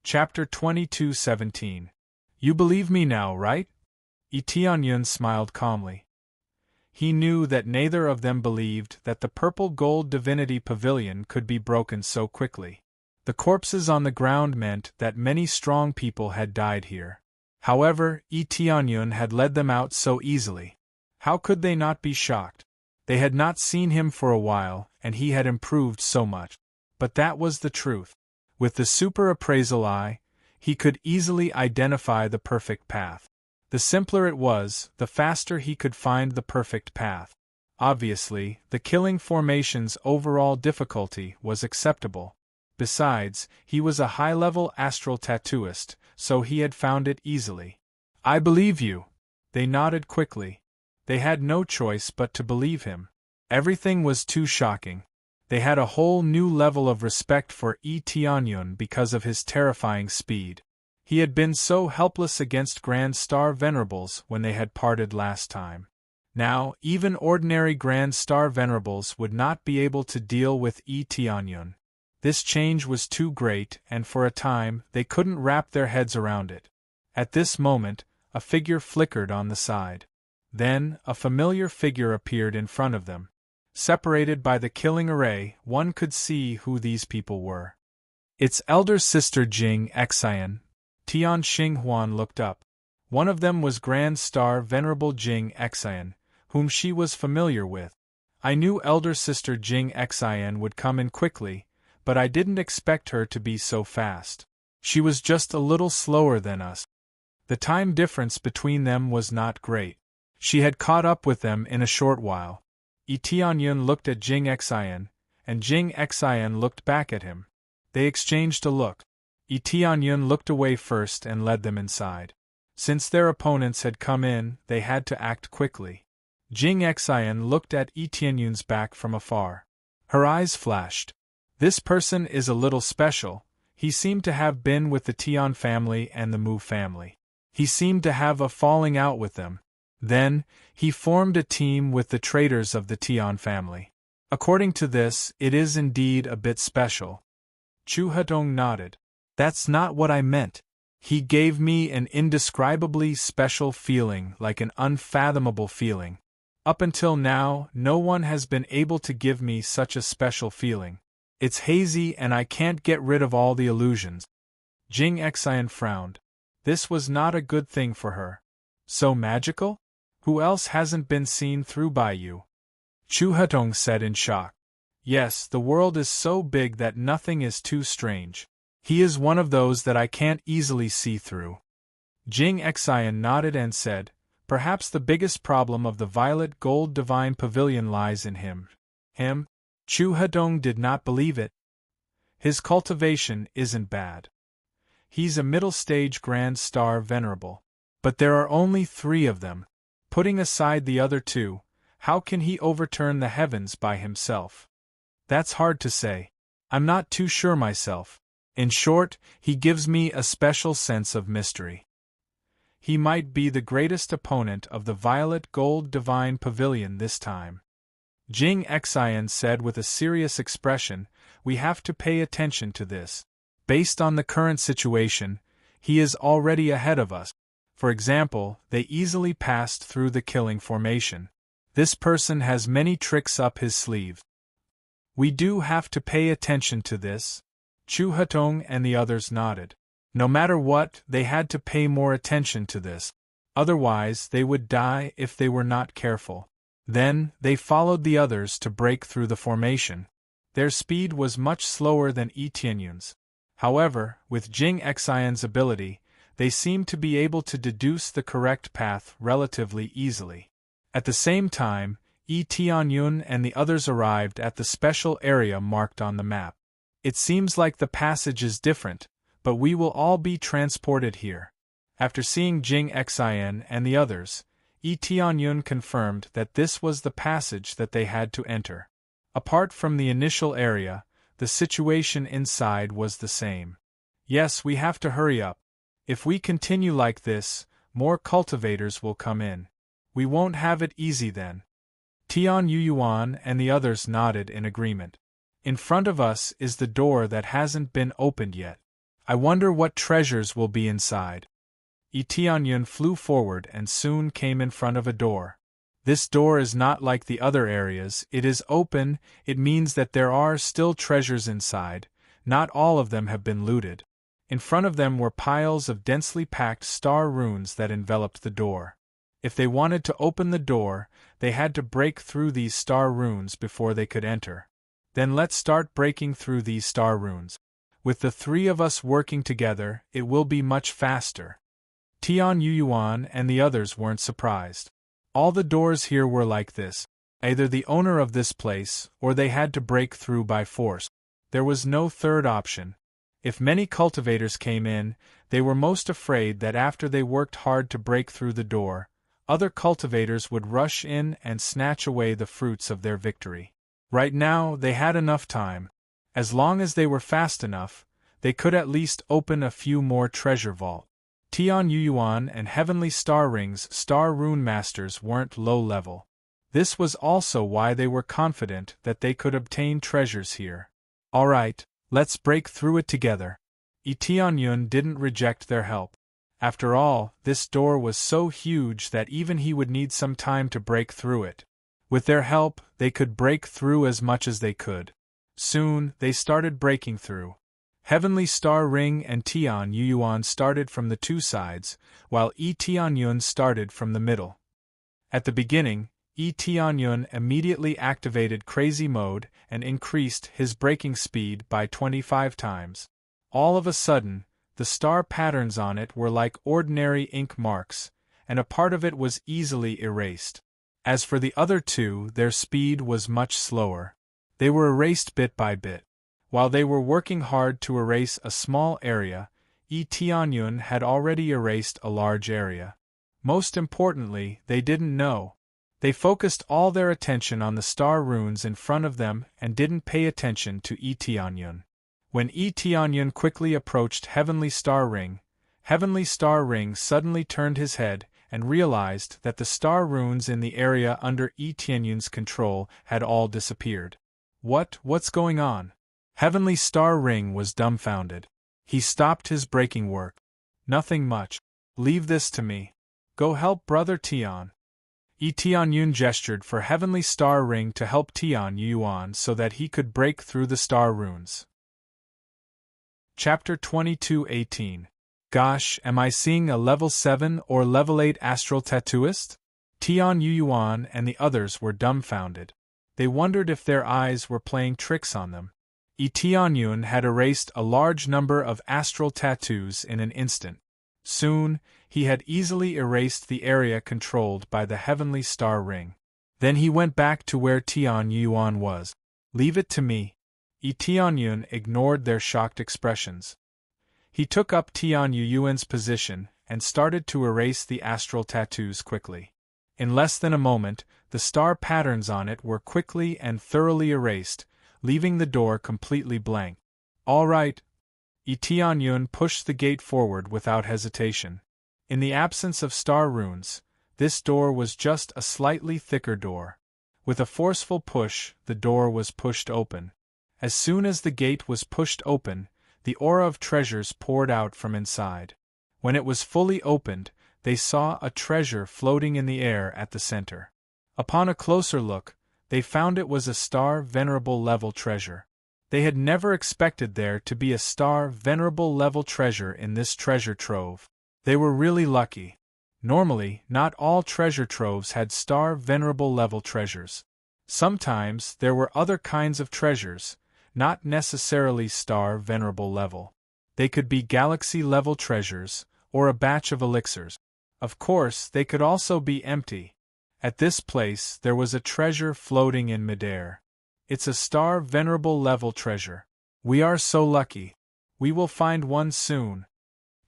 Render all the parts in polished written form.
Chapter 22:17. You believe me now, right? Tianyun smiled calmly. He knew that neither of them believed that the purple gold divinity pavilion could be broken so quickly. The corpses on the ground meant that many strong people had died here. However, Tianyun had led them out so easily. How could they not be shocked? They had not seen him for a while, and he had improved so much. But that was the truth. With the super appraisal eye, he could easily identify the perfect path. The simpler it was, the faster he could find the perfect path. Obviously, the killing formation's overall difficulty was acceptable. Besides, he was a high-level astral tattooist, so he had found it easily. I believe you. They nodded quickly. They had no choice but to believe him. Everything was too shocking. They had a whole new level of respect for Tianyun because of his terrifying speed. He had been so helpless against Grand Star Venerables when they had parted last time. Now, even ordinary Grand Star Venerables would not be able to deal with Tianyun. This change was too great, and for a time, they couldn't wrap their heads around it. At this moment, a figure flickered on the side. Then, a familiar figure appeared in front of them. Separated by the killing array, one could see who these people were. It's elder sister Jing Xian. Tian Xinghuan looked up. One of them was Grand Star Venerable Jing Xian, whom she was familiar with. I knew elder sister Jing Xian would come in quickly, but I didn't expect her to be so fast. She was just a little slower than us. The time difference between them was not great. She had caught up with them in a short while. Tianyun looked at Jing Xian, and Jing Xian looked back at him. They exchanged a look. Tianyun looked away first and led them inside. Since their opponents had come in, they had to act quickly. Jing Xian looked at Tianyun's back from afar. Her eyes flashed. This person is a little special. He seemed to have been with the Tian family and the Mu family. He seemed to have a falling out with them. Then, he formed a team with the traitors of the Tian family. According to this, it is indeed a bit special. Chu Hetong nodded. That's not what I meant. He gave me an indescribably special feeling, like an unfathomable feeling. Up until now, no one has been able to give me such a special feeling. It's hazy and I can't get rid of all the illusions. Jing Xian frowned. This was not a good thing for her. So magical? Who else hasn't been seen through by you? Chu Hetong said in shock. Yes, the world is so big that nothing is too strange. He is one of those that I can't easily see through. Jing Xian nodded and said, perhaps the biggest problem of the violet gold divine pavilion lies in him. Him? Chu Hetong did not believe it. His cultivation isn't bad. He's a middle-stage Grand Star Venerable. But there are only 3 of them. Putting aside the other 2, how can he overturn the heavens by himself? That's hard to say. I'm not too sure myself. In short, he gives me a special sense of mystery. He might be the greatest opponent of the violet gold divine pavilion this time. Jing Xian said with a serious expression, we have to pay attention to this. Based on the current situation, he is already ahead of us. For example, they easily passed through the killing formation. This person has many tricks up his sleeve. We do have to pay attention to this. Chu Hetong and the others nodded. No matter what, they had to pay more attention to this. Otherwise, they would die if they were not careful. Then, they followed the others to break through the formation. Their speed was much slower than Tianyun's. However, with Jing Xian's ability, they seemed to be able to deduce the correct path relatively easily. At the same time, Tianyun and the others arrived at the special area marked on the map. It seems like the passage is different, but we will all be transported here. After seeing Jing Xian and the others, Tianyun confirmed that this was the passage that they had to enter. Apart from the initial area, the situation inside was the same. Yes, we have to hurry up. If we continue like this, more cultivators will come in. We won't have it easy then. Tian Yuyuan and the others nodded in agreement. In front of us is the door that hasn't been opened yet. I wonder what treasures will be inside. Tianyun flew forward and soon came in front of a door. This door is not like the other areas, it is open, it means that there are still treasures inside, not all of them have been looted. In front of them were piles of densely packed star runes that enveloped the door. If they wanted to open the door, they had to break through these star runes before they could enter. Then let's start breaking through these star runes. With the three of us working together, it will be much faster. Tian Yuan and the others weren't surprised. All the doors here were like this, either the owner of this place, or they had to break through by force. There was no third option. If many cultivators came in, they were most afraid that after they worked hard to break through the door, other cultivators would rush in and snatch away the fruits of their victory. Right now, they had enough time. As long as they were fast enough, they could at least open a few more treasure vaults. Tian Yuan and Heavenly Star Ring's Star Rune Masters weren't low level. This was also why they were confident that they could obtain treasures here. Alright, let's break through it together. Tianyun didn't reject their help. After all, this door was so huge that even he would need some time to break through it. With their help, they could break through as much as they could. Soon, they started breaking through. Heavenly Star Ring and Tian Yuan started from the two sides, while Tianyun started from the middle. At the beginning, Tianyun immediately activated Crazy Mode and increased his breaking speed by 25 times. All of a sudden, the star patterns on it were like ordinary ink marks, and a part of it was easily erased. As for the other two, their speed was much slower. They were erased bit by bit. While they were working hard to erase a small area, Tianyun had already erased a large area. Most importantly, they didn't know. They focused all their attention on the star runes in front of them and didn't pay attention to Tianyun. When Tianyun quickly approached Heavenly Star Ring suddenly turned his head and realized that the star runes in the area under Tianyun's control had all disappeared. What's going on? Heavenly Star Ring was dumbfounded. He stopped his breaking work. Nothing much. Leave this to me. Go help Brother Tian. Tianyun gestured for Heavenly Star Ring to help Tian Yuan so that he could break through the star runes. Chapter 22:18. Gosh, am I seeing a level 7 or level 8 astral tattooist? Tian Yuan and the others were dumbfounded. They wondered if their eyes were playing tricks on them. Tianyun had erased a large number of astral tattoos in an instant. Soon, he had easily erased the area controlled by the Heavenly Star Ring. Then he went back to where Tian Yuan was. Leave it to me. Tianyun ignored their shocked expressions. He took up Tian Yuan's position and started to erase the astral tattoos quickly. In less than a moment, the star patterns on it were quickly and thoroughly erased, leaving the door completely blank. All right. Tianyun pushed the gate forward without hesitation. In the absence of star runes, this door was just a slightly thicker door. With a forceful push, the door was pushed open. As soon as the gate was pushed open, the aura of treasures poured out from inside. When it was fully opened, they saw a treasure floating in the air at the center. Upon a closer look, they found it was a star venerable level treasure. They had never expected there to be a star venerable level treasure in this treasure trove. They were really lucky. Normally, not all treasure troves had star venerable level treasures. Sometimes there were other kinds of treasures, not necessarily star venerable level. They could be galaxy level treasures, or a batch of elixirs. Of course, they could also be empty. At this place, there was a treasure floating in midair. It's a star venerable level treasure. We are so lucky. We will find one soon.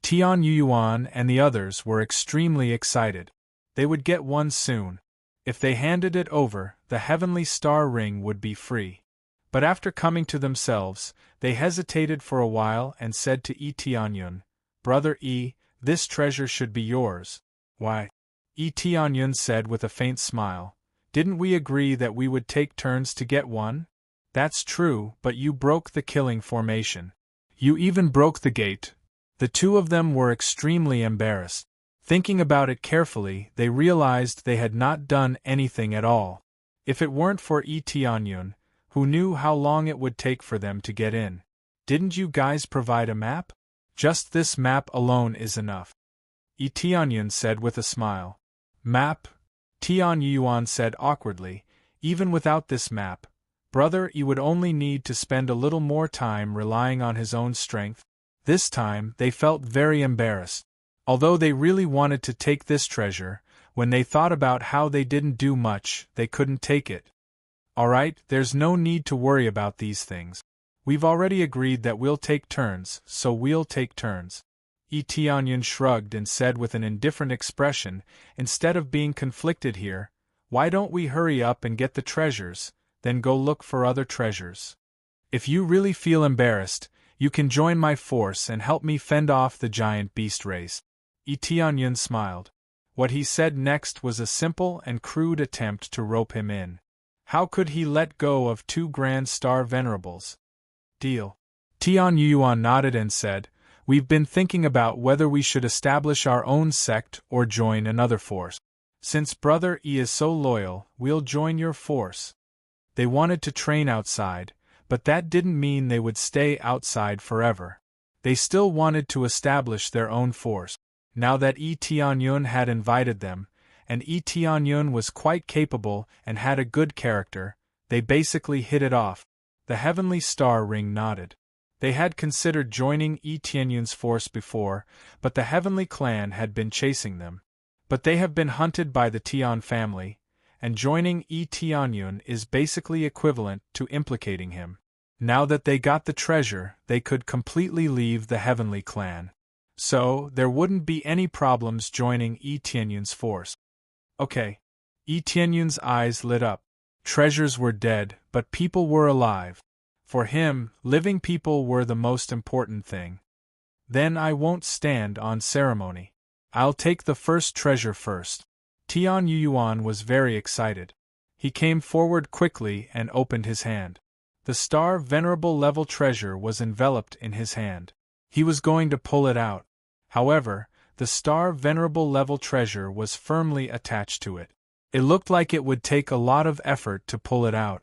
Tian Yuan and the others were extremely excited. They would get one soon. If they handed it over, the Heavenly Star Ring would be free. But after coming to themselves, they hesitated for a while and said to Tianyun, Brother this treasure should be yours. Why? Tianyun said with a faint smile, Didn't we agree that we would take turns to get one? That's true, but you broke the killing formation. You even broke the gate. The two of them were extremely embarrassed. Thinking about it carefully, they realized they had not done anything at all. If it weren't for Tianyun, who knew how long it would take for them to get in. Didn't you guys provide a map? Just this map alone is enough. Tianyun said with a smile. Map? Tianyuan said awkwardly. Even without this map, brother, you would only need to spend a little more time relying on his own strength. This time, they felt very embarrassed. Although they really wanted to take this treasure, when they thought about how they didn't do much, they couldn't take it. Alright, there's no need to worry about these things. We've already agreed that we'll take turns, so we'll take turns. Tianyun shrugged and said with an indifferent expression, instead of being conflicted here, why don't we hurry up and get the treasures, then go look for other treasures? If you really feel embarrassed, you can join my force and help me fend off the giant beast race. Tianyun smiled. What he said next was a simple and crude attempt to rope him in. How could he let go of 2 Grand Star Venerables? Deal. Tianyuan nodded and said, we've been thinking about whether we should establish our own sect or join another force. Since Brother E is so loyal, we'll join your force. They wanted to train outside, but that didn't mean they would stay outside forever. They still wanted to establish their own force. Now that Tianyun had invited them, and Tianyun was quite capable and had a good character, they basically hit it off. The Heavenly Star Ring nodded. They had considered joining Tianyun's force before, but the Heavenly Clan had been chasing them. But they have been hunted by the Tian family, and joining Tianyun is basically equivalent to implicating him. Now that they got the treasure, they could completely leave the Heavenly Clan. So, there wouldn't be any problems joining Tianyun's force. Okay. Tianyun's eyes lit up. Treasures were dead, but people were alive. For him, living people were the most important thing. Then I won't stand on ceremony. I'll take the first treasure first. Tianyuan was very excited. He came forward quickly and opened his hand. The star venerable level treasure was enveloped in his hand. He was going to pull it out. However, the star venerable level treasure was firmly attached to it. It looked like it would take a lot of effort to pull it out.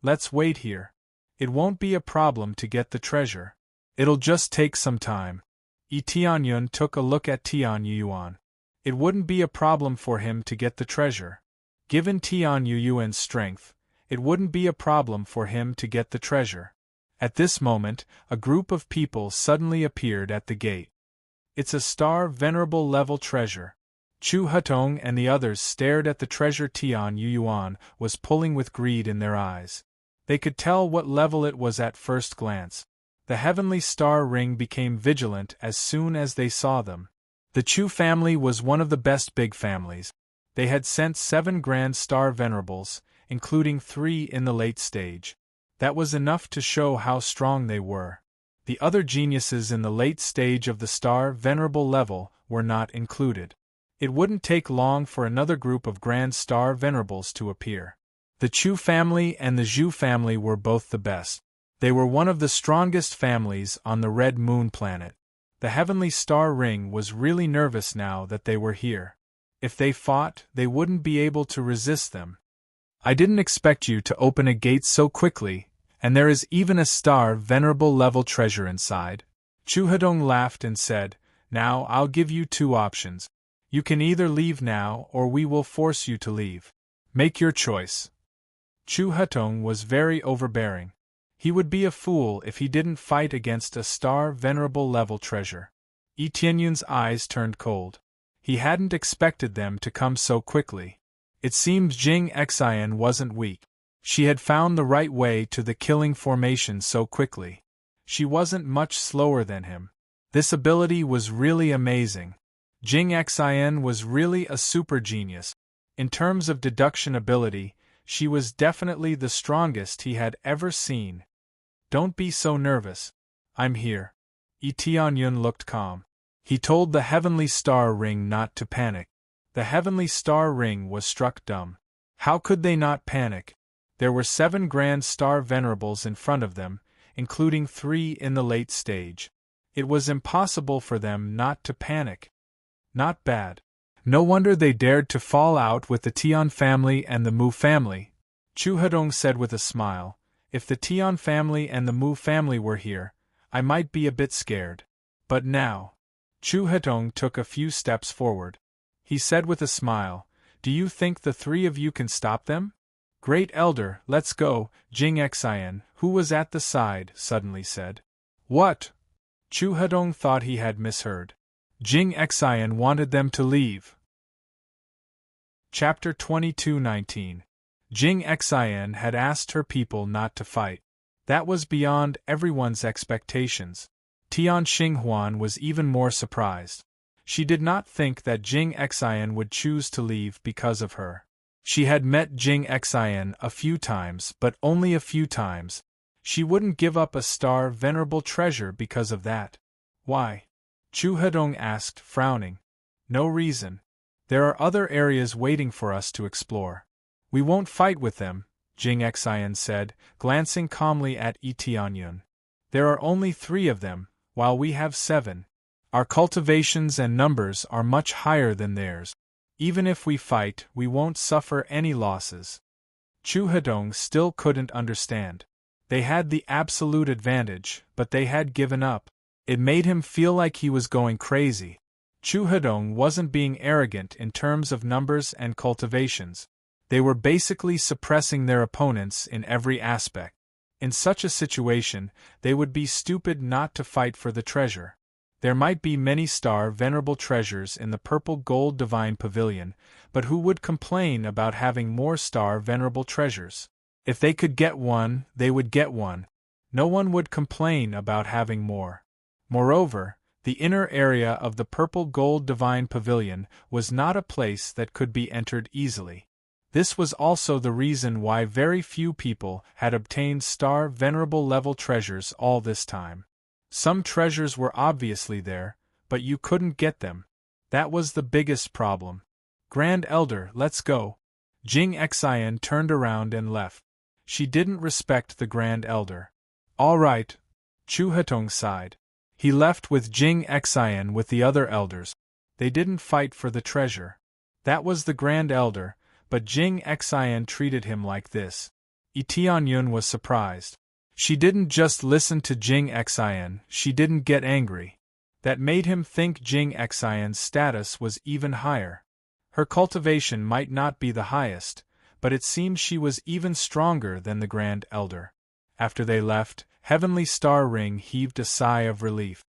Let's wait here. It won't be a problem to get the treasure. It'll just take some time. Tianyun took a look at Tianyuan. It wouldn't be a problem for him to get the treasure. Given Tianyuan's strength, it wouldn't be a problem for him to get the treasure. At this moment, a group of people suddenly appeared at the gate. It's a star venerable level treasure. Chu Hutong and the others stared at the treasure Tianyuan was pulling with greed in their eyes. They could tell what level it was at first glance. The Heavenly Star Ring became vigilant as soon as they saw them. The Chu family was one of the best big families. They had sent 7 Grand Star Venerables, including 3 in the late stage. That was enough to show how strong they were. The other geniuses in the late stage of the Star Venerable level were not included. It wouldn't take long for another group of Grand Star Venerables to appear. The Chu family and the Zhu family were both the best. They were one of the strongest families on the Red Moon planet. The Heavenly Star Ring was really nervous now that they were here. If they fought, they wouldn't be able to resist them. I didn't expect you to open a gate so quickly, and there is even a Star Venerable level treasure inside. Chu Hedong laughed and said, Now I'll give you 2 options. You can either leave now or we will force you to leave. Make your choice. Chu Hedong was very overbearing. He would be a fool if he didn't fight against a Star Venerable level treasure. Tianyun's eyes turned cold. He hadn't expected them to come so quickly. It seemed Jing Xian wasn't weak. She had found the right way to the killing formation so quickly. She wasn't much slower than him. This ability was really amazing. Jing Xian was really a super genius. In terms of deduction ability, she was definitely the strongest he had ever seen. Don't be so nervous. I'm here. Tianyun looked calm. He told the Heavenly Star Ring not to panic. The Heavenly Star Ring was struck dumb. How could they not panic? There were 7 Grand Star Venerables in front of them, including 3 in the late stage. It was impossible for them not to panic. Not bad. No wonder they dared to fall out with the Tian family and the Mu family, Chu Hedong said with a smile. If the Tian family and the Mu family were here, I might be a bit scared. But now. Chu Hedong took a few steps forward. He said with a smile, do you think the 3 of you can stop them? Great Elder, let's go, Jing Xian, who was at the side, suddenly said. What? Chu Hedong thought he had misheard. Jing Xian wanted them to leave. Chapter 22:19. Jing Xian had asked her people not to fight. That was beyond everyone's expectations. Tian Xinghuan was even more surprised. She did not think that Jing Xian would choose to leave because of her. She had met Jing Xian a few times, but only a few times. She wouldn't give up a star venerable treasure because of that. Why? Chu Hedong asked, frowning. No reason. There are other areas waiting for us to explore. We won't fight with them, Jing Xian said, glancing calmly at Yi Tianyun. There are only 3 of them, while we have 7. Our cultivations and numbers are much higher than theirs. Even if we fight, we won't suffer any losses. Chu Hedong still couldn't understand. They had the absolute advantage, but they had given up. It made him feel like he was going crazy. Chu Hedong wasn't being arrogant in terms of numbers and cultivations. They were basically suppressing their opponents in every aspect. In such a situation, they would be stupid not to fight for the treasure. There might be many star venerable treasures in the purple gold divine pavilion, but who would complain about having more star venerable treasures? If they could get one, they would get one. No one would complain about having more. Moreover, the inner area of the purple gold divine pavilion was not a place that could be entered easily. This was also the reason why very few people had obtained star venerable level treasures all this time. Some treasures were obviously there, but you couldn't get them. That was the biggest problem. Grand Elder, let's go. Jing Xian turned around and left. She didn't respect the Grand Elder. All right. Chu Hedong sighed. He left with Jing Xian with the other elders. They didn't fight for the treasure. That was the Grand Elder, but Jing Xian treated him like this. Yi Tianyun was surprised. She didn't just listen to Jing Xian, she didn't get angry. That made him think Jing Xian's status was even higher. Her cultivation might not be the highest, but it seemed she was even stronger than the Grand Elder. After they left, Heavenly Star Ring heaved a sigh of relief.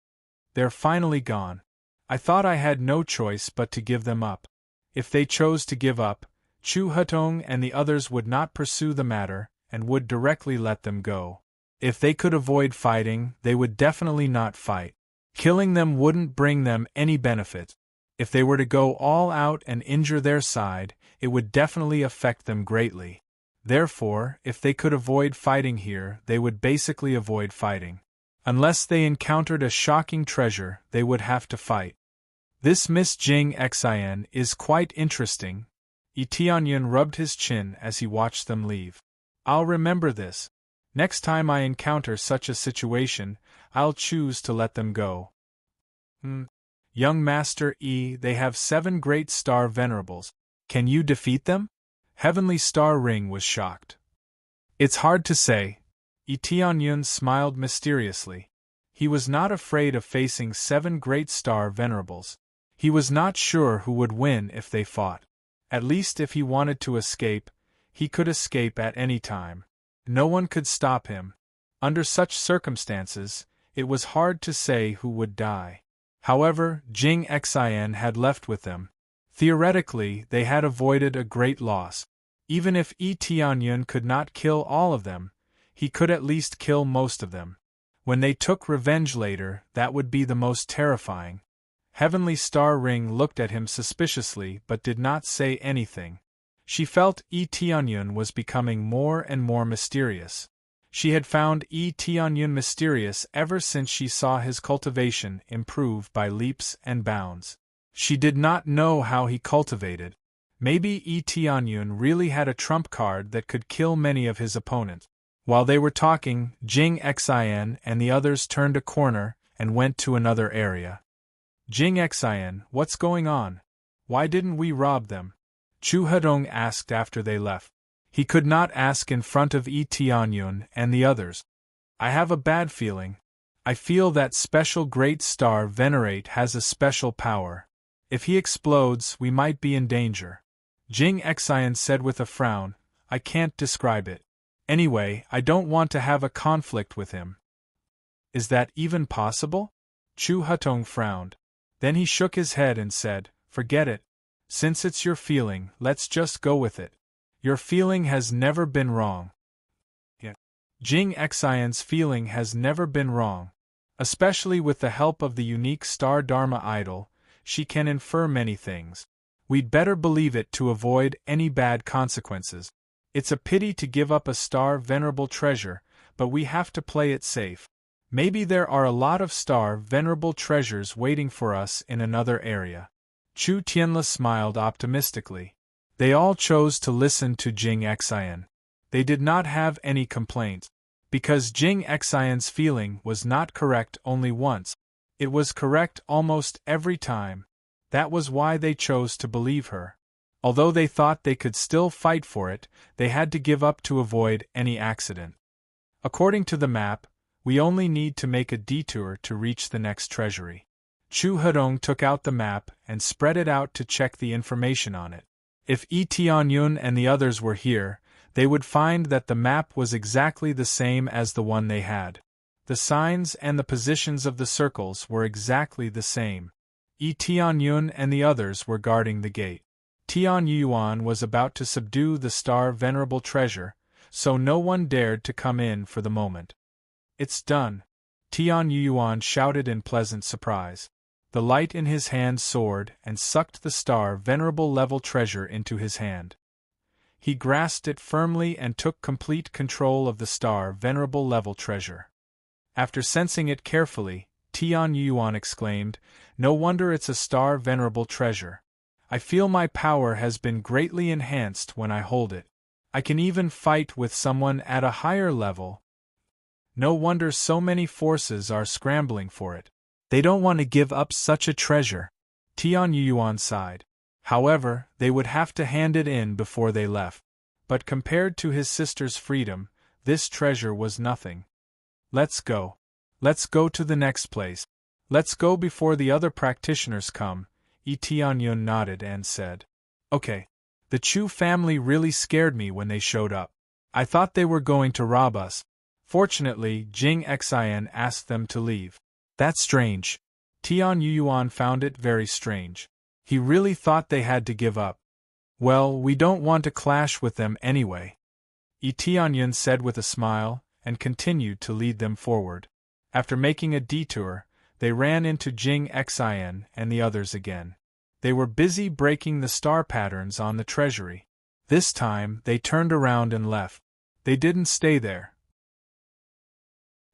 They're finally gone. I thought I had no choice but to give them up. If they chose to give up, Chu Hedong and the others would not pursue the matter, and would directly let them go. If they could avoid fighting, they would definitely not fight. Killing them wouldn't bring them any benefit. If they were to go all out and injure their side, it would definitely affect them greatly. Therefore, if they could avoid fighting here, they would basically avoid fighting. Unless they encountered a shocking treasure, they would have to fight. This Miss Jing Xian is quite interesting. Yi Tianyun rubbed his chin as he watched them leave. I'll remember this. Next time I encounter such a situation, I'll choose to let them go. Young Master Yi, they have 7 great star venerables. Can you defeat them? Heavenly Star Ring was shocked. It's hard to say. Yi Tianyun smiled mysteriously. He was not afraid of facing 7 great star venerables. He was not sure who would win if they fought. At least if he wanted to escape, he could escape at any time. No one could stop him. Under such circumstances, it was hard to say who would die. However, Jing Xian had left with them. Theoretically, they had avoided a great loss. Even if Yi Tianyun could not kill all of them, he could at least kill most of them. When they took revenge later, that would be the most terrifying. Heavenly Star Ring looked at him suspiciously but did not say anything. She felt Yi Tianyun was becoming more and more mysterious. She had found Yi Tianyun mysterious ever since she saw his cultivation improve by leaps and bounds. She did not know how he cultivated. Maybe Yi Tianyun really had a trump card that could kill many of his opponents. While they were talking, Jing Xian and the others turned a corner and went to another area. Jing Xian, what's going on? Why didn't we rob them? Chu Hedong asked after they left. He could not ask in front of Yi Tianyun and the others. I have a bad feeling. I feel that special great star Venerate has a special power. If he explodes, we might be in danger. Jing Xian said with a frown, I can't describe it. Anyway, I don't want to have a conflict with him. Is that even possible? Chu Hedong frowned. Then he shook his head and said, forget it. Since it's your feeling, let's just go with it. Your feeling has never been wrong. Yeah. Jing Xian's feeling has never been wrong. Especially with the help of the unique star Dharma idol, she can infer many things. We'd better believe it to avoid any bad consequences. It's a pity to give up a star venerable treasure, but we have to play it safe. Maybe there are a lot of star venerable treasures waiting for us in another area. Chu Tianla smiled optimistically. They all chose to listen to Jing Xian. They did not have any complaints. Because Jing Xian's feeling was not correct only once, it was correct almost every time. That was why they chose to believe her. Although they thought they could still fight for it, they had to give up to avoid any accident. According to the map, we only need to make a detour to reach the next treasury. Chu Hedong took out the map and spread it out to check the information on it. If Yi Tianyun and the others were here, they would find that the map was exactly the same as the one they had. The signs and the positions of the circles were exactly the same. Yi Tianyun and the others were guarding the gate. Tian Yuan was about to subdue the star venerable treasure, so no one dared to come in for the moment. It's done. Tian Yuan shouted in pleasant surprise. The light in his hand soared and sucked the star venerable level treasure into his hand. He grasped it firmly and took complete control of the star venerable level treasure. After sensing it carefully, Tian Yuan exclaimed, no wonder it's a star venerable treasure. I feel my power has been greatly enhanced when I hold it. I can even fight with someone at a higher level. No wonder so many forces are scrambling for it. They don't want to give up such a treasure. Tian Yuan sighed. However, they would have to hand it in before they left. But compared to his sister's freedom, this treasure was nothing. Let's go. Let's go to the next place. Let's go before the other practitioners come. Yi Tianyun nodded and said, okay. The Chu family really scared me when they showed up. I thought they were going to rob us. Fortunately, Jing Xian asked them to leave. That's strange. Tian Yuan found it very strange. He really thought they had to give up. Well, we don't want to clash with them anyway. Yi Tianyun said with a smile, and continued to lead them forward. After making a detour, they ran into Jing Xian and the others again. They were busy breaking the star patterns on the treasury. This time, they turned around and left. They didn't stay there.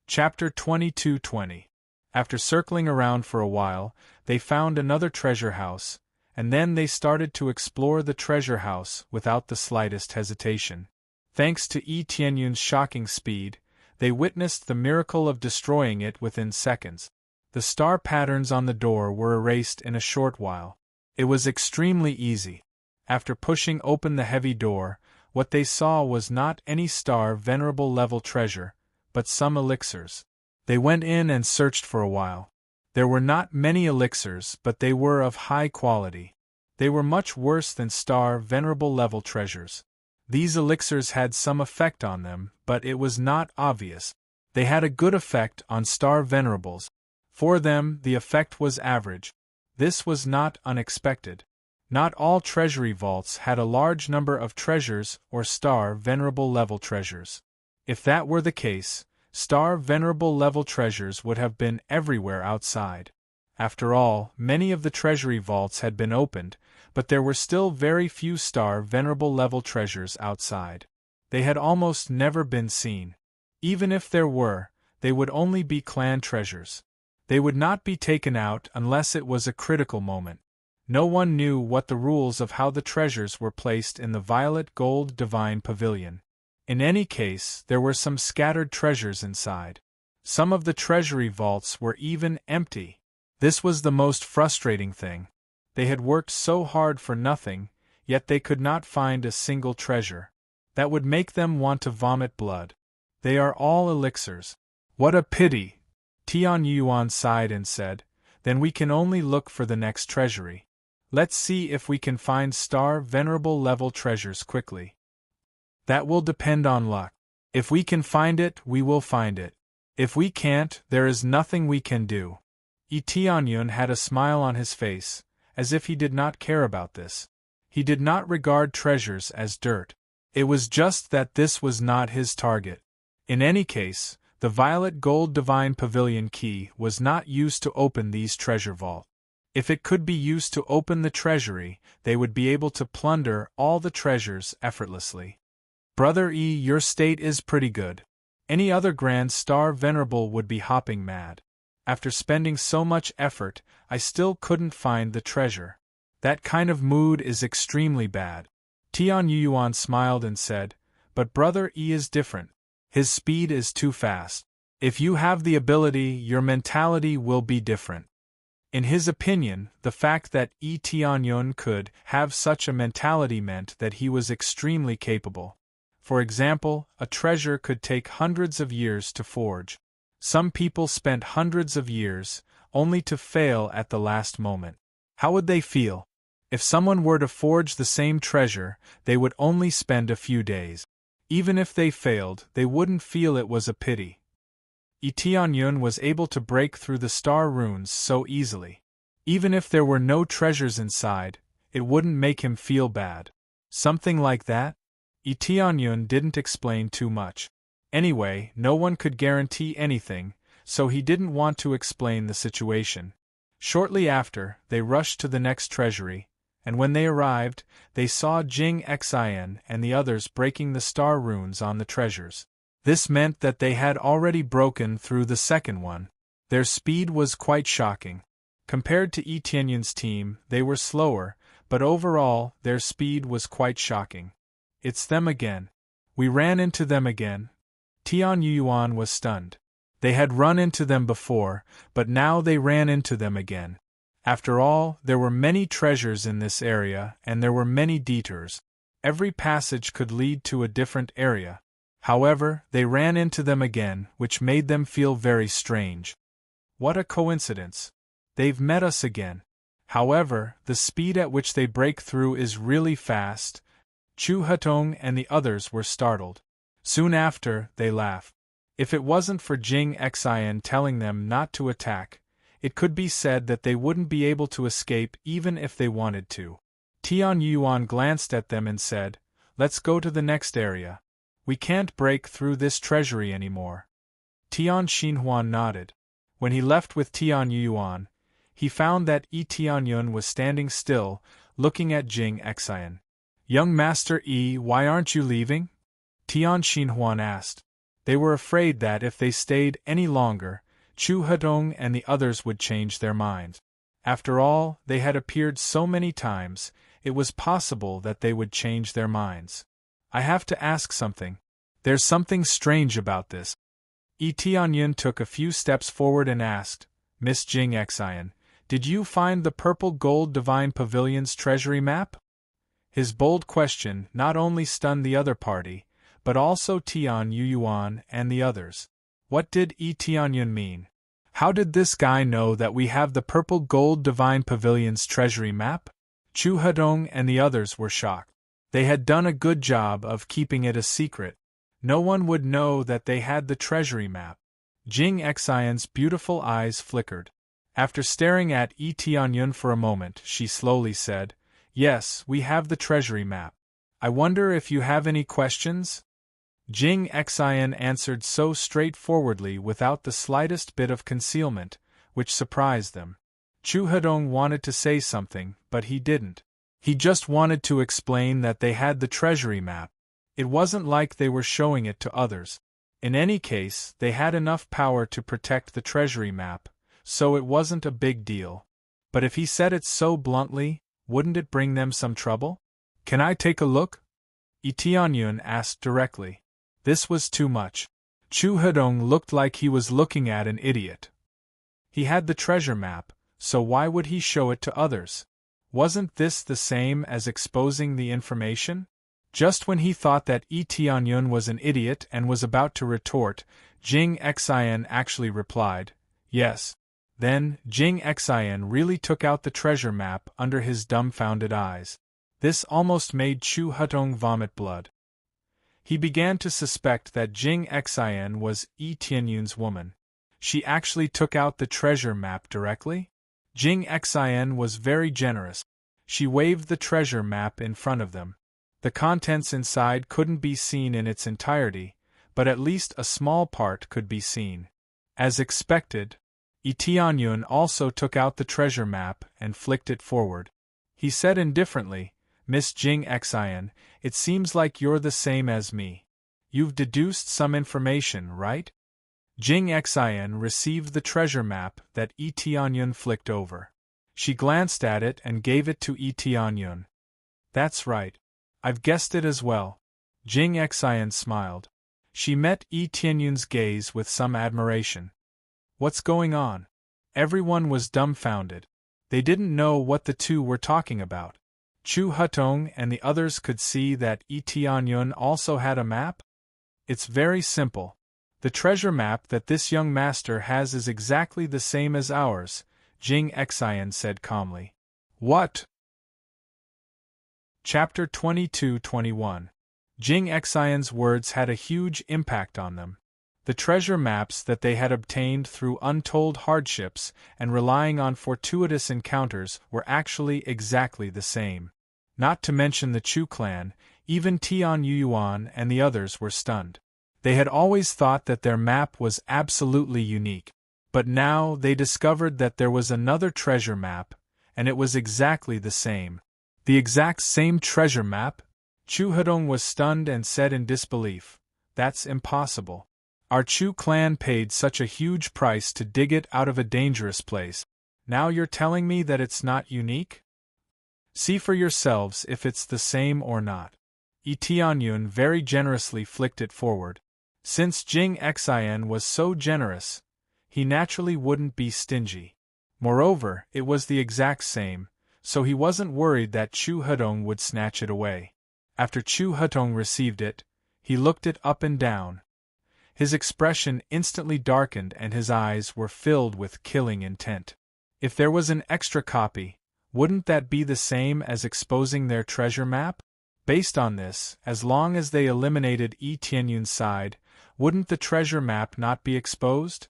Chapter 22:20. After circling around for a while, they found another treasure house, and then they started to explore the treasure house without the slightest hesitation. Thanks to Yi Tianyun's shocking speed, they witnessed the miracle of destroying it within seconds. The star patterns on the door were erased in a short while. It was extremely easy. After pushing open the heavy door, what they saw was not any star venerable level treasure, but some elixirs. They went in and searched for a while. There were not many elixirs, but they were of high quality. They were much worse than star venerable level treasures. These elixirs had some effect on them, but it was not obvious. They had a good effect on star venerables. For them, the effect was average. This was not unexpected. Not all treasury vaults had a large number of treasures or star venerable level treasures. If that were the case, star venerable level treasures would have been everywhere outside. After all, many of the treasury vaults had been opened, but there were still very few star venerable level treasures outside. They had almost never been seen. Even if there were, they would only be clan treasures. They would not be taken out unless it was a critical moment. No one knew what the rules of how the treasures were placed in the violet gold divine pavilion. In any case, there were some scattered treasures inside. Some of the treasury vaults were even empty. This was the most frustrating thing. They had worked so hard for nothing, yet they could not find a single treasure. That would make them want to vomit blood. They are all elixirs. What a pity! Tian Yuan sighed and said, then we can only look for the next treasury. Let's see if we can find star venerable level treasures quickly. That will depend on luck. If we can find it, we will find it. If we can't, there is nothing we can do. Tianyun had a smile on his face, as if he did not care about this. He did not regard treasures as dirt. It was just that this was not his target. In any case, the violet gold divine pavilion key was not used to open these treasure vaults. If it could be used to open the treasury, they would be able to plunder all the treasures effortlessly. Brother E, your state is pretty good. Any other Grand Star Venerable would be hopping mad. After spending so much effort, I still couldn't find the treasure. That kind of mood is extremely bad. Tian Yuan smiled and said, but Brother E is different. His speed is too fast. If you have the ability, your mentality will be different. In his opinion, the fact that Tianyun could have such a mentality meant that he was extremely capable. For example, a treasure could take hundreds of years to forge. Some people spent hundreds of years, only to fail at the last moment. How would they feel? If someone were to forge the same treasure, they would only spend a few days. Even if they failed, they wouldn't feel it was a pity. Tianyun was able to break through the star runes so easily. Even if there were no treasures inside, it wouldn't make him feel bad. Something like that? Tianyun didn't explain too much. Anyway, no one could guarantee anything, so he didn't want to explain the situation. Shortly after, they rushed to the next treasury, and when they arrived, they saw Jing Xian and the others breaking the star runes on the treasures. This meant that they had already broken through the second one. Their speed was quite shocking. Compared to Tianyun's team, they were slower, but overall, their speed was quite shocking. It's them again. We ran into them again. Tian Yuan was stunned. They had run into them before, but now they ran into them again. After all, there were many treasures in this area, and there were many detours. Every passage could lead to a different area. However, they ran into them again, which made them feel very strange. What a coincidence. They've met us again. However, the speed at which they break through is really fast. Chu Hetong and the others were startled. Soon after, they laughed. If it wasn't for Jing Xian telling them not to attack, it could be said that they wouldn't be able to escape even if they wanted to. Tian Yuan glanced at them and said, let's go to the next area. We can't break through this treasury anymore. Tian Xinhuan nodded. When he left with Tian Yuan, he found that Tianyun was standing still, looking at Jing Xian. Young Master E, why aren't you leaving? Tian Xinhuan asked. They were afraid that if they stayed any longer, Chu Hedong and the others would change their minds. After all, they had appeared so many times, it was possible that they would change their minds. I have to ask something. There's something strange about this. Tianyun took a few steps forward and asked, Miss Jing Xian, did you find the purple gold divine pavilion's treasury map? His bold question not only stunned the other party, but also Tian Yuan and the others. What did Tianyun mean? How did this guy know that we have the purple gold divine pavilion's treasury map? Chu Hedong and the others were shocked. They had done a good job of keeping it a secret. No one would know that they had the treasury map. Jing Xian's beautiful eyes flickered. After staring at Tianyun for a moment, she slowly said, Yes, we have the treasury map. I wonder if you have any questions? Jing Xian answered so straightforwardly without the slightest bit of concealment, which surprised them. Chu Hedong wanted to say something, but he didn't. He just wanted to explain that they had the treasury map. It wasn't like they were showing it to others. In any case, they had enough power to protect the treasury map, so it wasn't a big deal. But if he said it so bluntly, wouldn't it bring them some trouble? Can I take a look? Tianyun asked directly. This was too much. Chu Hedong looked like he was looking at an idiot. He had the treasure map, so why would he show it to others? Wasn't this the same as exposing the information? Just when he thought that Tianyun was an idiot and was about to retort, Jing Xian actually replied, "Yes." Then, Jing Xian really took out the treasure map under his dumbfounded eyes. This almost made Chu Hedong vomit blood. He began to suspect that Jing Xian was Tianyun's woman. She actually took out the treasure map directly? Jing Xian was very generous. She waved the treasure map in front of them. The contents inside couldn't be seen in its entirety, but at least a small part could be seen. As expected, Tianyun also took out the treasure map and flicked it forward. He said indifferently, "Miss Jing Xian, it seems like you're the same as me. You've deduced some information, right?" Jing Xian received the treasure map that Tianyun flicked over. She glanced at it and gave it to Tianyun. "That's right. I've guessed it as well." Jing Xian smiled. She met Tianyun's gaze with some admiration. What's going on? Everyone was dumbfounded. They didn't know what the two were talking about. Chu Hedong and the others could see that Tianyun also had a map? It's very simple. The treasure map that this young master has is exactly the same as ours, Jing Xian said calmly. What? Chapter 22-21. Jing Xian's words had a huge impact on them. The treasure maps that they had obtained through untold hardships and relying on fortuitous encounters were actually exactly the same. Not to mention the Chu clan, even Tian Yuan and the others were stunned. They had always thought that their map was absolutely unique. But now they discovered that there was another treasure map, and it was exactly the same. The exact same treasure map? Chu Hedong was stunned and said in disbelief, "That's impossible. Our Chu clan paid such a huge price to dig it out of a dangerous place. Now you're telling me that it's not unique? See for yourselves if it's the same or not." Tianyun very generously flicked it forward. Since Jing Xian was so generous, he naturally wouldn't be stingy. Moreover, it was the exact same, so he wasn't worried that Chu Hedong would snatch it away. After Chu Hedong received it, he looked it up and down. His expression instantly darkened and his eyes were filled with killing intent. If there was an extra copy, wouldn't that be the same as exposing their treasure map? Based on this, as long as they eliminated Tianyun's side, wouldn't the treasure map not be exposed?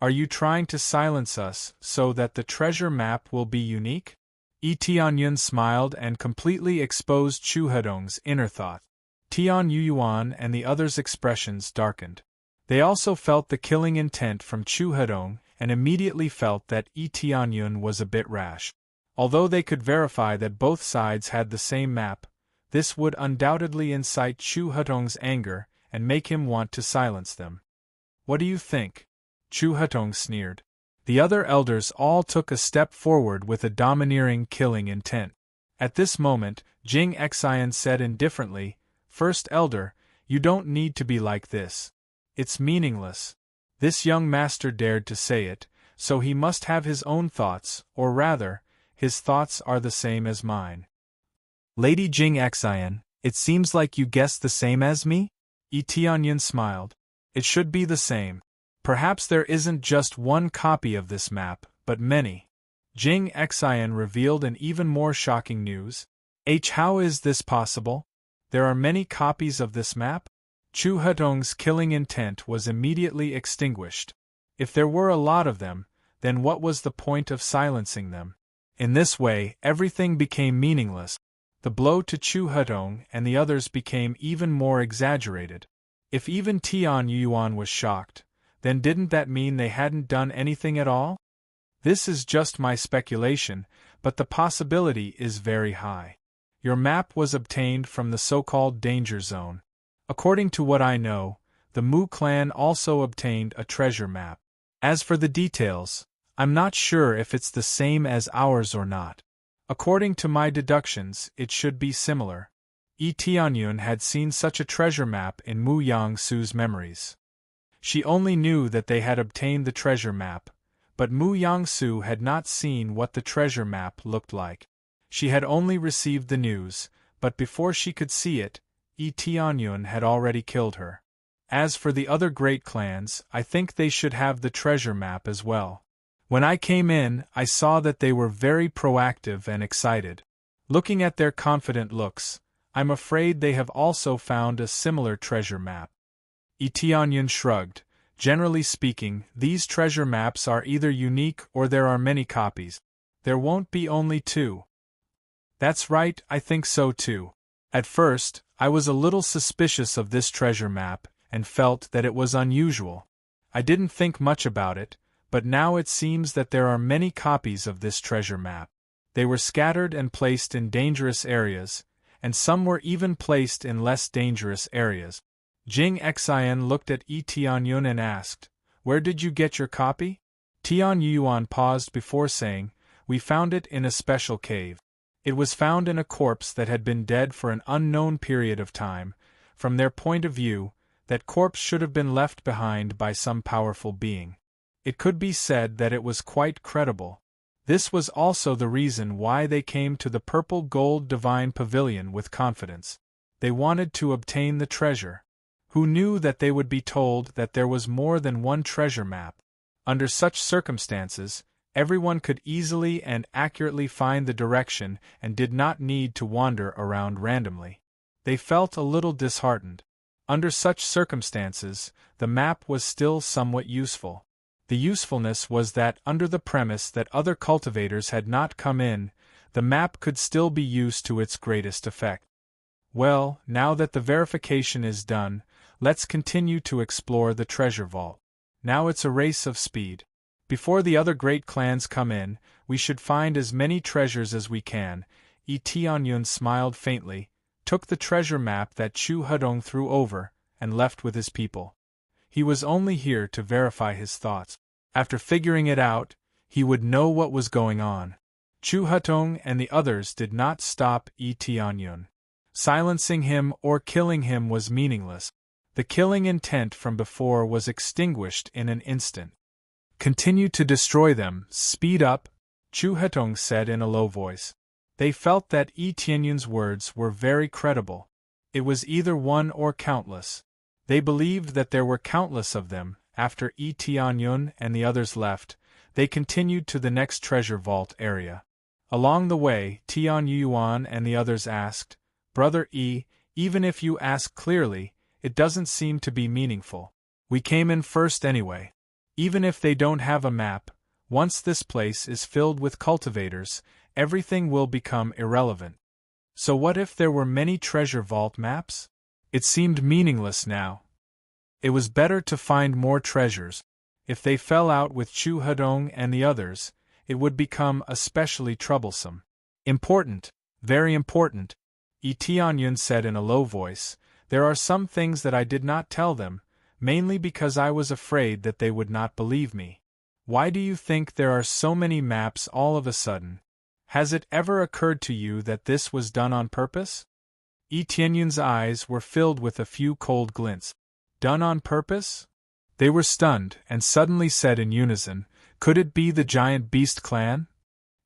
Are you trying to silence us so that the treasure map will be unique? Tianyun smiled and completely exposed Chu Hedong's inner thought. Tian Yuan and the others' expressions darkened. They also felt the killing intent from Chu Hedong and immediately felt that Tianyun was a bit rash. Although they could verify that both sides had the same map, this would undoubtedly incite Chu Hedong's anger and make him want to silence them. What do you think? Chu Hedong sneered. The other elders all took a step forward with a domineering killing intent. At this moment, Jing Xian said indifferently, "First elder, you don't need to be like this. It's meaningless." This young master dared to say it, so he must have his own thoughts, or rather, his thoughts are the same as mine. Lady Jing Xian, it seems like you guessed the same as me? Tianyun smiled. It should be the same. Perhaps there isn't just one copy of this map, but many. Jing Xian revealed an even more shocking news. How is this possible? There are many copies of this map? Chu Hedong's killing intent was immediately extinguished. If there were a lot of them, then what was the point of silencing them? In this way, everything became meaningless. The blow to Chu Hedong and the others became even more exaggerated. If even Tian Yuan was shocked, then didn't that mean they hadn't done anything at all? This is just my speculation, but the possibility is very high. Your map was obtained from the so-called danger zone. According to what I know, the Mu clan also obtained a treasure map. As for the details, I'm not sure if it's the same as ours or not. According to my deductions, it should be similar. Yi Tianyun had seen such a treasure map in Mu Yangsu's memories. She only knew that they had obtained the treasure map, but Mu Yangsu had not seen what the treasure map looked like. She had only received the news, but before she could see it, Yi Tianyun had already killed her. As for the other great clans, I think they should have the treasure map as well. When I came in, I saw that they were very proactive and excited. Looking at their confident looks, I'm afraid they have also found a similar treasure map. Yi Tianyun shrugged. Generally speaking, these treasure maps are either unique or there are many copies. There won't be only two. That's right, I think so too. At first, I was a little suspicious of this treasure map, and felt that it was unusual. I didn't think much about it, but now it seems that there are many copies of this treasure map. They were scattered and placed in dangerous areas, and some were even placed in less dangerous areas. Jing Xian looked at Yi Tianyun and asked, "Where did you get your copy?" Tianyuan paused before saying, "We found it in a special cave. It was found in a corpse that had been dead for an unknown period of time. From their point of view, that corpse should have been left behind by some powerful being. It could be said that it was quite credible. This was also the reason why they came to the Purple Gold Divine Pavilion with confidence. They wanted to obtain the treasure. Who knew that they would be told that there was more than one treasure map? Under such circumstances, everyone could easily and accurately find the direction and did not need to wander around randomly. They felt a little disheartened. Under such circumstances, the map was still somewhat useful. The usefulness was that under the premise that other cultivators had not come in, the map could still be used to its greatest effect. Well, now that the verification is done, let's continue to explore the treasure vault. Now it's a race of speed. Before the other great clans come in, we should find as many treasures as we can. Yi Tianyun smiled faintly, took the treasure map that Chu Hedong threw over, and left with his people. He was only here to verify his thoughts. After figuring it out, he would know what was going on. Chu Hedong and the others did not stop Yi Tianyun. Silencing him or killing him was meaningless. The killing intent from before was extinguished in an instant. "Continue to destroy them, speed up," Chu Hedong said in a low voice. They felt that Yi Tianyun's words were very credible. It was either one or countless. They believed that there were countless of them. After Yi Tianyun and the others left, they continued to the next treasure vault area. Along the way, Tianyuan and the others asked, "Brother Yi, even if you ask clearly, it doesn't seem to be meaningful. We came in first anyway. Even if they don't have a map, once this place is filled with cultivators, everything will become irrelevant. So what if there were many treasure vault maps?" It seemed meaningless now. It was better to find more treasures. If they fell out with Chu Hedong and the others, it would become especially troublesome. "Important, very important," Yi Tianyun said in a low voice. "There are some things that I did not tell them, mainly because I was afraid that they would not believe me. Why do you think there are so many maps all of a sudden? Has it ever occurred to you that this was done on purpose?" Yi Tianyun's eyes were filled with a few cold glints. Done on purpose? They were stunned, and suddenly said in unison, "Could it be the Giant Beast clan?"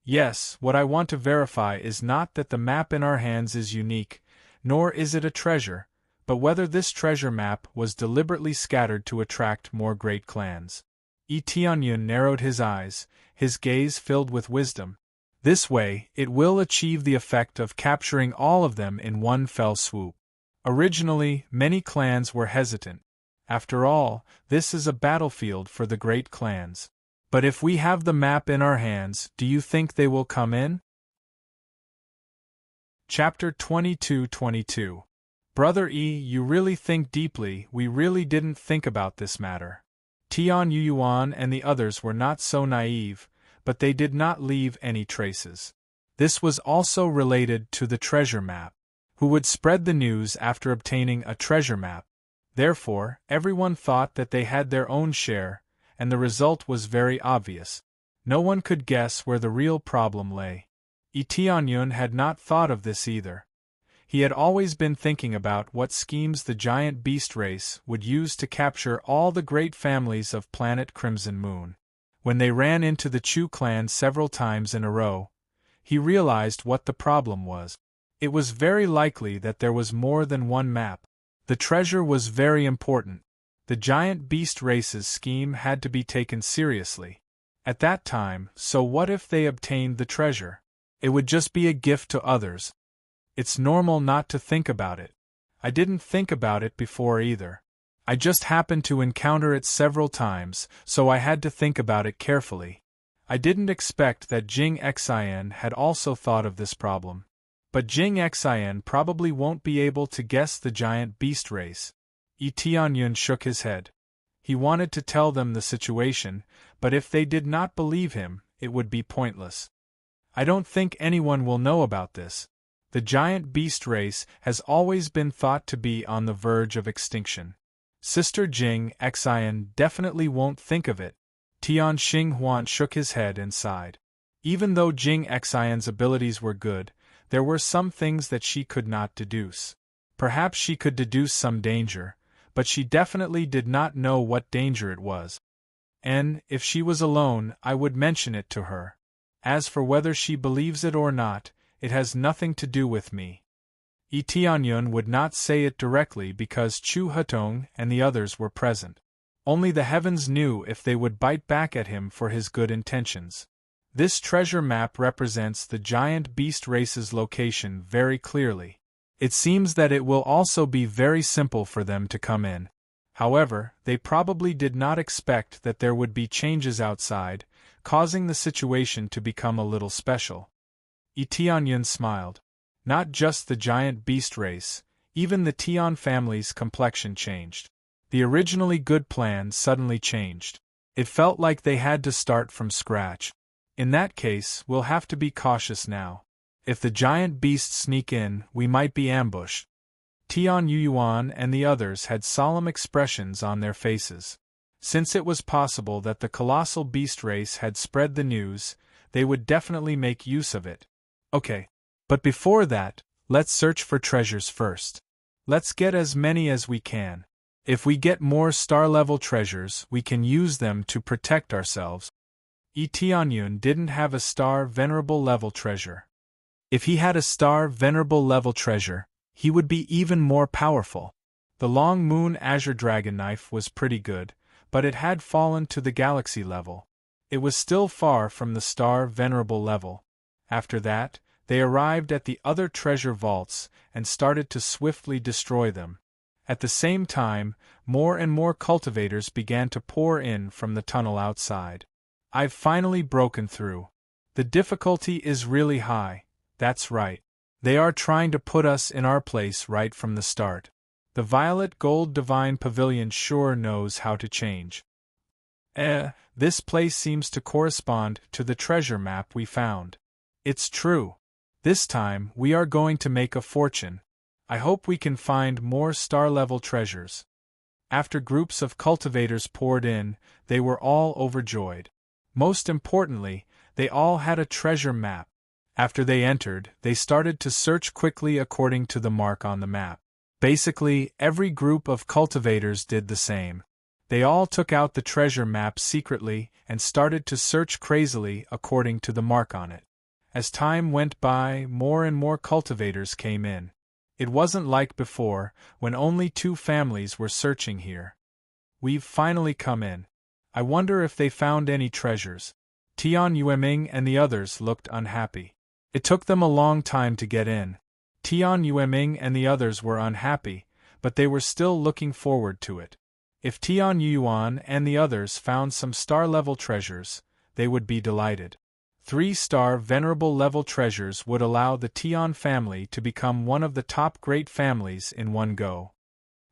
"Yes, what I want to verify is not that the map in our hands is unique, nor is it a treasure, but whether this treasure map was deliberately scattered to attract more great clans." Yi Tianyun narrowed his eyes, his gaze filled with wisdom. "This way, it will achieve the effect of capturing all of them in one fell swoop." Originally, many clans were hesitant. After all, this is a battlefield for the great clans. But if we have the map in our hands, do you think they will come in? Chapter 22:22. Brother E, you really think deeply. We really didn't think about this matter. Tianyuan and the others were not so naive, but they did not leave any traces. This was also related to the treasure map. Who would spread the news after obtaining a treasure map? Therefore, everyone thought that they had their own share, and the result was very obvious. No one could guess where the real problem lay. Yi Tianyun had not thought of this either. He had always been thinking about what schemes the giant beast race would use to capture all the great families of planet Crimson Moon. When they ran into the Chu clan several times in a row, he realized what the problem was. It was very likely that there was more than one map. The treasure was very important. The giant beast race's scheme had to be taken seriously. At that time, so what if they obtained the treasure? It would just be a gift to others. It's normal not to think about it. I didn't think about it before either. I just happened to encounter it several times, so I had to think about it carefully. I didn't expect that Jing Xin had also thought of this problem. But Jing Xin probably won't be able to guess the giant beast race. Yi Tianyun shook his head. He wanted to tell them the situation, but if they did not believe him, it would be pointless. I don't think anyone will know about this. The giant beast race has always been thought to be on the verge of extinction. Sister Jing Xin definitely won't think of it. Tian Xinghuan shook his head and sighed. Even though Jing Xin's abilities were good, there were some things that she could not deduce. Perhaps she could deduce some danger, but she definitely did not know what danger it was. And, if she was alone, I would mention it to her. As for whether she believes it or not, it has nothing to do with me. Yi Tianyun would not say it directly because Chu Hutong and the others were present. Only the heavens knew if they would bite back at him for his good intentions. This treasure map represents the giant beast race's location very clearly. It seems that it will also be very simple for them to come in. However, they probably did not expect that there would be changes outside, causing the situation to become a little special. Yi Tianyun smiled. Not just the giant beast race, even the Tian family's complexion changed. The originally good plan suddenly changed. It felt like they had to start from scratch. In that case, we'll have to be cautious now. If the giant beasts sneak in, we might be ambushed. Tian Yuan and the others had solemn expressions on their faces. Since it was possible that the colossal beast race had spread the news, they would definitely make use of it. Okay. But before that, let's search for treasures first. Let's get as many as we can. If we get more star-level treasures, we can use them to protect ourselves. Yi Tianyun didn't have a star venerable level treasure. If he had a star venerable level treasure, he would be even more powerful. The Long Moon Azure Dragon Knife was pretty good, but it had fallen to the galaxy level. It was still far from the star venerable level. After that, they arrived at the other treasure vaults and started to swiftly destroy them. At the same time, more and more cultivators began to pour in from the tunnel outside. I've finally broken through. The difficulty is really high. That's right. They are trying to put us in our place right from the start. The Violet Gold Divine Pavilion sure knows how to change. This place seems to correspond to the treasure map we found. It's true. This time, we are going to make a fortune. I hope we can find more star-level treasures. After groups of cultivators poured in, they were all overjoyed. Most importantly, they all had a treasure map. After they entered, they started to search quickly according to the mark on the map. Basically, every group of cultivators did the same. They all took out the treasure map secretly and started to search crazily according to the mark on it. As time went by, more and more cultivators came in. It wasn't like before, when only 2 families were searching here. We've finally come in. I wonder if they found any treasures. Tian Yueming and the others looked unhappy. It took them a long time to get in. Tian Yueming and the others were unhappy, but they were still looking forward to it. If Tian Yuan and the others found some star-level treasures, they would be delighted. 3-star venerable level treasures would allow the Tian family to become one of the top great families in one go.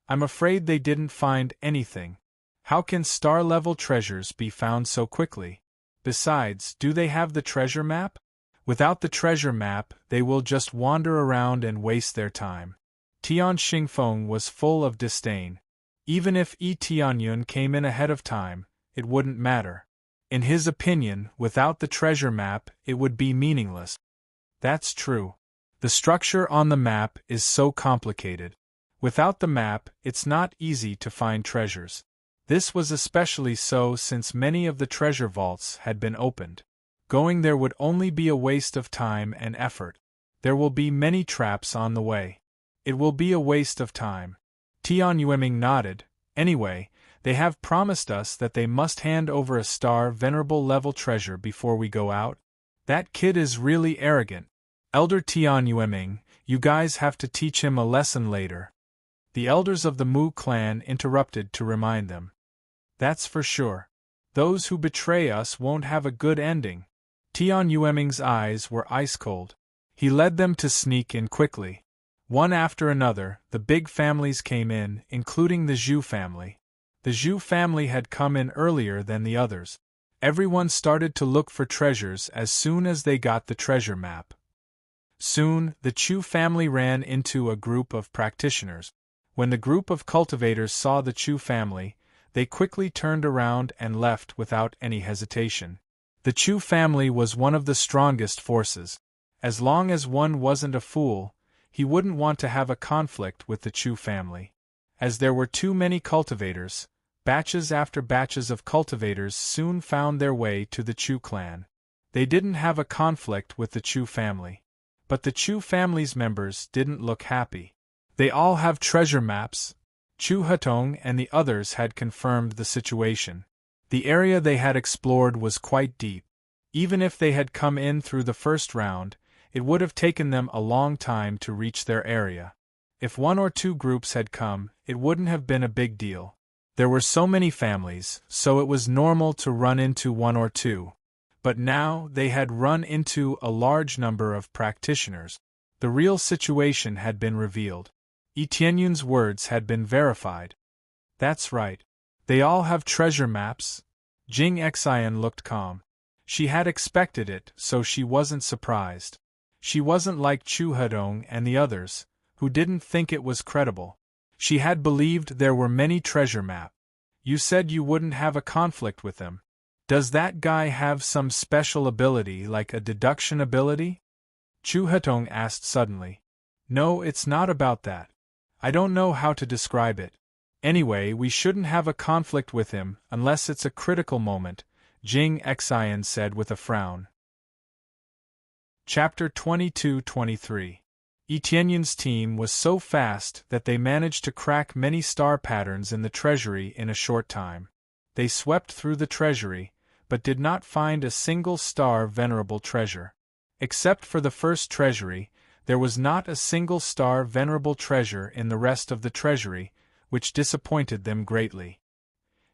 I'm afraid they didn't find anything. How can star-level treasures be found so quickly? Besides, do they have the treasure map? Without the treasure map, they will just wander around and waste their time. Tian Xingfeng was full of disdain. Even if Yi Tianyun came in ahead of time, it wouldn't matter. In his opinion, without the treasure map, it would be meaningless. That's true. The structure on the map is so complicated. Without the map, it's not easy to find treasures. This was especially so since many of the treasure vaults had been opened. Going there would only be a waste of time and effort. There will be many traps on the way. It will be a waste of time. Tianyueming nodded. Anyway, they have promised us that they must hand over a star venerable level treasure before we go out. That kid is really arrogant. Elder Tianyueming, you guys have to teach him a lesson later. The elders of the Mu clan interrupted to remind them. That's for sure. Those who betray us won't have a good ending. Tianyueming's eyes were ice-cold. He led them to sneak in quickly. One after another, the big families came in, including the Zhu family. The Zhu family had come in earlier than the others. Everyone started to look for treasures as soon as they got the treasure map. Soon, the Chu family ran into a group of practitioners. When the group of cultivators saw the Chu family, they quickly turned around and left without any hesitation. The Chu family was one of the strongest forces. As long as one wasn't a fool, he wouldn't want to have a conflict with the Chu family. As there were too many cultivators, batches after batches of cultivators soon found their way to the Chu clan. They didn't have a conflict with the Chu family. But the Chu family's members didn't look happy. They all have treasure maps. Chu Hutong and the others had confirmed the situation. The area they had explored was quite deep. Even if they had come in through the first round, it would have taken them a long time to reach their area. If one or two groups had come, it wouldn't have been a big deal. There were so many families, so it was normal to run into one or two. But now they had run into a large number of practitioners. The real situation had been revealed. Yi Tianyun's words had been verified. That's right. They all have treasure maps. Jing Xian looked calm. She had expected it, so she wasn't surprised. She wasn't like Chu Hedong and the others, who didn't think it was credible. She had believed there were many treasure maps. You said you wouldn't have a conflict with them. Does that guy have some special ability like a deduction ability? Chu Hedong asked suddenly. No, it's not about that. I don't know how to describe it. Anyway, we shouldn't have a conflict with him unless it's a critical moment, Jing Xian said with a frown. Chapter 22-23. Yi Tianyun's team was so fast that they managed to crack many star patterns in the treasury in a short time. They swept through the treasury, but did not find a single star venerable treasure. Except for the first treasury, there was not a single star venerable treasure in the rest of the treasury, which disappointed them greatly.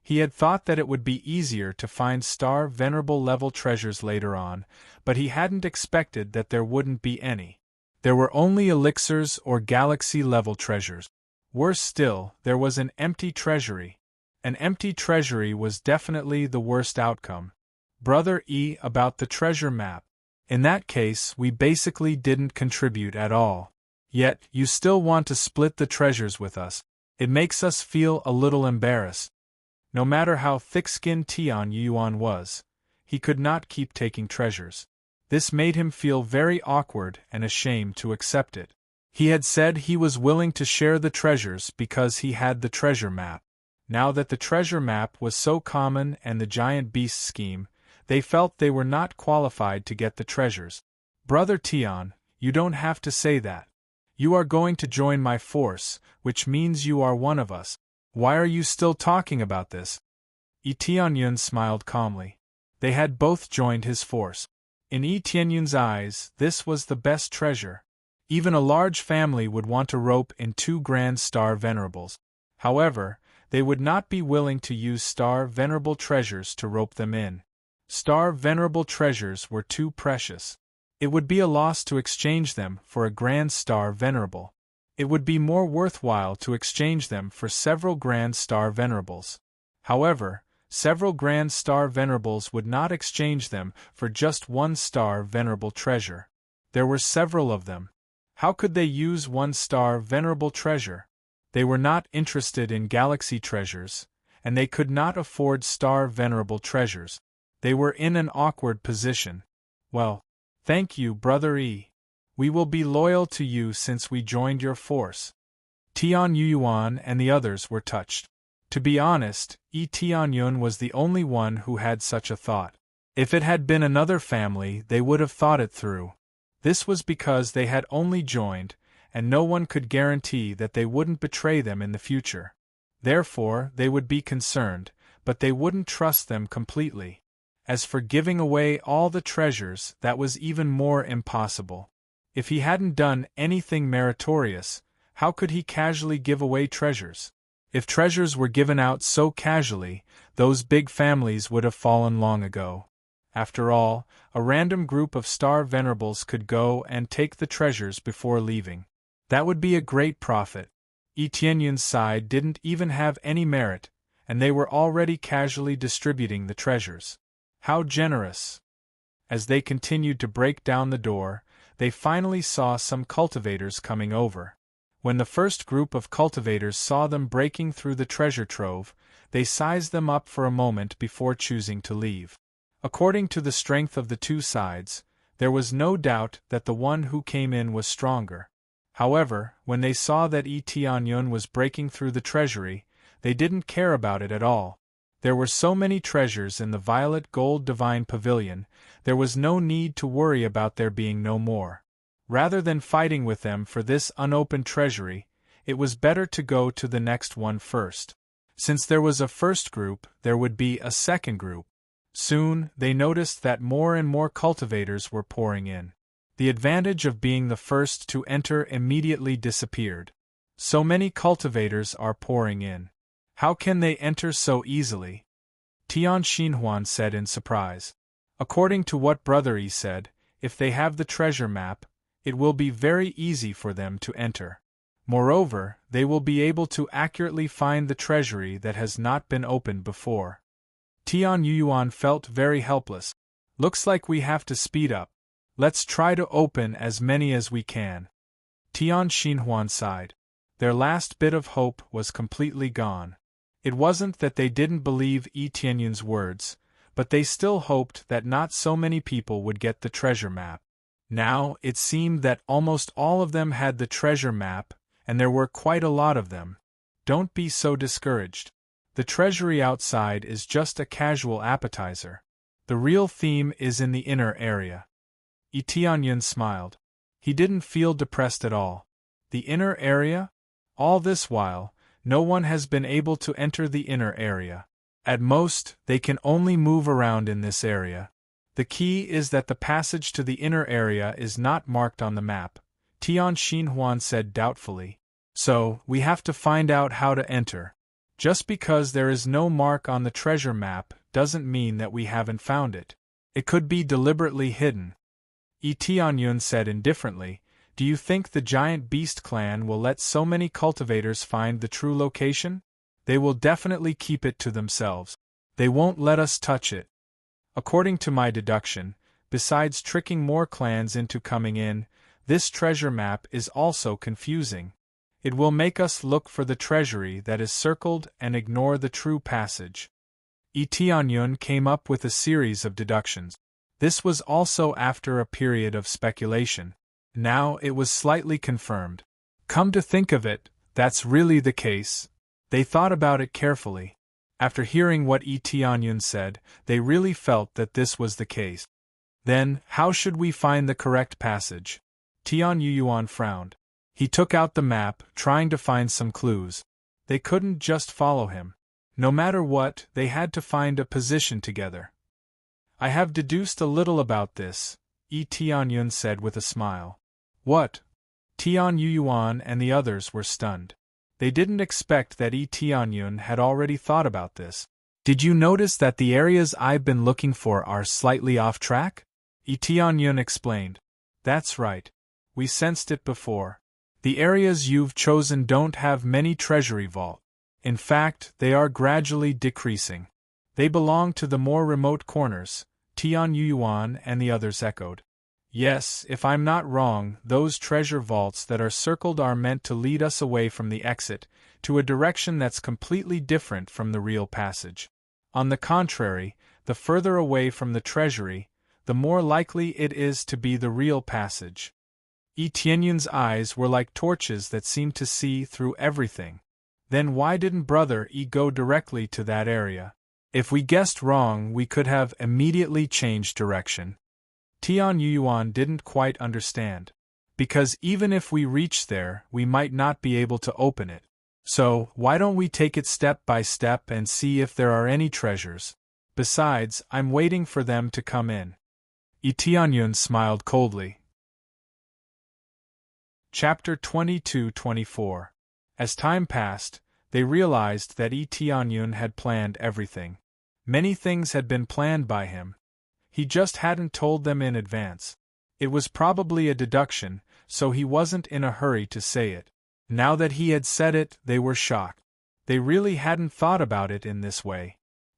He had thought that it would be easier to find star venerable level treasures later on, but he hadn't expected that there wouldn't be any. There were only elixirs or galaxy-level treasures. Worse still, there was an empty treasury. An empty treasury was definitely the worst outcome. Brother E, about the treasure map. In that case, we basically didn't contribute at all. Yet, you still want to split the treasures with us. It makes us feel a little embarrassed. No matter how thick-skinned Tianyuan was, he could not keep taking treasures. This made him feel very awkward and ashamed to accept it. He had said he was willing to share the treasures because he had the treasure map. Now that the treasure map was so common and the giant beast scheme, they felt they were not qualified to get the treasures. Brother Tian, you don't have to say that. You are going to join my force, which means you are one of us. Why are you still talking about this? Yi Tianyun smiled calmly. They had both joined his force. In Yi Tianyun's eyes, this was the best treasure. Even a large family would want to rope in 2 grand star venerables. However, they would not be willing to use star venerable treasures to rope them in. Star venerable treasures were too precious. It would be a loss to exchange them for a grand star venerable. It would be more worthwhile to exchange them for several grand star venerables. However, several grand star venerables would not exchange them for just 1 star venerable treasure. There were several of them. How could they use 1 star venerable treasure? They were not interested in galaxy treasures, and they could not afford star venerable treasures. They were in an awkward position. Well, thank you, Brother E. We will be loyal to you since we joined your force. Tian Yuan and the others were touched. To be honest, Tianyun was the only one who had such a thought. If it had been another family, they would have thought it through. This was because they had only joined, and no one could guarantee that they wouldn't betray them in the future. Therefore, they would be concerned, but they wouldn't trust them completely. As for giving away all the treasures, that was even more impossible. If he hadn't done anything meritorious, how could he casually give away treasures? If treasures were given out so casually, those big families would have fallen long ago. After all, a random group of star venerables could go and take the treasures before leaving. That would be a great profit. Tianyun's side didn't even have any merit, and they were already casually distributing the treasures. How generous! As they continued to break down the door, they finally saw some cultivators coming over. When the first group of cultivators saw them breaking through the treasure trove, they sized them up for a moment before choosing to leave. According to the strength of the two sides, there was no doubt that the one who came in was stronger. However, when they saw that Tianyun was breaking through the treasury, they didn't care about it at all. There were so many treasures in the violet gold divine pavilion, there was no need to worry about there being no more. Rather than fighting with them for this unopened treasury, it was better to go to the next one first. Since there was a first group, there would be a second group. Soon, they noticed that more and more cultivators were pouring in. The advantage of being the first to enter immediately disappeared. So many cultivators are pouring in. How can they enter so easily? Tian Xinhuan said in surprise. According to what Brother Yi said, if they have the treasure map, it will be very easy for them to enter. Moreover, they will be able to accurately find the treasury that has not been opened before. Tian Yuan felt very helpless. Looks like we have to speed up. Let's try to open as many as we can. Tian Xinhuan sighed. Their last bit of hope was completely gone. It wasn't that they didn't believe Tianyun's words, but they still hoped that not so many people would get the treasure map. Now, it seemed that almost all of them had the treasure map, and there were quite a lot of them. Don't be so discouraged. The treasury outside is just a casual appetizer. The real theme is in the inner area. Tianyun smiled. He didn't feel depressed at all. The inner area? All this while, no one has been able to enter the inner area. At most, they can only move around in this area. The key is that the passage to the inner area is not marked on the map, Tian Xinhuan said doubtfully. So, we have to find out how to enter. Just because there is no mark on the treasure map doesn't mean that we haven't found it. It could be deliberately hidden. Tianyun said indifferently, do you think the giant beast clan will let so many cultivators find the true location? They will definitely keep it to themselves. They won't let us touch it. According to my deduction, besides tricking more clans into coming in, this treasure map is also confusing. It will make us look for the treasury that is circled and ignore the true passage. Tianyun came up with a series of deductions. This was also after a period of speculation. Now it was slightly confirmed. Come to think of it, that's really the case. They thought about it carefully. After hearing what Tianyun said, they really felt that this was the case. Then, how should we find the correct passage? Tian Yuan frowned. He took out the map, trying to find some clues. They couldn't just follow him. No matter what, they had to find a position together. I have deduced a little about this, Tianyun said with a smile. What? Tian Yuan and the others were stunned. They didn't expect that Tianyun had already thought about this. Did you notice that the areas I've been looking for are slightly off track? Tianyun explained. That's right. We sensed it before. The areas you've chosen don't have many treasury vaults. In fact, they are gradually decreasing. They belong to the more remote corners, Tian Yuan and the others echoed. Yes, if I'm not wrong, those treasure vaults that are circled are meant to lead us away from the exit, to a direction that's completely different from the real passage. On the contrary, the further away from the treasury, the more likely it is to be the real passage. Tianyun's eyes were like torches that seemed to see through everything. Then why didn't Brother Yi go directly to that area? If we guessed wrong, we could have immediately changed direction. Tian Yuan didn't quite understand. Because even if we reach there, we might not be able to open it. So, why don't we take it step by step and see if there are any treasures? Besides, I'm waiting for them to come in. Tianyun smiled coldly. Chapter 22-24. As time passed, they realized that Tianyun had planned everything. Many things had been planned by him. He just hadn't told them in advance. It was probably a deduction, so he wasn't in a hurry to say it. Now that he had said it, they were shocked. They really hadn't thought about it in this way.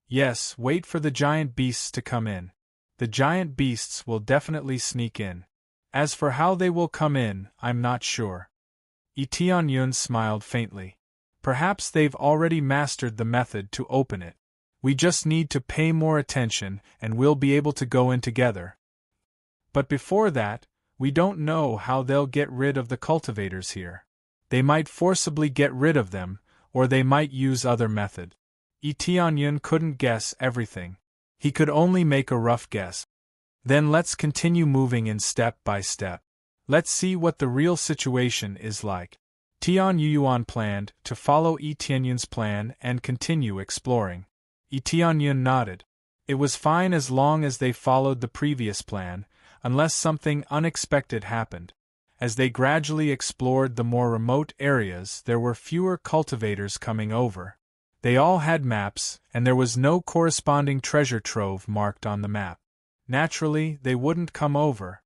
Yes, wait for the giant beasts to come in. The giant beasts will definitely sneak in. As for how they will come in, I'm not sure. Tianyun smiled faintly. Perhaps they've already mastered the method to open it. We just need to pay more attention and we'll be able to go in together. But before that, we don't know how they'll get rid of the cultivators here. They might forcibly get rid of them, or they might use other method. Tianyun couldn't guess everything. He could only make a rough guess. Then let's continue moving in step by step. Let's see what the real situation is like. Tian Yuan planned to follow Tianyun's plan and continue exploring. Tianyun nodded. It was fine as long as they followed the previous plan, unless something unexpected happened. As they gradually explored the more remote areas, there were fewer cultivators coming over. They all had maps, and there was no corresponding treasure trove marked on the map. Naturally, they wouldn't come over.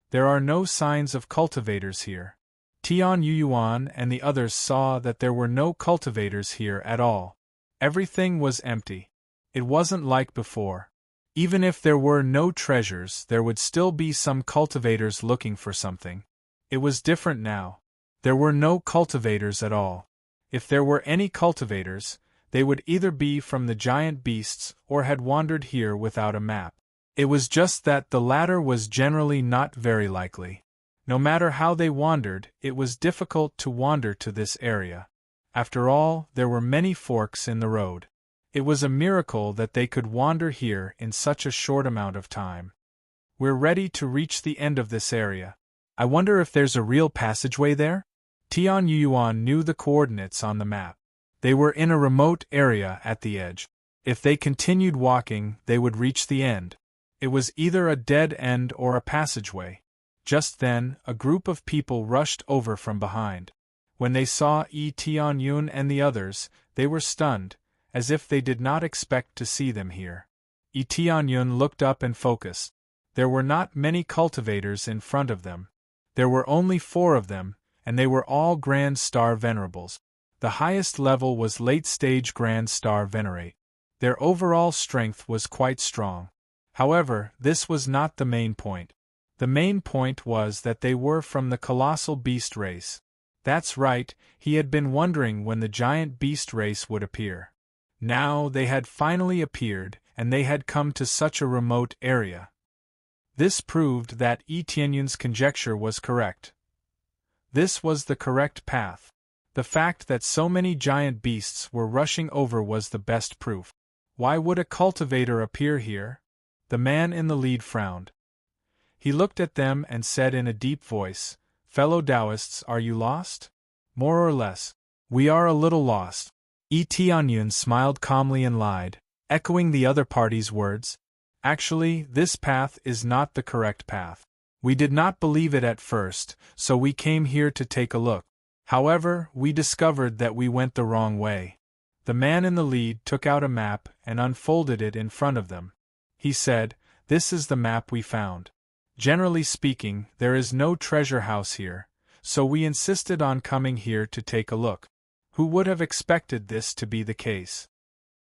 There are no signs of cultivators here. Tian Yuan and the others saw that there were no cultivators here at all. Everything was empty. It wasn't like before. Even if there were no treasures, there would still be some cultivators looking for something. It was different now. There were no cultivators at all. If there were any cultivators, they would either be from the giant beasts or had wandered here without a map. It was just that the latter was generally not very likely. No matter how they wandered, it was difficult to wander to this area. After all, there were many forks in the road. It was a miracle that they could wander here in such a short amount of time. We're ready to reach the end of this area. I wonder if there's a real passageway there? Tian Yuan knew the coordinates on the map. They were in a remote area at the edge. If they continued walking, they would reach the end. It was either a dead end or a passageway. Just then, a group of people rushed over from behind. When they saw Tianyun and the others, they were stunned, as if they did not expect to see them here. Tianyun looked up and focused. There were not many cultivators in front of them. There were only 4 of them, and they were all Grand Star Venerables. The highest level was late-stage Grand Star Venerate. Their overall strength was quite strong. However, this was not the main point. The main point was that they were from the colossal beast race. That's right, he had been wondering when the giant beast race would appear. Now they had finally appeared, and they had come to such a remote area. This proved that Tianyun's conjecture was correct. This was the correct path. The fact that so many giant beasts were rushing over was the best proof. Why would a cultivator appear here? The man in the lead frowned. He looked at them and said in a deep voice, "Fellow Taoists, are you lost?" "More or less. We are a little lost." Tianyun smiled calmly and lied, echoing the other party's words. "Actually, this path is not the correct path. We did not believe it at first, so we came here to take a look. However, we discovered that we went the wrong way." The man in the lead took out a map and unfolded it in front of them. He said, "This is the map we found. Generally speaking, there is no treasure house here, so we insisted on coming here to take a look. Who would have expected this to be the case?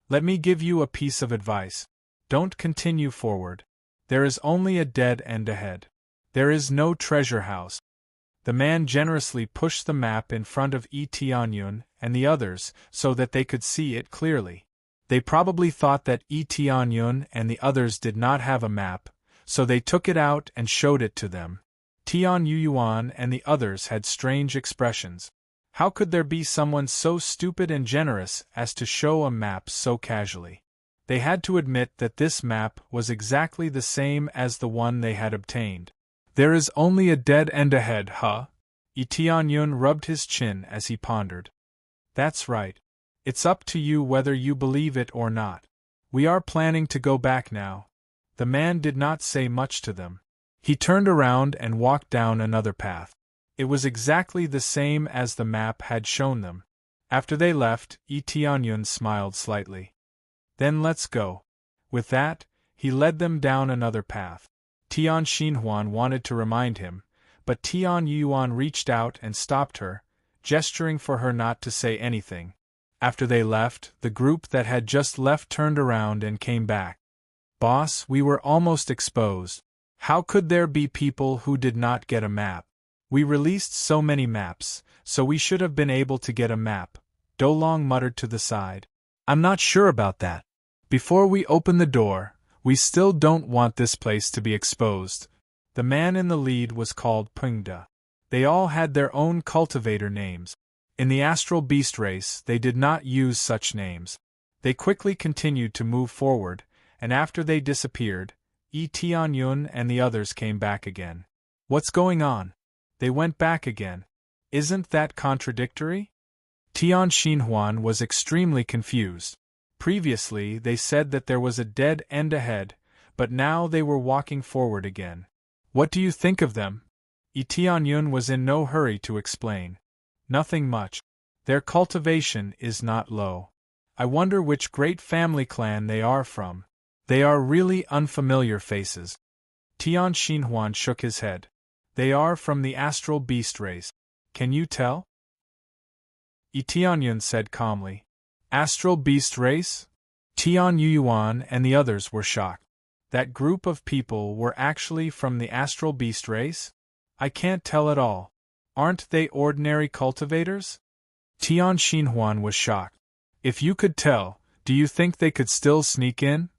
Let me give you a piece of advice. Don't continue forward. There is only a dead end ahead. There is no treasure house." The man generously pushed the map in front of Tianyun and the others so that they could see it clearly. They probably thought that Tianyun and the others did not have a map, so they took it out and showed it to them. Tian Yuan and the others had strange expressions. How could there be someone so stupid and generous as to show a map so casually? They had to admit that this map was exactly the same as the one they had obtained. There is only a dead end ahead, huh? Tianyun rubbed his chin as he pondered. That's right. It's up to you whether you believe it or not. We are planning to go back now. The man did not say much to them. He turned around and walked down another path. It was exactly the same as the map had shown them. After they left, Tianyun smiled slightly. Then let's go. With that, he led them down another path. Tian Xinhuan wanted to remind him, but Tian Yuan reached out and stopped her, gesturing for her not to say anything. After they left, the group that had just left turned around and came back. Boss, we were almost exposed. How could there be people who did not get a map? We released so many maps, so we should have been able to get a map, Dolong muttered to the side. I'm not sure about that. Before we open the door, we still don't want this place to be exposed. The man in the lead was called Pungda. They all had their own cultivator names. In the astral beast race, they did not use such names. They quickly continued to move forward, and after they disappeared, Tianyun and the others came back again. What's going on? They went back again. Isn't that contradictory? Tian Xinhuan was extremely confused. Previously, they said that there was a dead end ahead, but now they were walking forward again. What do you think of them? Tianyun was in no hurry to explain. Nothing much. Their cultivation is not low. I wonder which great family clan they are from. They are really unfamiliar faces. Tian Xinhuan shook his head. They are from the astral beast race. Can you tell? Tianyun said calmly. Astral beast race? Tian Yuan and the others were shocked. That group of people were actually from the astral beast race? I can't tell at all. Aren't they ordinary cultivators? Tian Xinhuan was shocked. If you could tell, do you think they could still sneak in?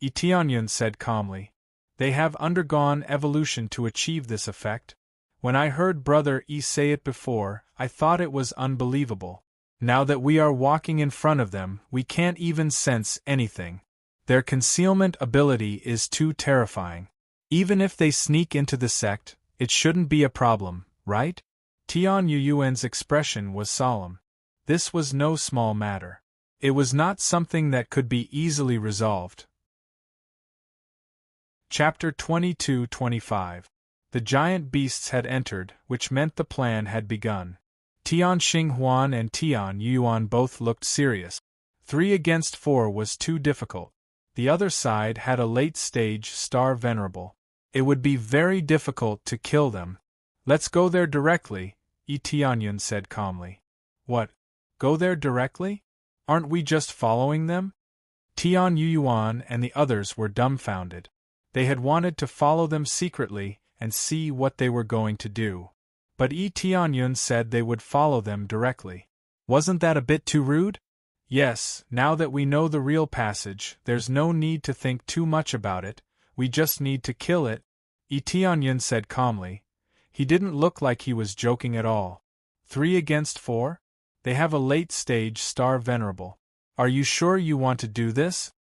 Tianyun said calmly. They have undergone evolution to achieve this effect. When I heard Brother E say it before, I thought it was unbelievable. Now that we are walking in front of them, we can't even sense anything. Their concealment ability is too terrifying. Even if they sneak into the sect, it shouldn't be a problem, right? Tian Yuan's expression was solemn. This was no small matter. It was not something that could be easily resolved. Chapter 22-25. The giant beasts had entered, which meant the plan had begun. Tian Xinhuan and Tian Yuan both looked serious. 3 against 4 was too difficult. The other side had a late-stage star venerable. It would be very difficult to kill them. Let's go there directly, Tianyun said calmly. What? Go there directly? Aren't we just following them? Tian Yuan and the others were dumbfounded. They had wanted to follow them secretly and see what they were going to do. But Tianyun said they would follow them directly. Wasn't that a bit too rude? Yes, now that we know the real passage, there's no need to think too much about it, we just need to kill it, Tianyun said calmly. He didn't look like he was joking at all. 3 against 4? They have a late-stage star venerable. Are you sure you want to do this?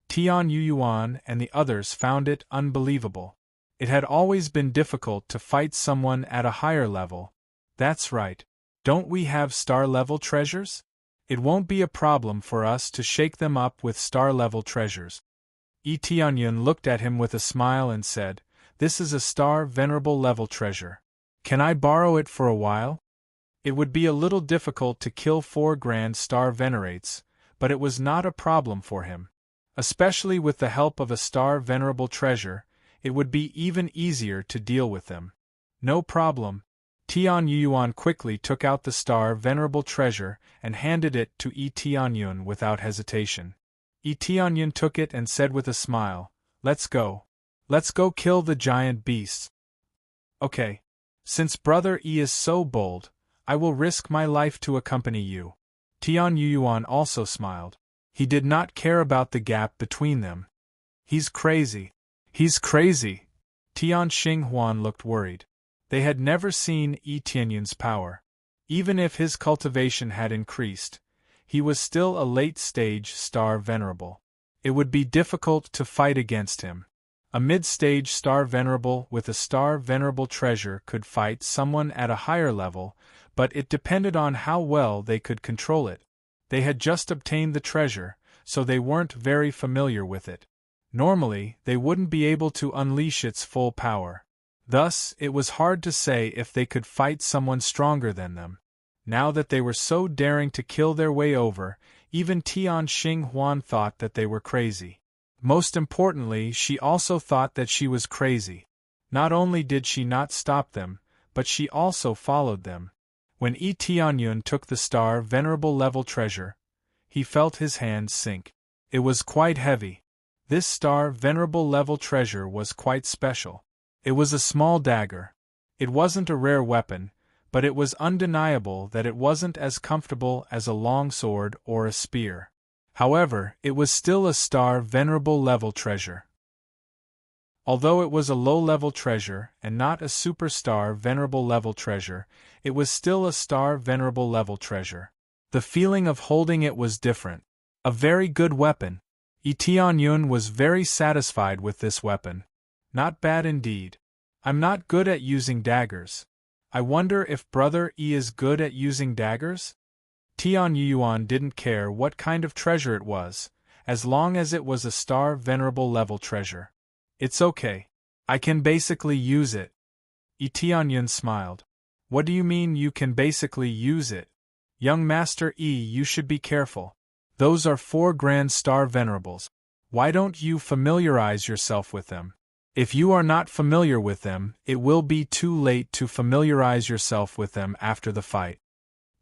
Tian Yuan and the others found it unbelievable. It had always been difficult to fight someone at a higher level. That's right. Don't we have star-level treasures? It won't be a problem for us to shake them up with star-level treasures. Tianyun looked at him with a smile and said, This is a star venerable level treasure. Can I borrow it for a while? It would be a little difficult to kill 4 grand star venerates, but it was not a problem for him. Especially with the help of a star venerable treasure, it would be even easier to deal with them. No problem. Tian Yuan quickly took out the star venerable treasure and handed it to Tianyun without hesitation. Tianyun took it and said with a smile, Let's go. Let's go kill the giant beasts. Okay. Since Brother E is so bold, I will risk my life to accompany you. Tian Yuan also smiled. He did not care about the gap between them. He's crazy. He's crazy. Tian Xinhuan looked worried. They had never seen Etienne's power. Even if his cultivation had increased, he was still a late-stage star venerable. It would be difficult to fight against him. A mid-stage star venerable with a star venerable treasure could fight someone at a higher level, but it depended on how well they could control it. They had just obtained the treasure, so they weren't very familiar with it. Normally, they wouldn't be able to unleash its full power. Thus, it was hard to say if they could fight someone stronger than them. Now that they were so daring to kill their way over, even Tian Xinhuan thought that they were crazy. Most importantly, she also thought that she was crazy. Not only did she not stop them, but she also followed them. When Yi Tianyun took the star venerable level treasure, he felt his hands sink. It was quite heavy. This star venerable level treasure was quite special. It was a small dagger. It wasn't a rare weapon, but it was undeniable that it wasn't as comfortable as a long sword or a spear. However, it was still a star venerable level treasure. Although it was a low-level treasure and not a superstar venerable level treasure, it was still a star venerable level treasure. The feeling of holding it was different. A very good weapon. Yi Tianyun was very satisfied with this weapon. Not bad indeed. I'm not good at using daggers. I wonder if Brother Yi is good at using daggers? Tian Yuan didn't care what kind of treasure it was, as long as it was a star venerable level treasure. It's okay. I can basically use it. Yi Tianyun smiled. What do you mean you can basically use it? Young Master Yi, you should be careful. Those are 4 grand star venerables. Why don't you familiarize yourself with them? If you are not familiar with them, it will be too late to familiarize yourself with them after the fight.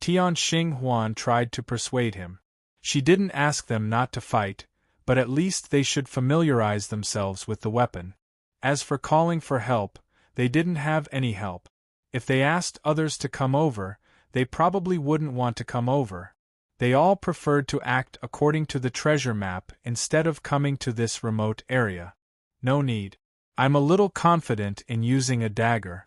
Tian Xinhuan tried to persuade him. She didn't ask them not to fight, but at least they should familiarize themselves with the weapon. As for calling for help, they didn't have any help. If they asked others to come over, they probably wouldn't want to come over. They all preferred to act according to the treasure map instead of coming to this remote area. No need. I'm a little confident in using a dagger.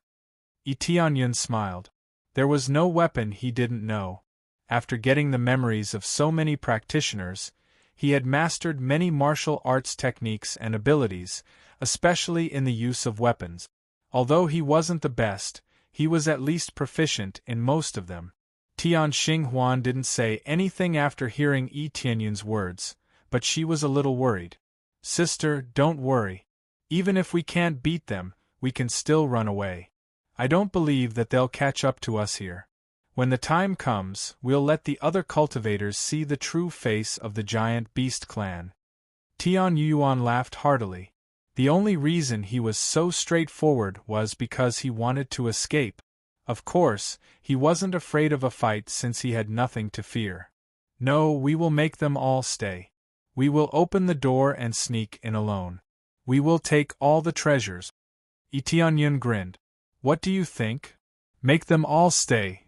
Yi Tianyun smiled. There was no weapon he didn't know. After getting the memories of so many practitioners, he had mastered many martial arts techniques and abilities, especially in the use of weapons. Although he wasn't the best, he was at least proficient in most of them. Tian Xinhuan didn't say anything after hearing Yi Tianyun's words, but she was a little worried. Sister, don't worry. Even if we can't beat them, we can still run away. I don't believe that they'll catch up to us here. When the time comes, we'll let the other cultivators see the true face of the giant beast clan. Tian Yuan laughed heartily. The only reason he was so straightforward was because he wanted to escape. Of course, he wasn't afraid of a fight since he had nothing to fear. No, we will make them all stay. We will open the door and sneak in alone. We will take all the treasures. Yi Tianyun grinned. What do you think? Make them all stay.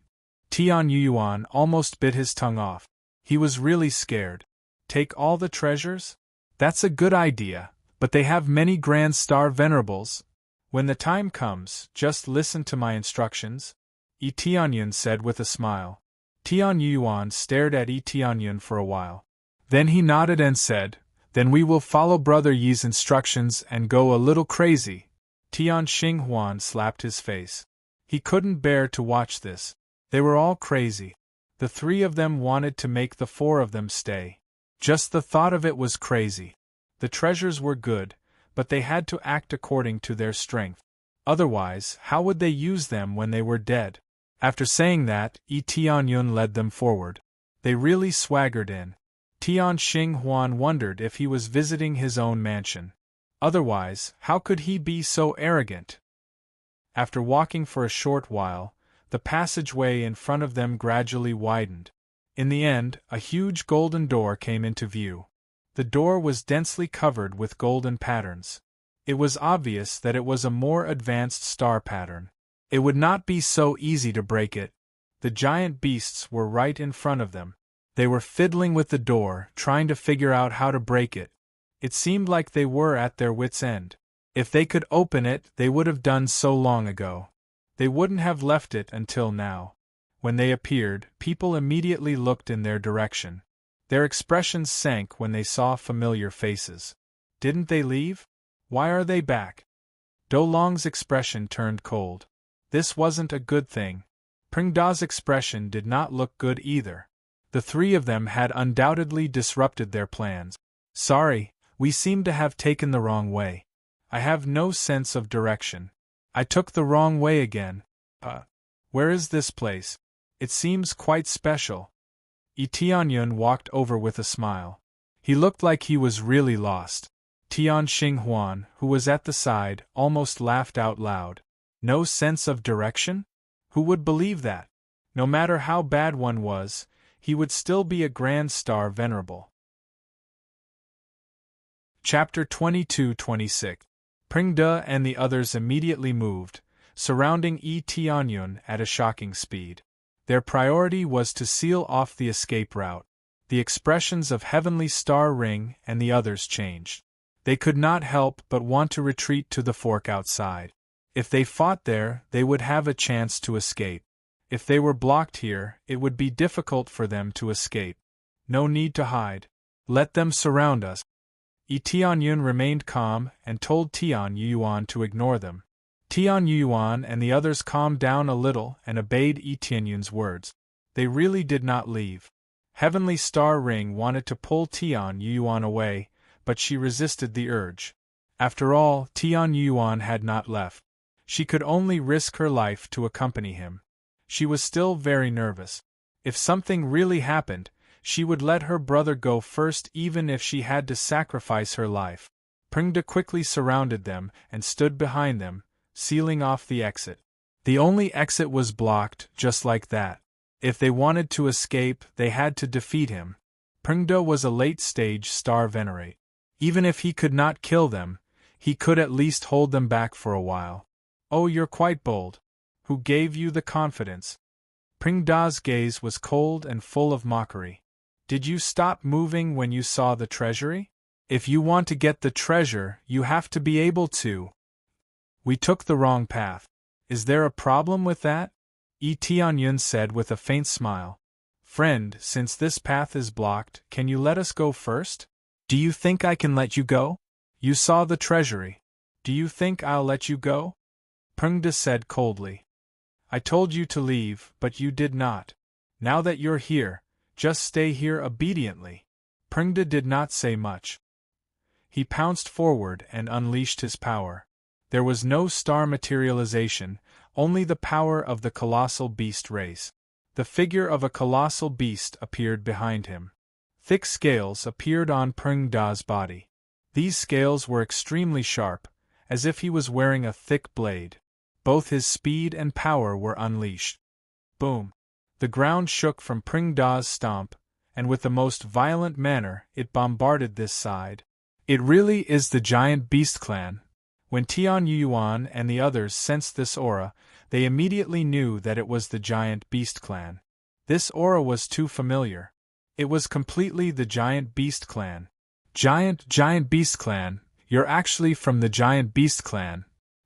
Tian Yuan almost bit his tongue off. He was really scared. Take all the treasures? That's a good idea, but they have many grand star venerables. When the time comes, just listen to my instructions, Yi Tianyun said with a smile. Tian Yuan stared at Yi Tianyun for a while. Then he nodded and said, Then we will follow Brother Yi's instructions and go a little crazy. Tian Xinhuan slapped his face. He couldn't bear to watch this. They were all crazy. The 3 of them wanted to make the 4 of them stay. Just the thought of it was crazy. The treasures were good, but they had to act according to their strength. Otherwise, how would they use them when they were dead? After saying that, Yi Tianyun led them forward. They really swaggered in. Tian Xinhuan wondered if he was visiting his own mansion. Otherwise, how could he be so arrogant? After walking for a short while, the passageway in front of them gradually widened. In the end, a huge golden door came into view. The door was densely covered with golden patterns. It was obvious that it was a more advanced star pattern. It would not be so easy to break it. The giant beasts were right in front of them. They were fiddling with the door, trying to figure out how to break it. It seemed like they were at their wits' end. If they could open it, they would have done so long ago. They wouldn't have left it until now. When they appeared, people immediately looked in their direction. Their expressions sank when they saw familiar faces. Didn't they leave? Why are they back? Do Long's expression turned cold. This wasn't a good thing. Pring Da's expression did not look good either. The three of them had undoubtedly disrupted their plans. Sorry, we seem to have taken the wrong way. I have no sense of direction. I took the wrong way again. Where is this place? It seems quite special. Tianyun walked over with a smile. He looked like he was really lost. Tian Xinghuan, who was at the side, almost laughed out loud. No sense of direction? Who would believe that? No matter how bad one was, he would still be a grand star venerable. Chapter 22-26. Pring De and the others immediately moved, surrounding Tianyun at a shocking speed. Their priority was to seal off the escape route. The expressions of Heavenly Star Ring and the others changed. They could not help but want to retreat to the fork outside. If they fought there, they would have a chance to escape. If they were blocked here, it would be difficult for them to escape. No need to hide. Let them surround us. Tianyun remained calm and told Tian Yuan to ignore them. Tian Yuan and the others calmed down a little and obeyed Tianyun's words. They really did not leave. Heavenly Star Ring wanted to pull Tian Yuan away, but she resisted the urge. After all, Tian Yuan had not left. She could only risk her life to accompany him. She was still very nervous. If something really happened, she would let her brother go first even if she had to sacrifice her life. Pring De quickly surrounded them and stood behind them, sealing off the exit. The only exit was blocked, just like that. If they wanted to escape, they had to defeat him. Pring De was a late-stage star venerate. Even if he could not kill them, he could at least hold them back for a while. Oh, you're quite bold. Who gave you the confidence? Pring Da's gaze was cold and full of mockery. Did you stop moving when you saw the treasury? If you want to get the treasure, you have to be able to. We took the wrong path. Is there a problem with that? Tianyun said with a faint smile. Friend, since this path is blocked, can you let us go first? Do you think I can let you go? You saw the treasury. Do you think I'll let you go? Pring De said coldly. I told you to leave, but you did not. Now that you're here, just stay here obediently. Pring De did not say much. He pounced forward and unleashed his power. There was no star materialization, only the power of the colossal beast race. The figure of a colossal beast appeared behind him. Thick scales appeared on Pring Da's body. These scales were extremely sharp, as if he was wearing a thick blade. Both his speed and power were unleashed. Boom! The ground shook from Pring Da's stomp, and with the most violent manner it bombarded this side. It really is the giant beast clan. When Tian Yuan and the others sensed this aura, they immediately knew that it was the giant beast clan. This aura was too familiar. It was completely the giant beast clan. Giant beast clan, you're actually from the giant beast clan.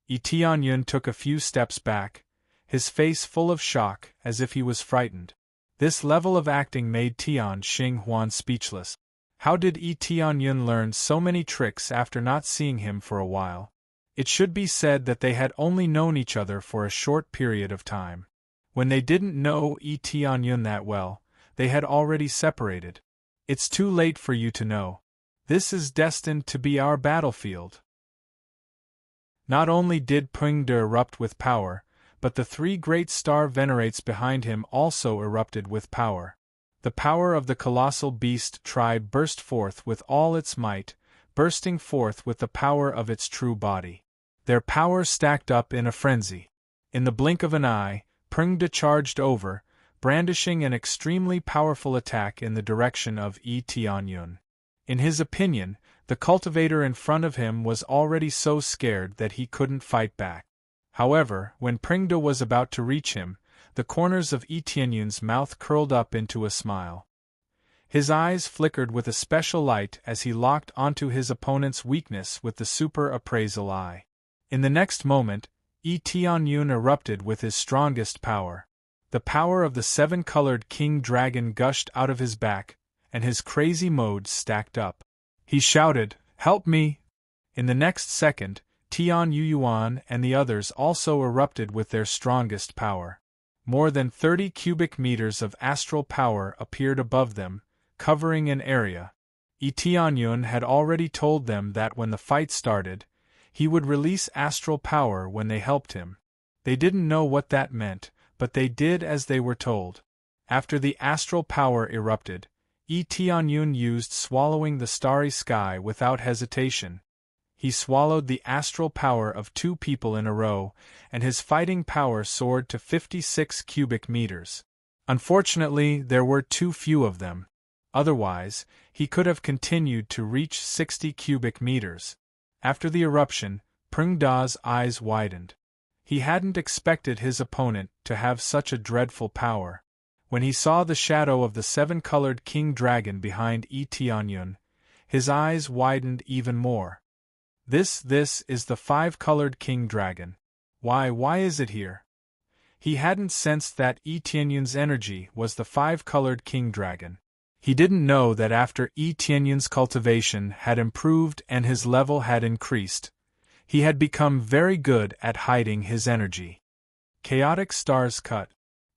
Tianyun took a few steps back, his face full of shock as if he was frightened. This level of acting made Tian Xinghuan speechless. How did Tianyun learn so many tricks after not seeing him for a while? It should be said that they had only known each other for a short period of time. When they didn't know Tianyun that well, they had already separated. It's too late for you to know. This is destined to be our battlefield. Not only did Pring De erupt with power, but the three great star venerates behind him also erupted with power. The power of the colossal beast tribe burst forth with all its might, bursting forth with the power of its true body. Their power stacked up in a frenzy. In the blink of an eye, Pring De charged over, brandishing an extremely powerful attack in the direction of Tianyun. In his opinion, the cultivator in front of him was already so scared that he couldn't fight back. However, when Pring De was about to reach him, the corners of Tianyun's mouth curled up into a smile. His eyes flickered with a special light as he locked onto his opponent's weakness with the super appraisal eye. In the next moment, Tianyun erupted with his strongest power. The power of the seven-colored king dragon gushed out of his back, and his crazy modes stacked up. He shouted, "Help me!" In the next second, Tian Yuyuan and the others also erupted with their strongest power. More than 30 cubic meters of astral power appeared above them, covering an area. Tianyun had already told them that when the fight started, he would release astral power when they helped him. They didn't know what that meant, but they did as they were told. After the astral power erupted, Tianyun used swallowing the starry sky without hesitation. He swallowed the astral power of 2 people in a row, and his fighting power soared to 56 cubic meters. Unfortunately, there were too few of them. Otherwise, he could have continued to reach 60 cubic meters. After the eruption, Pringda's eyes widened. He hadn't expected his opponent to have such a dreadful power. When he saw the shadow of the seven-colored king dragon behind Tianyun, his eyes widened even more. This is the 5-colored king dragon. Why is it here? He hadn't sensed that Tianyun's energy was the 5-colored king dragon. He didn't know that after Tianyun's cultivation had improved and his level had increased, he had become very good at hiding his energy. Chaotic stars cut.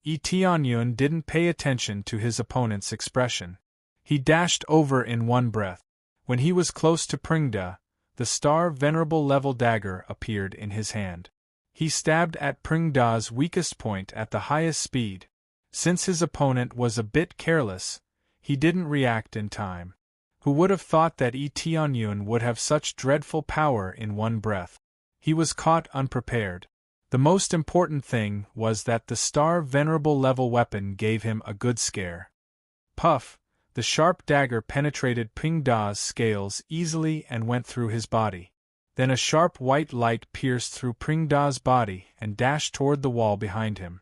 Tianyun didn't pay attention to his opponent's expression. He dashed over in one breath. When he was close to Pringda, the star venerable level dagger appeared in his hand. He stabbed at Pringda's weakest point at the highest speed. Since his opponent was a bit careless, he didn't react in time. Who would have thought that Tianyun would have such dreadful power in one breath? He was caught unprepared. The most important thing was that the star venerable level weapon gave him a good scare. Puff! The sharp dagger penetrated Pringda's scales easily and went through his body. Then a sharp white light pierced through Pringda's body and dashed toward the wall behind him.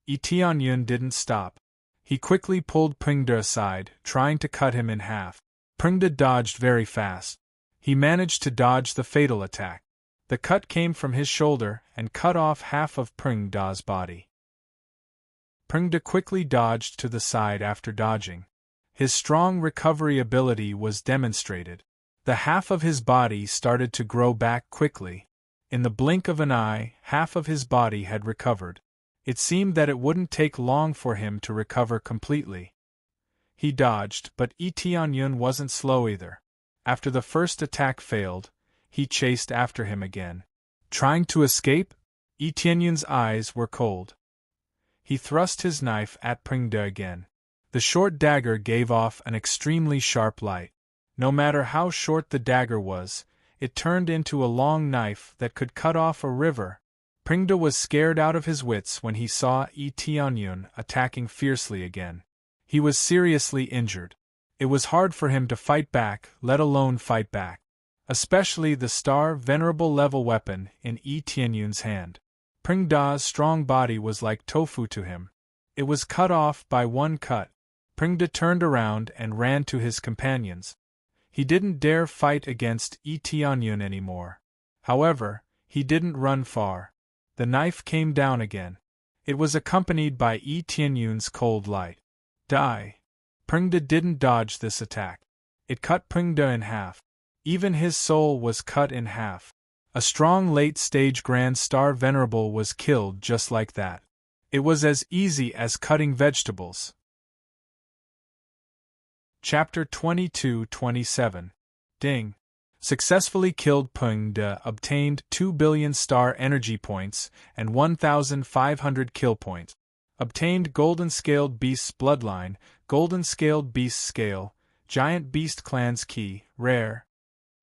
Tianyun didn't stop. He quickly pulled Pringda aside, trying to cut him in half. Pringda dodged very fast. He managed to dodge the fatal attack. The cut came from his shoulder and cut off half of Pringda's body. Pringda quickly dodged to the side after dodging. His strong recovery ability was demonstrated. The half of his body started to grow back quickly. In the blink of an eye, half of his body had recovered. It seemed that it wouldn't take long for him to recover completely. He dodged, but Tianyun wasn't slow either. After the first attack failed, he chased after him again. Trying to escape? Tianyun's eyes were cold. He thrust his knife at Pringda again. The short dagger gave off an extremely sharp light. No matter how short the dagger was, it turned into a long knife that could cut off a river. Pringda was scared out of his wits when he saw Tianyun attacking fiercely again. He was seriously injured. It was hard for him to fight back, let alone fight back. Especially the star venerable level weapon in Tianyun's hand. Pringda's strong body was like tofu to him. It was cut off by one cut. Pringda turned around and ran to his companions. He didn't dare fight against Tianyun anymore. However, he didn't run far. The knife came down again. It was accompanied by Tianyun's cold light. Die! Pringda didn't dodge this attack. It cut Pringda in half. Even his soul was cut in half. A strong late-stage Grand Star Venerable was killed just like that. It was as easy as cutting vegetables. Chapter 22-27. Ding. Successfully killed Pringda obtained 2 billion star energy points and 1,500 kill points. Obtained Golden Scaled Beast's Bloodline, Golden Scaled Beast's Scale, Giant Beast Clan's Key, Rare.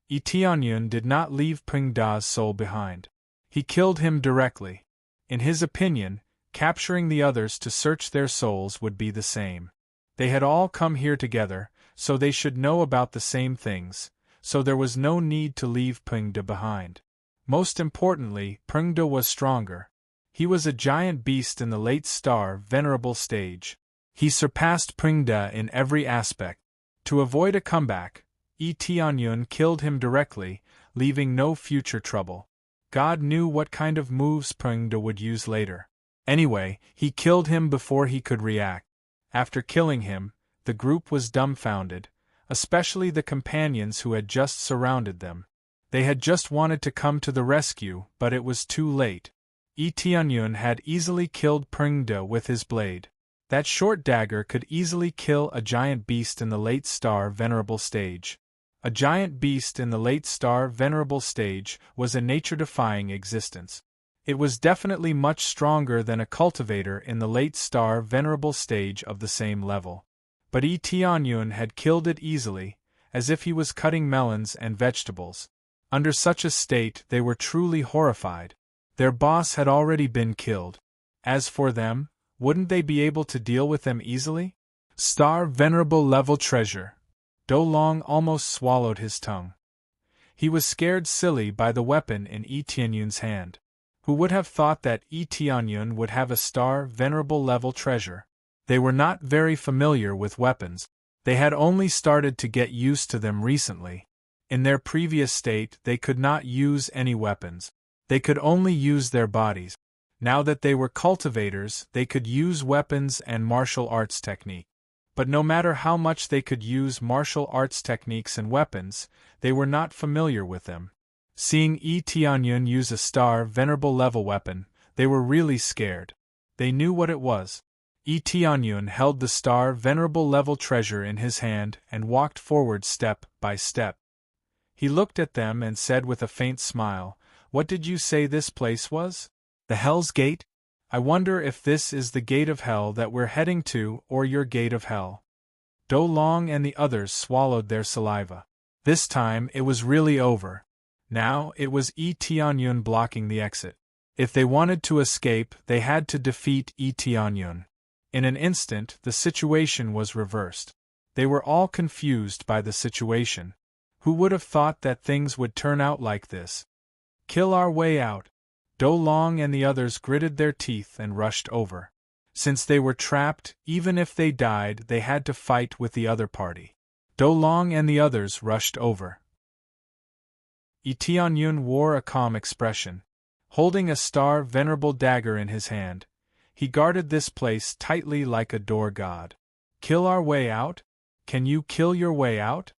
Tianyun did not leave Pringda's soul behind. He killed him directly. In his opinion, capturing the others to search their souls would be the same. They had all come here together, so they should know about the same things, so there was no need to leave Pringda behind. Most importantly, Pringda was stronger. He was a giant beast in the late star venerable stage. He surpassed Pringda in every aspect. To avoid a comeback, Tianyun killed him directly, leaving no future trouble. God knew what kind of moves Pengda would use later. Anyway, he killed him before he could react. After killing him, the group was dumbfounded, especially the companions who had just surrounded them. They had just wanted to come to the rescue, but it was too late. Tianyun had easily killed Pengda with his blade. That short dagger could easily kill a giant beast in the late star venerable stage. A giant beast in the late star venerable stage was a nature-defying existence. It was definitely much stronger than a cultivator in the late star venerable stage of the same level. But Tianyun had killed it easily, as if he was cutting melons and vegetables. Under such a state they were truly horrified. Their boss had already been killed. As for them, wouldn't they be able to deal with them easily? Star venerable level treasure. Do Long almost swallowed his tongue. He was scared silly by the weapon in Tianyun's hand. Who would have thought that Tianyun would have a star venerable level treasure? They were not very familiar with weapons. They had only started to get used to them recently. In their previous state they could not use any weapons. They could only use their bodies. Now that they were cultivators, they could use weapons and martial arts technique. But no matter how much they could use martial arts techniques and weapons, they were not familiar with them. Seeing Tianyun use a star venerable level weapon, they were really scared. They knew what it was. Tianyun held the star venerable level treasure in his hand and walked forward step by step. He looked at them and said with a faint smile, "What did you say this place was? The Hell's Gate? I wonder if this is the gate of hell that we're heading to, or your gate of hell." Do Long and the others swallowed their saliva. This time it was really over. Now it was Tianyun blocking the exit. If they wanted to escape, they had to defeat Tianyun. In an instant, the situation was reversed. They were all confused by the situation. Who would have thought that things would turn out like this? Kill our way out. Do Long and the others gritted their teeth and rushed over. Since they were trapped, even if they died, they had to fight with the other party. Do Long and the others rushed over. Tianyun wore a calm expression. Holding a star venerable dagger in his hand, he guarded this place tightly like a door god. Kill our way out? Can you kill your way out?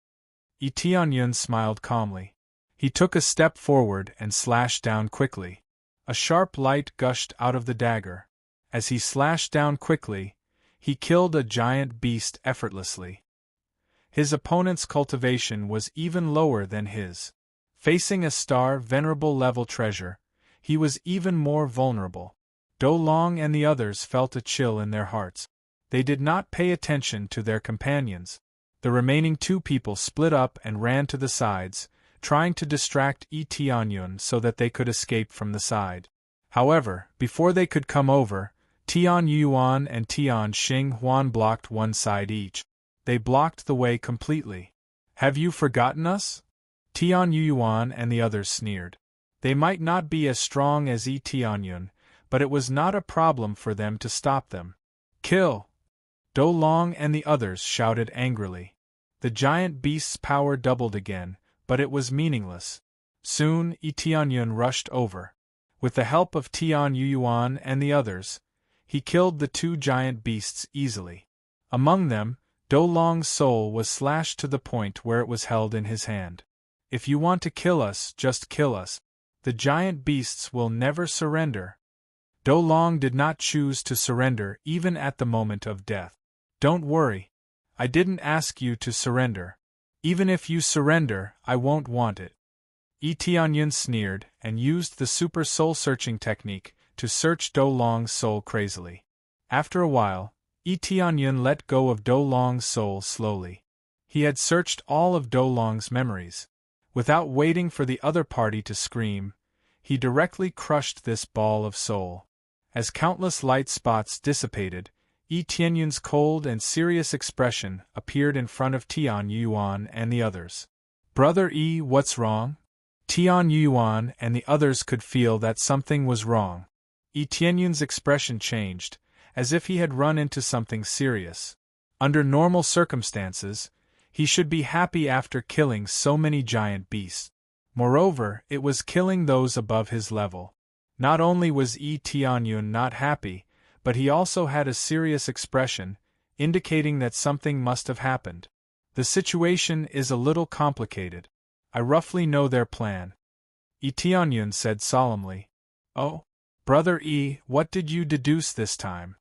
Tianyun smiled calmly. He took a step forward and slashed down quickly. A sharp light gushed out of the dagger. As he slashed down quickly, he killed a giant beast effortlessly. His opponent's cultivation was even lower than his. Facing a star venerable level treasure, he was even more vulnerable. Do Long and the others felt a chill in their hearts. They did not pay attention to their companions. The remaining two people split up and ran to the sides, trying to distract Tianyun so that they could escape from the side. However, before they could come over, Tian Yuan and Tian Xing Huan blocked one side each. They blocked the way completely. "Have you forgotten us?" Tian Yuan and the others sneered. They might not be as strong as Tianyun, but it was not a problem for them to stop them. "Kill!" Do Long and the others shouted angrily. The giant beast's power doubled again, but it was meaningless. Soon Tianyun rushed over. With the help of Tian Yuan and the others, he killed the two giant beasts easily. Among them, Do Long's soul was slashed to the point where it was held in his hand. "If you want to kill us, just kill us. The giant beasts will never surrender." Do Long did not choose to surrender even at the moment of death. "Don't worry. I didn't ask you to surrender. Even if you surrender, I won't want it." Tianyun sneered and used the super soul-searching technique to search Do Long's soul crazily. After a while, Tianyun let go of Do Long's soul slowly. He had searched all of Do Long's memories. Without waiting for the other party to scream, he directly crushed this ball of soul. As countless light spots dissipated, Tianyun's cold and serious expression appeared in front of Tian Yuan and the others. "Brother what's wrong?" Tian Yuan and the others could feel that something was wrong. Tianyun's expression changed, as if he had run into something serious. Under normal circumstances, he should be happy after killing so many giant beasts. Moreover, it was killing those above his level. Not only was Tianyun not happy, but he also had a serious expression, indicating that something must have happened. The situation is a little complicated. I roughly know their plan. Tianyun said solemnly. Oh, Brother what did you deduce this time?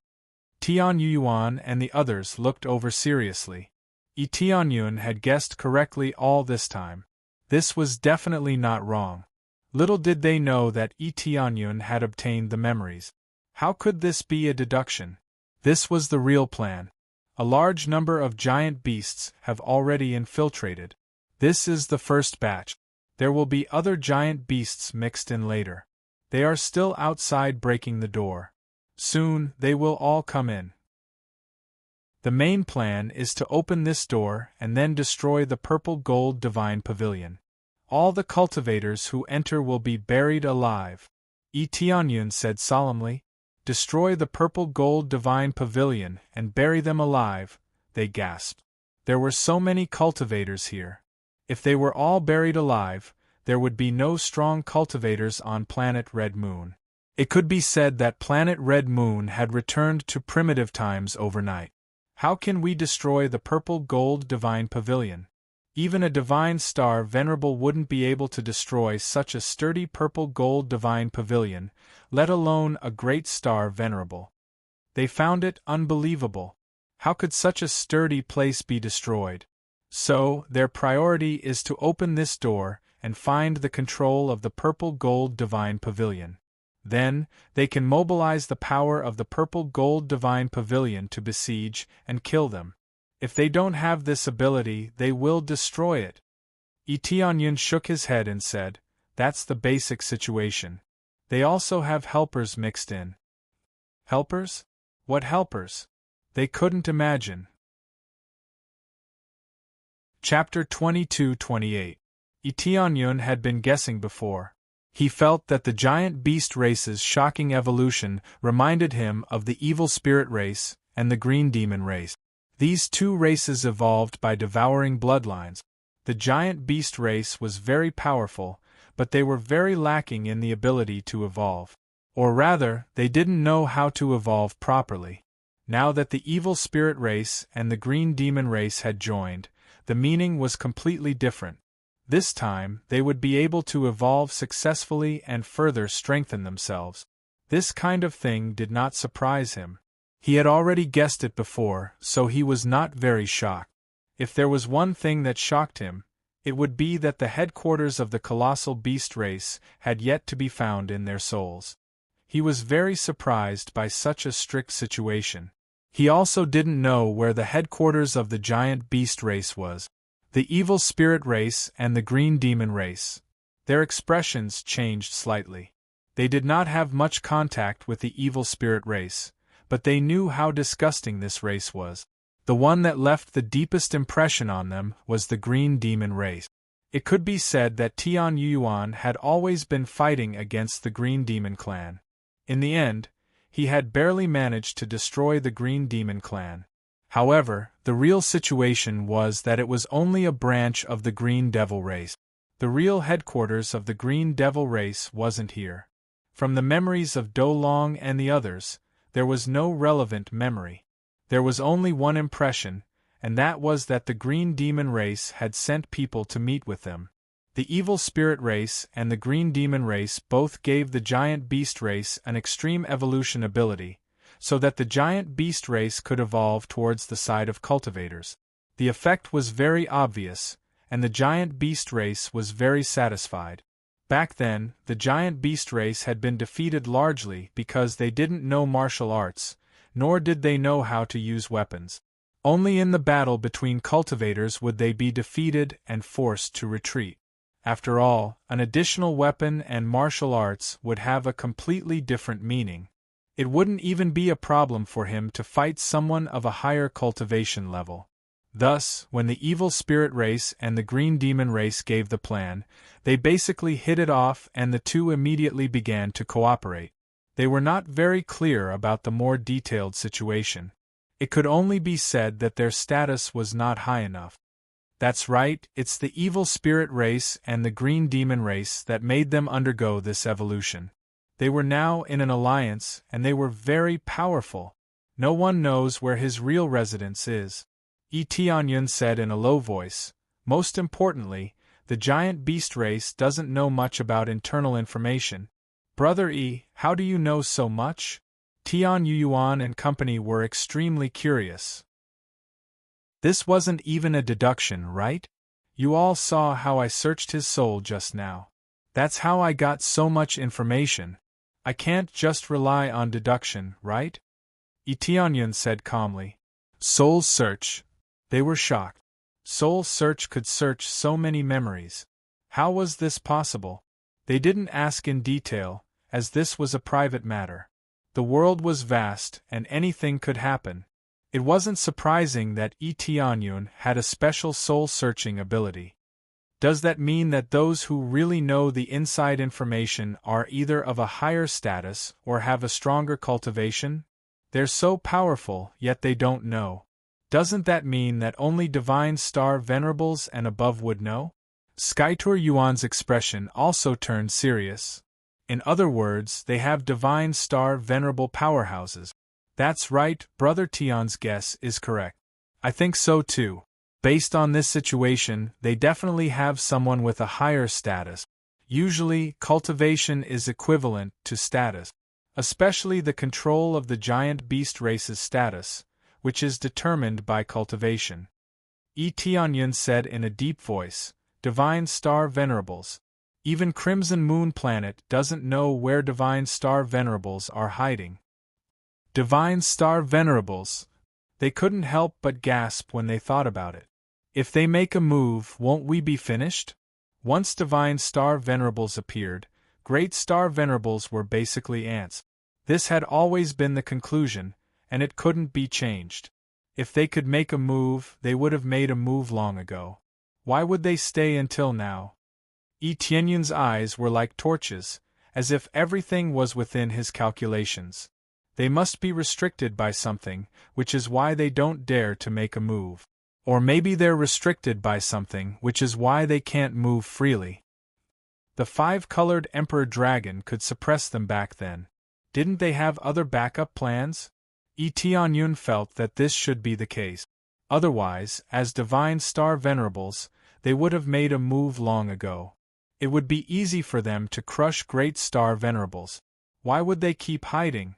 Tianyuan and the others looked over seriously. Tianyun had guessed correctly all this time. This was definitely not wrong. Little did they know that Tianyun had obtained the memories. How could this be a deduction? This was the real plan. A large number of giant beasts have already infiltrated. This is the first batch. There will be other giant beasts mixed in later. They are still outside breaking the door. Soon, they will all come in. The main plan is to open this door and then destroy the purple gold divine pavilion. All the cultivators who enter will be buried alive. Tianyun said solemnly. Destroy the purple gold divine pavilion and bury them alive, they gasped. There were so many cultivators here. If they were all buried alive, there would be no strong cultivators on planet Red Moon. It could be said that planet Red Moon had returned to primitive times overnight. How can we destroy the purple gold divine pavilion? Even a divine star venerable wouldn't be able to destroy such a sturdy purple gold divine pavilion, let alone a great star venerable. They found it unbelievable. How could such a sturdy place be destroyed? So, their priority is to open this door and find the control of the purple gold divine pavilion. Then, they can mobilize the power of the purple gold divine pavilion to besiege and kill them. If they don't have this ability, they will destroy it. Tianyun shook his head and said, that's the basic situation. They also have helpers mixed in. Helpers? What helpers? They couldn't imagine. Chapter 22-28. Tianyun had been guessing before. He felt that the giant beast race's shocking evolution reminded him of the evil spirit race and the green demon race. These two races evolved by devouring bloodlines. The giant beast race was very powerful, but they were very lacking in the ability to evolve. Or rather, they didn't know how to evolve properly. Now that the evil spirit race and the green demon race had joined, the meaning was completely different. This time, they would be able to evolve successfully and further strengthen themselves. This kind of thing did not surprise him. He had already guessed it before, so he was not very shocked. If there was one thing that shocked him, it would be that the headquarters of the colossal beast race had yet to be found in their souls. He was very surprised by such a strict situation. He also didn't know where the headquarters of the giant beast race was. The evil spirit race and the green demon race. Their expressions changed slightly. They did not have much contact with the evil spirit race, but they knew how disgusting this race was. The one that left the deepest impression on them was the green demon race. It could be said that Tianyuan had always been fighting against the green demon clan. In the end, he had barely managed to destroy the green demon clan. However, the real situation was that it was only a branch of the Green Devil race. The real headquarters of the Green Devil race wasn't here. From the memories of Do Long and the others, there was no relevant memory. There was only one impression, and that was that the Green Demon race had sent people to meet with them. The Evil Spirit race and the Green Demon race both gave the Giant Beast race an extreme evolution ability, so that the giant beast race could evolve towards the side of cultivators. The effect was very obvious, and the giant beast race was very satisfied. Back then, the giant beast race had been defeated largely because they didn't know martial arts, nor did they know how to use weapons. Only in the battle between cultivators would they be defeated and forced to retreat. After all, an additional weapon and martial arts would have a completely different meaning. It wouldn't even be a problem for him to fight someone of a higher cultivation level. Thus, when the evil spirit race and the green demon race gave the plan, they basically hit it off and the two immediately began to cooperate. They were not very clear about the more detailed situation. It could only be said that their status was not high enough. That's right, it's the evil spirit race and the green demon race that made them undergo this evolution. They were now in an alliance, and they were very powerful. No one knows where his real residence is. Tianyun said in a low voice. Most importantly, the giant beast race doesn't know much about internal information. Brother E, how do you know so much? Tian Yuan and company were extremely curious. This wasn't even a deduction, right? You all saw how I searched his soul just now. That's how I got so much information. I can't just rely on deduction, right? Tianyun said calmly. Soul search. They were shocked. Soul search could search so many memories. How was this possible? They didn't ask in detail, as this was a private matter. The world was vast, and anything could happen. It wasn't surprising that Tianyun had a special soul-searching ability. Does that mean that those who really know the inside information are either of a higher status or have a stronger cultivation? They're so powerful, yet they don't know. Doesn't that mean that only Divine Star Venerables and above would know? Skytour Yuan's expression also turned serious. In other words, they have Divine Star Venerable powerhouses. That's right, Brother Tian's guess is correct. I think so too. Based on this situation, they definitely have someone with a higher status. Usually, cultivation is equivalent to status. Especially the control of the giant beast race's status, which is determined by cultivation. Tianyun said in a deep voice, Divine Star Venerables. Even Crimson Moon Planet doesn't know where Divine Star Venerables are hiding. Divine Star Venerables! They couldn't help but gasp when they thought about it. If they make a move, won't we be finished? Once Divine Star Venerables appeared, Great Star Venerables were basically ants. This had always been the conclusion, and it couldn't be changed. If they could make a move, they would have made a move long ago. Why would they stay until now? Tianyun's eyes were like torches, as if everything was within his calculations. They must be restricted by something, which is why they don't dare to make a move. Or maybe they're restricted by something, which is why they can't move freely. The five-colored Emperor Dragon could suppress them back then. Didn't they have other backup plans? Tianyun felt that this should be the case. Otherwise, as Divine Star Venerables, they would have made a move long ago. It would be easy for them to crush Great Star Venerables. Why would they keep hiding?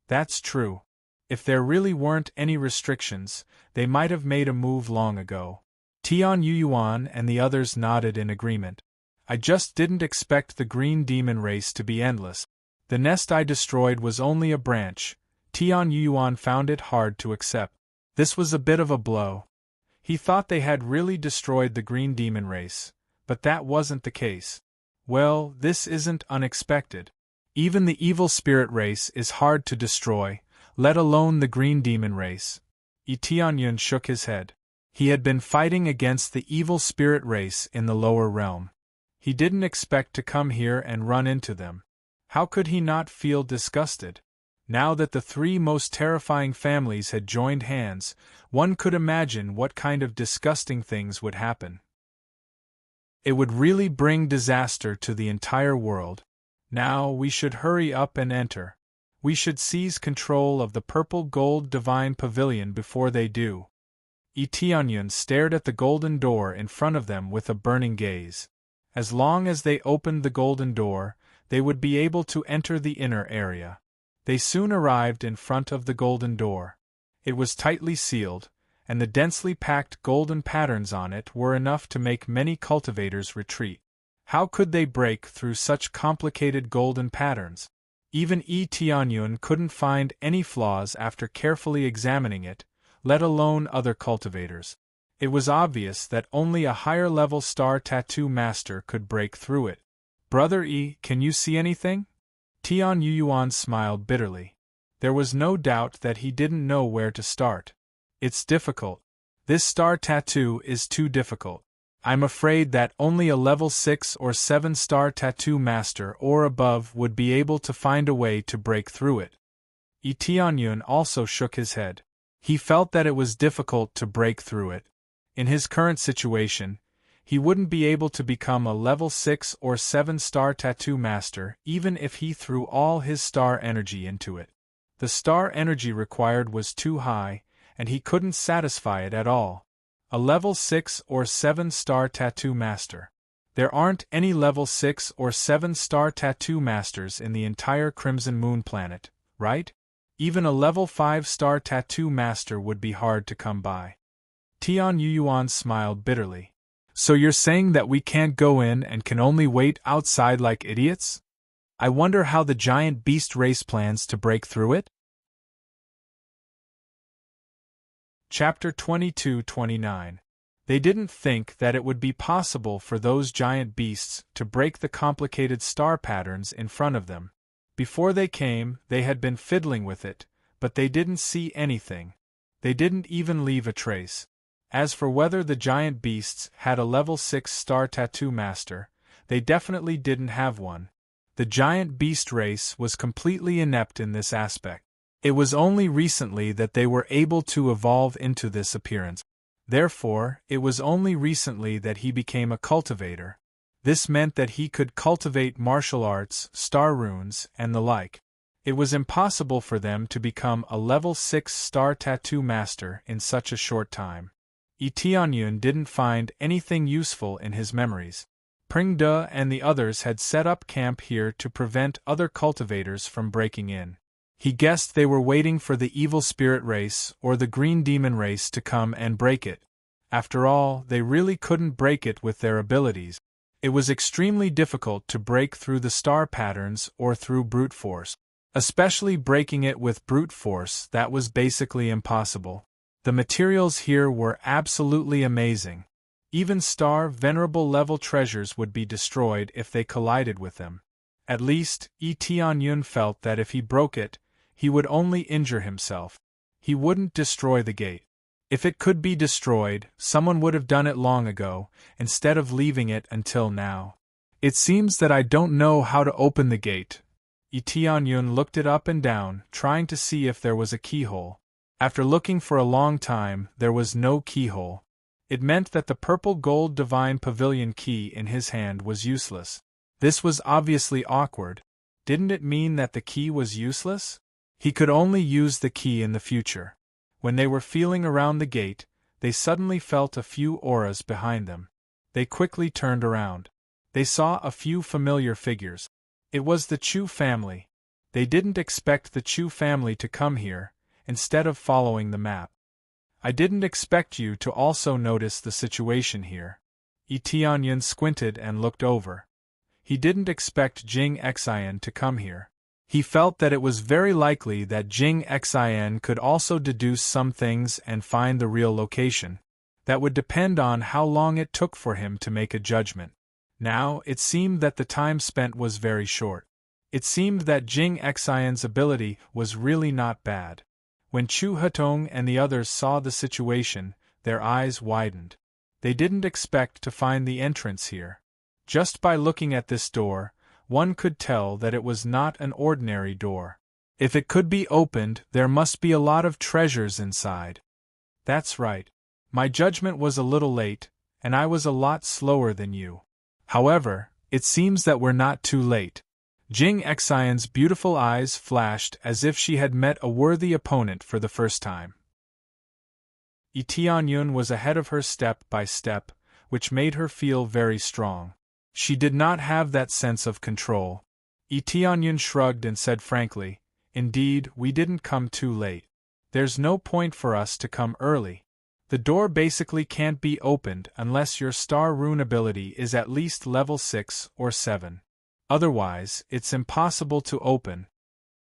That's true. If there really weren't any restrictions, they might have made a move long ago. Tian Yuan and the others nodded in agreement. I just didn't expect the green demon race to be endless. The nest I destroyed was only a branch. Tian Yuan found it hard to accept. This was a bit of a blow. He thought they had really destroyed the green demon race, but that wasn't the case. Well, this isn't unexpected. Even the evil spirit race is hard to destroy, let alone the green demon race. Tianyun shook his head. He had been fighting against the evil spirit race in the lower realm. He didn't expect to come here and run into them. How could he not feel disgusted? Now that the three most terrifying families had joined hands, one could imagine what kind of disgusting things would happen. It would really bring disaster to the entire world. Now we should hurry up and enter. We should seize control of the purple gold divine pavilion before they do. Tianyun stared at the golden door in front of them with a burning gaze. As long as they opened the golden door, they would be able to enter the inner area. They soon arrived in front of the golden door. It was tightly sealed, and the densely packed golden patterns on it were enough to make many cultivators retreat. How could they break through such complicated golden patterns? Even Tianyun couldn't find any flaws after carefully examining it, let alone other cultivators. It was obvious that only a higher-level star tattoo master could break through it. Brother E, can you see anything? Tian Yuan smiled bitterly. There was no doubt that he didn't know where to start. It's difficult. This star tattoo is too difficult. I'm afraid that only a level 6 or 7 star tattoo master or above would be able to find a way to break through it. Tianyun also shook his head. He felt that it was difficult to break through it. In his current situation, he wouldn't be able to become a level 6 or 7 star tattoo master even if he threw all his star energy into it. The star energy required was too high, and he couldn't satisfy it at all. A level 6 or 7 star tattoo master. There aren't any level 6 or 7 star tattoo masters in the entire Crimson Moon planet, right? Even a level 5 star tattoo master would be hard to come by. Tian Yuan smiled bitterly. So you're saying that we can't go in and can only wait outside like idiots? I wonder how the giant beast race plans to break through it? Chapter 22-29. They didn't think that it would be possible for those giant beasts to break the complicated star patterns in front of them. Before they came, they had been fiddling with it, but they didn't see anything. They didn't even leave a trace. As for whether the giant beasts had a level 6 star tattoo master, they definitely didn't have one. The giant beast race was completely inept in this aspect. It was only recently that they were able to evolve into this appearance. Therefore, it was only recently that he became a cultivator. This meant that he could cultivate martial arts, star runes, and the like. It was impossible for them to become a level 6 star tattoo master in such a short time. Tianyun didn't find anything useful in his memories. Pringde and the others had set up camp here to prevent other cultivators from breaking in. He guessed they were waiting for the evil spirit race or the green demon race to come and break it. After all, they really couldn't break it with their abilities. It was extremely difficult to break through the star patterns or through brute force. Especially breaking it with brute force, that was basically impossible. The materials here were absolutely amazing. Even star venerable level treasures would be destroyed if they collided with them. At least, Tianyun felt that if he broke it, he would only injure himself. He wouldn't destroy the gate. If it could be destroyed, someone would have done it long ago, instead of leaving it until now. It seems that I don't know how to open the gate. Tianyun looked it up and down, trying to see if there was a keyhole. After looking for a long time, there was no keyhole. It meant that the purple gold divine pavilion key in his hand was useless. This was obviously awkward. Didn't it mean that the key was useless? He could only use the key in the future. When they were feeling around the gate, they suddenly felt a few auras behind them. They quickly turned around. They saw a few familiar figures. It was the Chu family. They didn't expect the Chu family to come here, instead of following the map. I didn't expect you to also notice the situation here. Tianyun squinted and looked over. He didn't expect Jing Xian to come here. He felt that it was very likely that Jing Xian could also deduce some things and find the real location. That would depend on how long it took for him to make a judgment. Now, it seemed that the time spent was very short. It seemed that Jing Xian's ability was really not bad. When Chu Hetong and the others saw the situation, their eyes widened. They didn't expect to find the entrance here. Just by looking at this door, one could tell that it was not an ordinary door. If it could be opened, there must be a lot of treasures inside. That's right. My judgment was a little late, and I was a lot slower than you. However, it seems that we're not too late. Jing Xian's beautiful eyes flashed as if she had met a worthy opponent for the first time. Tianyun was ahead of her step by step, which made her feel very strong. She did not have that sense of control. Tianyun shrugged and said frankly, "Indeed, we didn't come too late. There's no point for us to come early. The door basically can't be opened unless your star rune ability is at least level 6 or 7. Otherwise, it's impossible to open."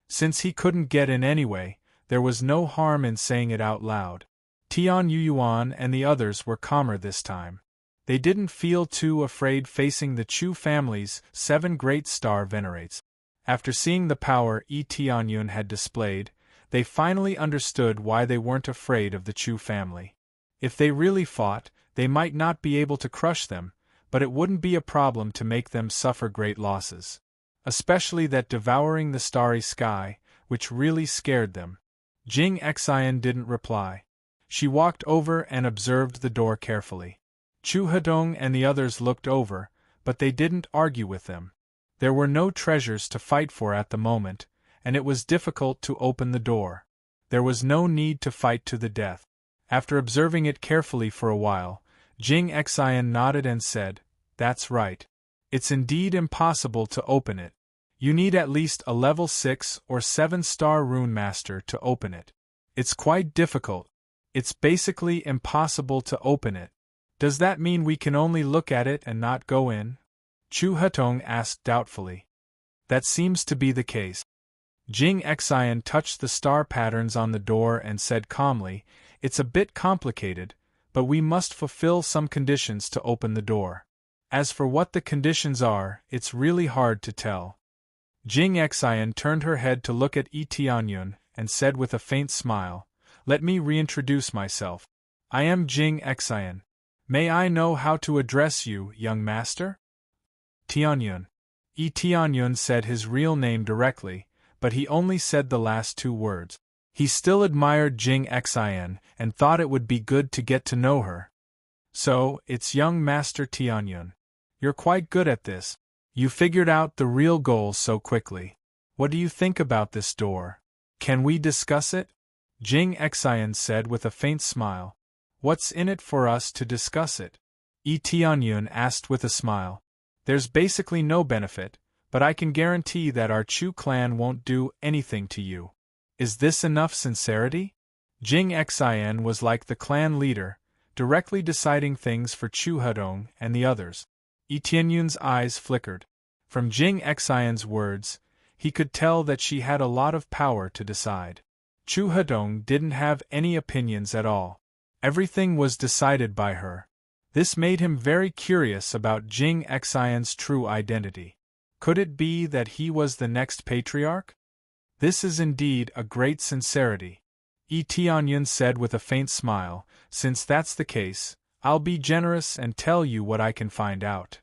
Since he couldn't get in anyway, there was no harm in saying it out loud. Tian Yuan and the others were calmer this time. They didn't feel too afraid facing the Chu family's 7 great star venerates. After seeing the power Tianyun had displayed, they finally understood why they weren't afraid of the Chu family. If they really fought, they might not be able to crush them, but it wouldn't be a problem to make them suffer great losses. Especially that devouring the starry sky, which really scared them. Jing Xian didn't reply. She walked over and observed the door carefully. Chu Hedong and the others looked over, but they didn't argue with them. There were no treasures to fight for at the moment, and it was difficult to open the door. There was no need to fight to the death. After observing it carefully for a while, Jing Xian nodded and said, "That's right. It's indeed impossible to open it. You need at least a level 6 or 7-star rune master to open it. It's quite difficult. It's basically impossible to open it." "Does that mean we can only look at it and not go in?" Chu Hetong asked doubtfully. "That seems to be the case." Jing Xian touched the star patterns on the door and said calmly, "It's a bit complicated, but we must fulfill some conditions to open the door. As for what the conditions are, it's really hard to tell." Jing Xian turned her head to look at Yi Tianyun and said with a faint smile, "Let me reintroduce myself. I am Jing Xian. May I know how to address you, young master?" "Tianyun." Yi Tianyun said his real name directly, but he only said the last 2 words. He still admired Jing Xian and thought it would be good to get to know her. "So, it's young Master Tianyun. You're quite good at this. You figured out the real goal so quickly. What do you think about this door? Can we discuss it?" Jing Xian said with a faint smile. "What's in it for us to discuss it?" Yi Tianyun asked with a smile. "There's basically no benefit, but I can guarantee that our Chu clan won't do anything to you. Is this enough sincerity?" Jing Xian was like the clan leader, directly deciding things for Chu Hedong and the others. Yi Tianyun's eyes flickered. From Jing Xian's words, he could tell that she had a lot of power to decide. Chu Hedong didn't have any opinions at all. Everything was decided by her. This made him very curious about Jing Xian's true identity. Could it be that he was the next patriarch? "This is indeed a great sincerity," Yi Tianyun said with a faint smile. "Since that's the case, I'll be generous and tell you what I can find out."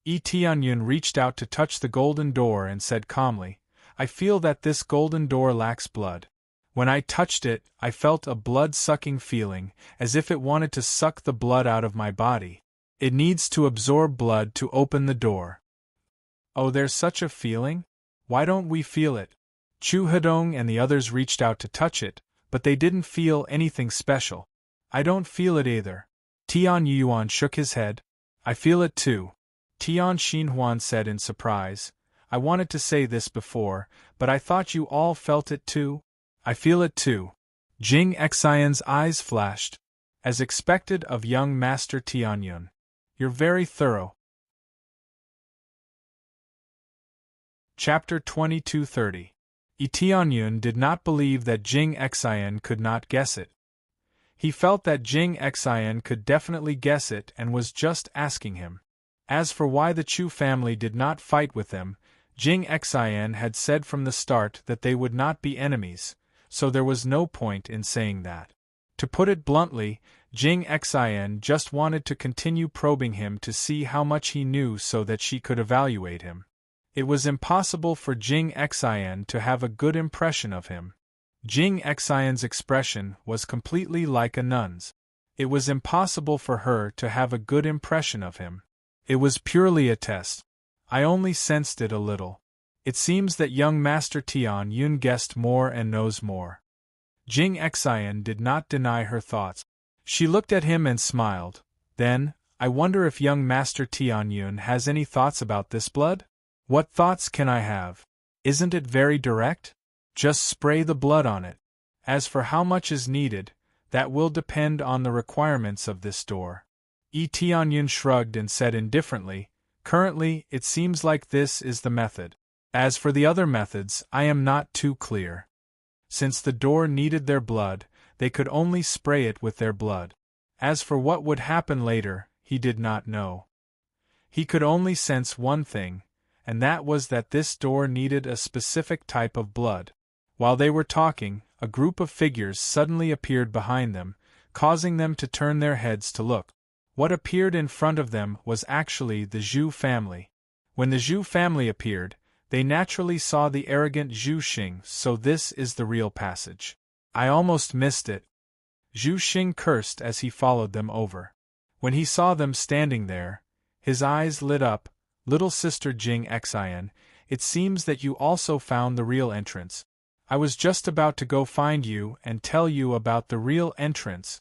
Yi Tianyun reached out to touch the golden door and said calmly, "I feel that this golden door lacks blood. When I touched it, I felt a blood-sucking feeling, as if it wanted to suck the blood out of my body. It needs to absorb blood to open the door." "Oh, there's such a feeling? Why don't we feel it?" Chu Hedong and the others reached out to touch it, but they didn't feel anything special. "I don't feel it either." Tian Yuan shook his head. "I feel it too." Tian Xinhuan said in surprise, "I wanted to say this before, but I thought you all felt it too." "I feel it too." Jing Xian's eyes flashed. As expected of young Master Tianyun. "You're very thorough." Chapter 2230. Yi Tianyun did not believe that Jing Xian could not guess it. He felt that Jing Xian could definitely guess it and was just asking him. As for why the Chu family did not fight with them, Jing Xian had said from the start that they would not be enemies, so there was no point in saying that. To put it bluntly, Jing Xian just wanted to continue probing him to see how much he knew so that she could evaluate him. It was impossible for Jing Xian to have a good impression of him. Jing Xian's expression was completely like a nun's. It was impossible for her to have a good impression of him. It was purely a test. I only sensed it a little. It seems that young Master Tian Yun guessed more and knows more. Jing Xian did not deny her thoughts. She looked at him and smiled. Then, "I wonder if young Master Tian Yun has any thoughts about this blood?" "What thoughts can I have? Isn't it very direct? Just spray the blood on it. As for how much is needed, that will depend on the requirements of this door." Yi Tianyun shrugged and said indifferently, "Currently, it seems like this is the method. As for the other methods, I am not too clear. Since the door needed their blood, they could only spray it with their blood. As for what would happen later, he did not know. He could only sense one thing, and that was that this door needed a specific type of blood." While they were talking, a group of figures suddenly appeared behind them, causing them to turn their heads to look. What appeared in front of them was actually the Zhu family. When the Zhu family appeared, they naturally saw the arrogant Zhu Xing, so this is the real passage. "I almost missed it," Zhu Xing cursed as he followed them over. When he saw them standing there, his eyes lit up. Little sister Jing Xian, it seems that you also found the real entrance. I was just about to go find you and tell you about the real entrance.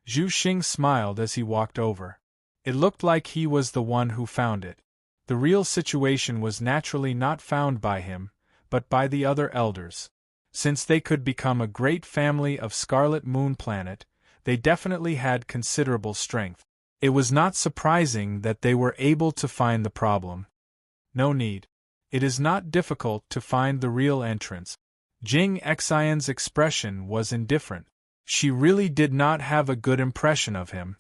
Zhu Xing smiled as he walked over. It looked like he was the one who found it. The real situation was naturally not found by him, but by the other elders. Since they could become a great family of Scarlet Moon Planet, they definitely had considerable strength. It was not surprising that they were able to find the problem. No need. It is not difficult to find the real entrance. Jing Xian's expression was indifferent. She really did not have a good impression of him.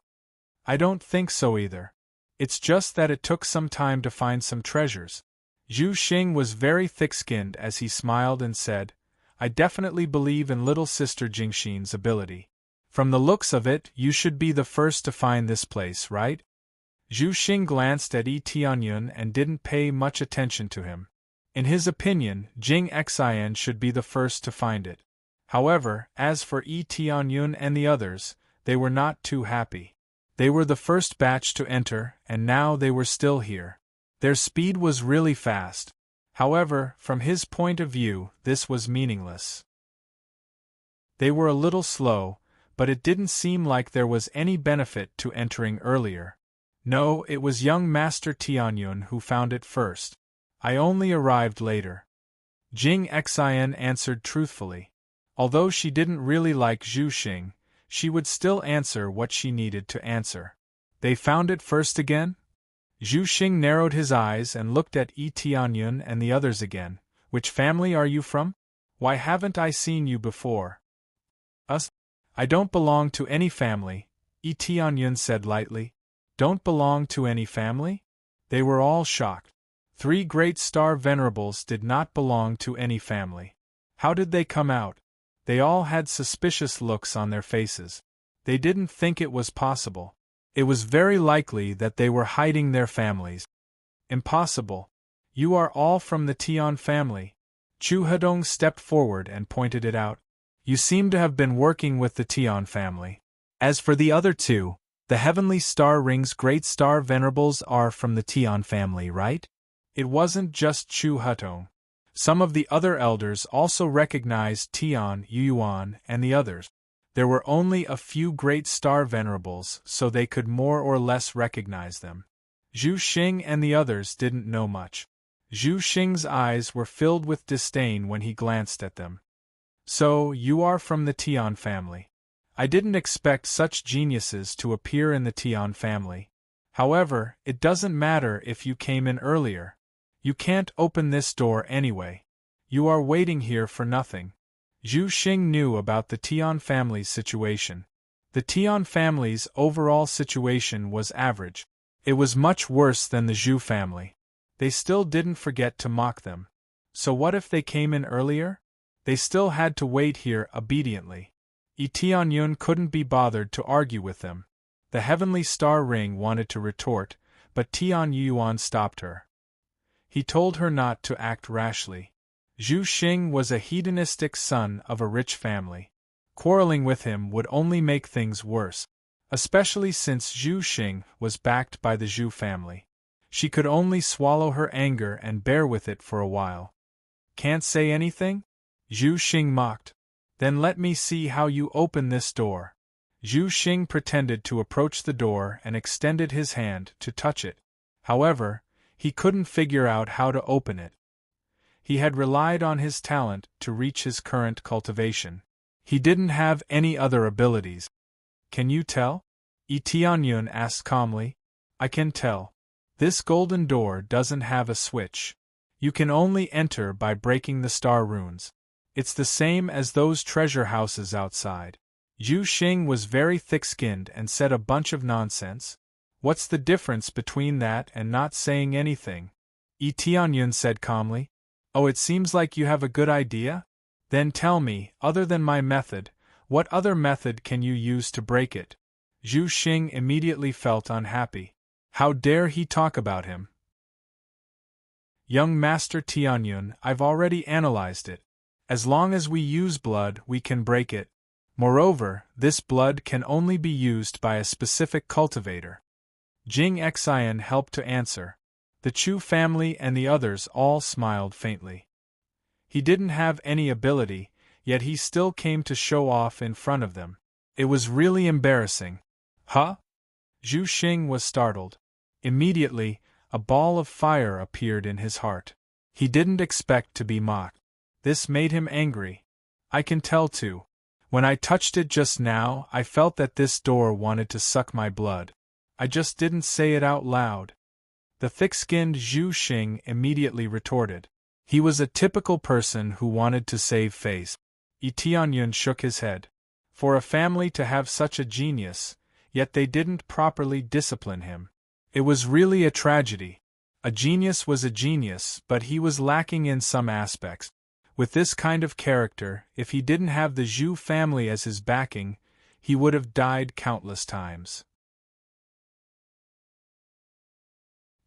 I don't think so either. It's just that it took some time to find some treasures. Zhu Xing was very thick-skinned as he smiled and said, I definitely believe in little sister Jingxin's ability. From the looks of it, you should be the first to find this place, right? Zhu Xing glanced at Yi Tianyun and didn't pay much attention to him. In his opinion, Jing Xian should be the first to find it. However, as for Yi Tianyun and the others, they were not too happy. They were the first batch to enter, and now they were still here. Their speed was really fast. However, from his point of view, this was meaningless. They were a little slow, but it didn't seem like there was any benefit to entering earlier. No, it was young Master Tianyun who found it first. I only arrived later. Jing Xian answered truthfully. Although she didn't really like Zhu Xing, she would still answer what she needed to answer. They found it first again? Zhu Xing narrowed his eyes and looked at Yi Tianyun and the others again. Which family are you from? Why haven't I seen you before? Us? I don't belong to any family, Yi Tianyun said lightly. Don't belong to any family? They were all shocked. 3 great star venerables did not belong to any family. How did they come out? They all had suspicious looks on their faces. They didn't think it was possible. It was very likely that they were hiding their families. Impossible. You are all from the Tian family. Chu Hedong stepped forward and pointed it out. You seem to have been working with the Tian family. As for the other 2, the Heavenly Star Ring's Great Star Venerables are from the Tian family, right? It wasn't just Chu Hedong. Some of the other elders also recognized Tian Yuan and the others. There were only a few Great Star Venerables, so they could more or less recognize them. Zhu Xing and the others didn't know much. Zhu Xing's eyes were filled with disdain when he glanced at them. So, you are from the Tian family. I didn't expect such geniuses to appear in the Tian family. However, it doesn't matter if you came in earlier. You can't open this door anyway. You are waiting here for nothing. Zhu Xing knew about the Tian family's situation. The Tian family's overall situation was average. It was much worse than the Zhu family. They still didn't forget to mock them. So what if they came in earlier? They still had to wait here obediently. Yi Tianyun couldn't be bothered to argue with them. The Heavenly Star Ring wanted to retort, but Tian Yuan stopped her. He told her not to act rashly. Zhu Xing was a hedonistic son of a rich family. Quarreling with him would only make things worse, especially since Zhu Xing was backed by the Zhu family. She could only swallow her anger and bear with it for a while. Can't say anything? Zhu Xing mocked. Then let me see how you open this door. Zhu Xing pretended to approach the door and extended his hand to touch it. However, he couldn't figure out how to open it. He had relied on his talent to reach his current cultivation. He didn't have any other abilities. Can you tell? Yi Tianyun asked calmly. I can tell. This golden door doesn't have a switch. You can only enter by breaking the star runes. It's the same as those treasure houses outside. Zhu Xing was very thick-skinned and said a bunch of nonsense. What's the difference between that and not saying anything? Yi Tianyun said calmly. Oh, it seems like you have a good idea? Then tell me, other than my method, what other method can you use to break it? Zhu Xing immediately felt unhappy. How dare he talk about him? Young Master Tianyun, I've already analyzed it. As long as we use blood, we can break it. Moreover, this blood can only be used by a specific cultivator. Jing Xian helped to answer. The Chu family and the others all smiled faintly. He didn't have any ability, yet he still came to show off in front of them. It was really embarrassing. Huh? Zhu Xing was startled. Immediately, a ball of fire appeared in his heart. He didn't expect to be mocked. This made him angry. I can tell too. When I touched it just now, I felt that this door wanted to suck my blood. I just didn't say it out loud. The thick-skinned Zhu Xing immediately retorted. He was a typical person who wanted to save face. Yi Tianyun shook his head. For a family to have such a genius, yet they didn't properly discipline him. It was really a tragedy. A genius was a genius, but he was lacking in some aspects. With this kind of character, if he didn't have the Zhu family as his backing, he would have died countless times.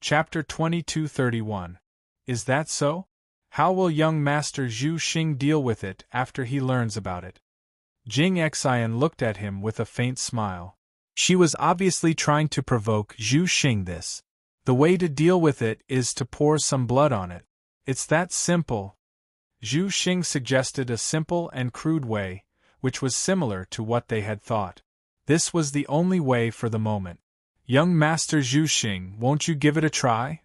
Chapter 2231. Is that so? How will young Master Zhu Xing deal with it after he learns about it? Jing Xian looked at him with a faint smile. She was obviously trying to provoke Zhu Xing this. The way to deal with it is to pour some blood on it. It's that simple. Zhu Xing suggested a simple and crude way, which was similar to what they had thought. This was the only way for the moment. Young Master Zhu Xing, won't you give it a try?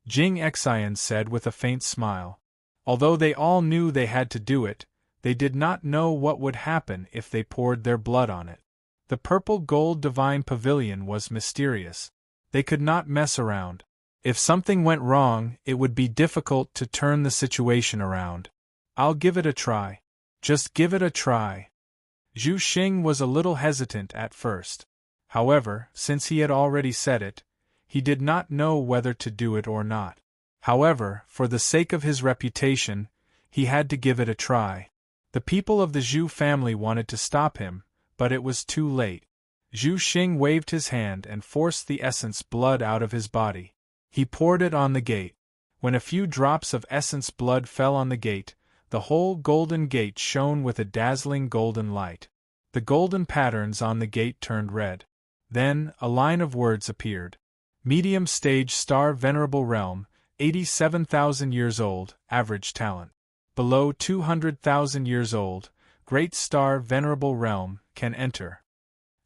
Jing Xian said with a faint smile. Although they all knew they had to do it, they did not know what would happen if they poured their blood on it. The purple gold divine pavilion was mysterious. They could not mess around. If something went wrong, it would be difficult to turn the situation around. I'll give it a try. Just give it a try. Zhu Xing was a little hesitant at first. However, since he had already said it, he did not know whether to do it or not. However, for the sake of his reputation, he had to give it a try. The people of the Zhu family wanted to stop him, but it was too late. Zhu Xing waved his hand and forced the essence blood out of his body. He poured it on the gate. When a few drops of essence blood fell on the gate, the whole golden gate shone with a dazzling golden light. The golden patterns on the gate turned red. Then, a line of words appeared. Medium stage star venerable realm, 87,000 years old, average talent. Below 200,000 years old, great star venerable realm, can enter.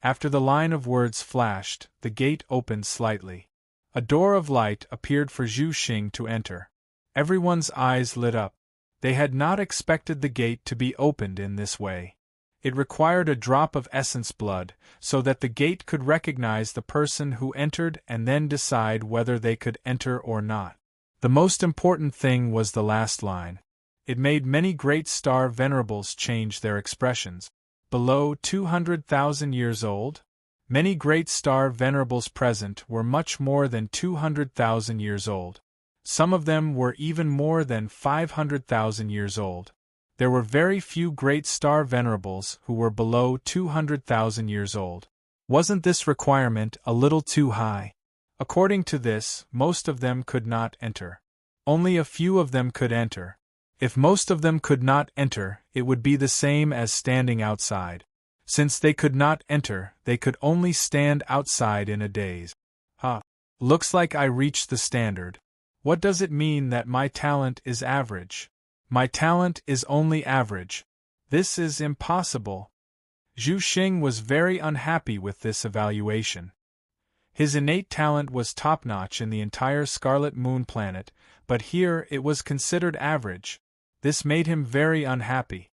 After the line of words flashed, the gate opened slightly. A door of light appeared for Zhu Xing to enter. Everyone's eyes lit up. They had not expected the gate to be opened in this way. It required a drop of essence blood, so that the gate could recognize the person who entered and then decide whether they could enter or not. The most important thing was the last line. It made many great star venerables change their expressions. Below 200,000 years old? Many great star venerables present were much more than 200,000 years old. Some of them were even more than 500,000 years old. There were very few great star venerables who were below 200,000 years old. Wasn't this requirement a little too high? According to this, most of them could not enter. Only a few of them could enter. If most of them could not enter, it would be the same as standing outside. Since they could not enter, they could only stand outside in a daze. Looks like I reached the standard. What does it mean that my talent is average? My talent is only average. This is impossible. Zhu Xing was very unhappy with this evaluation. His innate talent was top-notch in the entire Scarlet Moon planet, but here it was considered average. This made him very unhappy.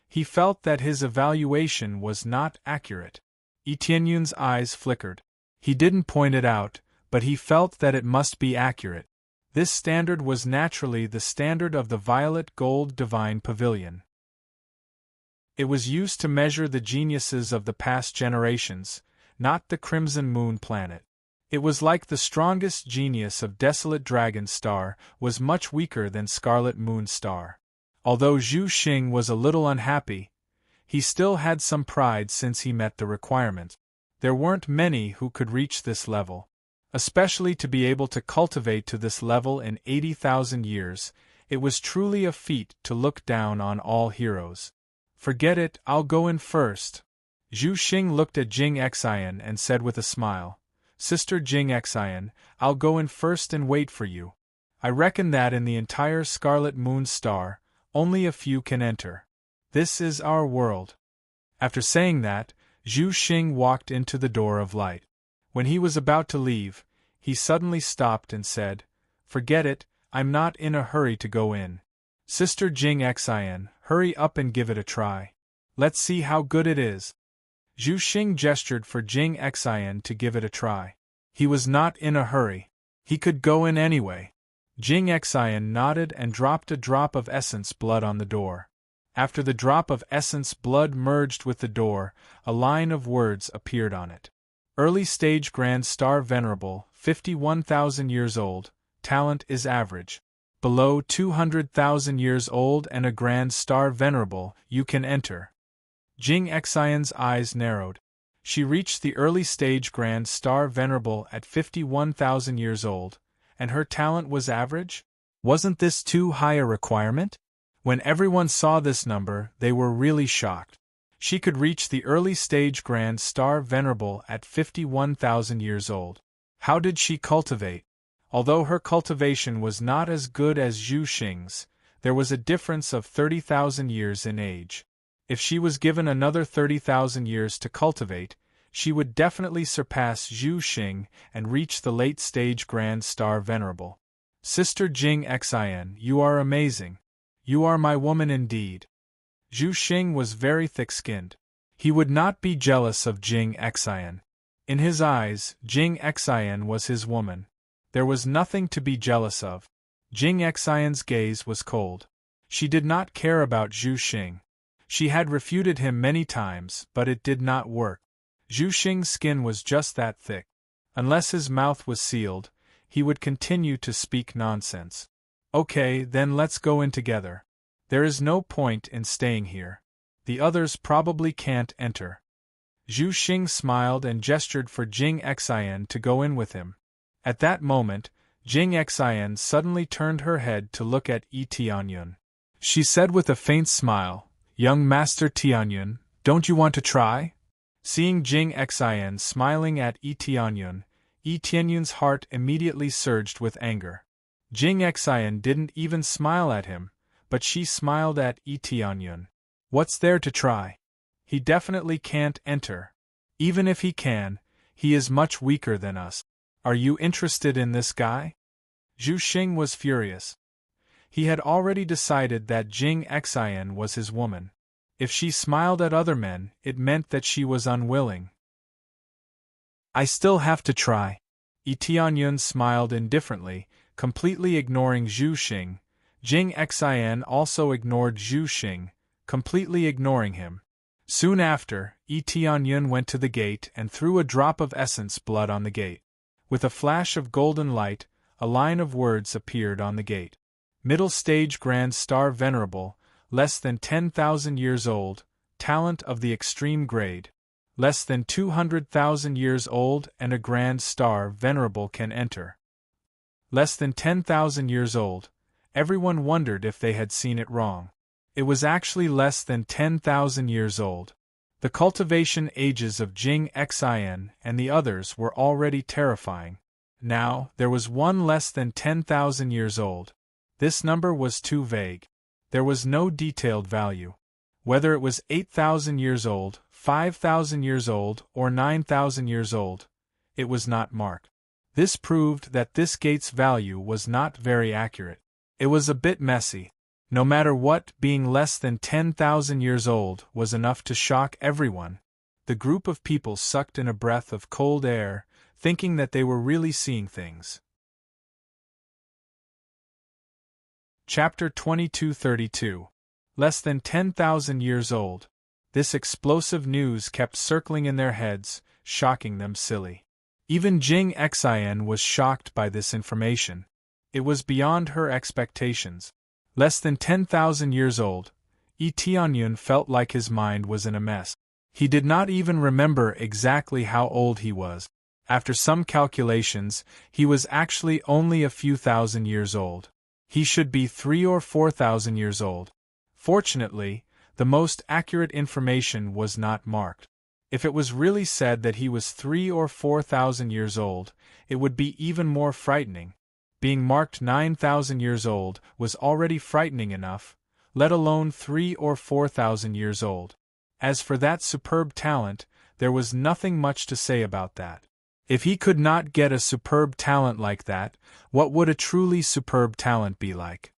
He felt that his evaluation was not accurate. Yi Tianyun's eyes flickered. He didn't point it out, but he felt that it must be accurate. This standard was naturally the standard of the Violet Gold Divine Pavilion. It was used to measure the geniuses of the past generations, not the Crimson Moon planet. It was like the strongest genius of Desolate Dragon Star was much weaker than Scarlet Moon Star. Although Zhu Xing was a little unhappy, he still had some pride since he met the requirements. There weren't many who could reach this level. Especially to be able to cultivate to this level in 80,000 years, it was truly a feat to look down on all heroes. Forget it, I'll go in first. Zhu Xing looked at Jing Xian and said with a smile, Sister Jing Xian, I'll go in first and wait for you. I reckon that in the entire Scarlet Moon Star, only a few can enter. This is our world. After saying that, Zhu Xing walked into the door of light. When he was about to leave, he suddenly stopped and said, Forget it, I'm not in a hurry to go in. Sister Jing Xian, hurry up and give it a try. Let's see how good it is. Zhu Xing gestured for Jing Xian to give it a try. He was not in a hurry. He could go in anyway. Jing Xian nodded and dropped a drop of essence blood on the door. After the drop of essence blood merged with the door, a line of words appeared on it. Early stage Grand Star Venerable, 51,000 years old, talent is average. Below 200,000 years old and a Grand Star Venerable, you can enter. Jing Xian's eyes narrowed. She reached the early stage Grand Star Venerable at 51,000 years old, and her talent was average? Wasn't this too high a requirement? When everyone saw this number, they were really shocked. She could reach the early stage Grand Star Venerable at 51,000 years old. How did she cultivate? Although her cultivation was not as good as Zhu Xing's, there was a difference of 30,000 years in age. If she was given another 30,000 years to cultivate, she would definitely surpass Zhu Xing and reach the late stage Grand Star Venerable. Sister Jing Xian, you are amazing. You are my woman indeed. Zhu Xing was very thick-skinned. He would not be jealous of Jing Xian. In his eyes, Jing Xian was his woman. There was nothing to be jealous of. Jing Xian's gaze was cold. She did not care about Zhu Xing. She had refuted him many times, but it did not work. Zhu Xing's skin was just that thick. Unless his mouth was sealed, he would continue to speak nonsense. Okay, then let's go in together. There is no point in staying here. The others probably can't enter. Zhu Xing smiled and gestured for Jing Xian to go in with him. At that moment, Jing Xian suddenly turned her head to look at Yi Tianyun. She said with a faint smile, Young Master Tianyun, don't you want to try? Seeing Jing Xian smiling at Yi Tianyun's heart immediately surged with anger. Jing Xian didn't even smile at him, but she smiled at Yi Tianyun. What's there to try? He definitely can't enter. Even if he can, he is much weaker than us. Are you interested in this guy? Zhu Xing was furious. He had already decided that Jing Xian was his woman. If she smiled at other men, it meant that she was unwilling. I still have to try. Yi Tianyun smiled indifferently, completely ignoring Zhu Xing. Jing Xian also ignored Zhu Xing, completely ignoring him. Soon after, Yi Tianyun went to the gate and threw a drop of essence blood on the gate. With a flash of golden light, a line of words appeared on the gate. Middle stage Grand Star Venerable, less than 10,000 years old, talent of the extreme grade. Less than 200,000 years old and a Grand Star Venerable can enter. Less than 10,000 years old. Everyone wondered if they had seen it wrong. It was actually less than 10,000 years old. The cultivation ages of Jing Xian and the others were already terrifying. Now, there was one less than 10,000 years old. This number was too vague. There was no detailed value. Whether it was 8,000 years old, 5,000 years old, or 9,000 years old, it was not marked. This proved that this gate's value was not very accurate. It was a bit messy. No matter what, being less than 10,000 years old was enough to shock everyone. The group of people sucked in a breath of cold air, thinking that they were really seeing things. Chapter 2232. Less than 10,000 years old. This explosive news kept circling in their heads, shocking them silly. Even Jing Xian was shocked by this information. It was beyond her expectations. Less than 10,000 years old, Yi Tianyun felt like his mind was in a mess. He did not even remember exactly how old he was. After some calculations, he was actually only a few thousand years old. He should be 3,000 or 4,000 years old. Fortunately, The most accurate information was not marked. If it was really said that he was 3 or 4,000 years old, it would be even more frightening. Being marked 9,000 years old was already frightening enough, let alone 3 or 4,000 years old. As for that superb talent, there was nothing much to say about that. If he could not get a superb talent like that, what would a truly superb talent be like?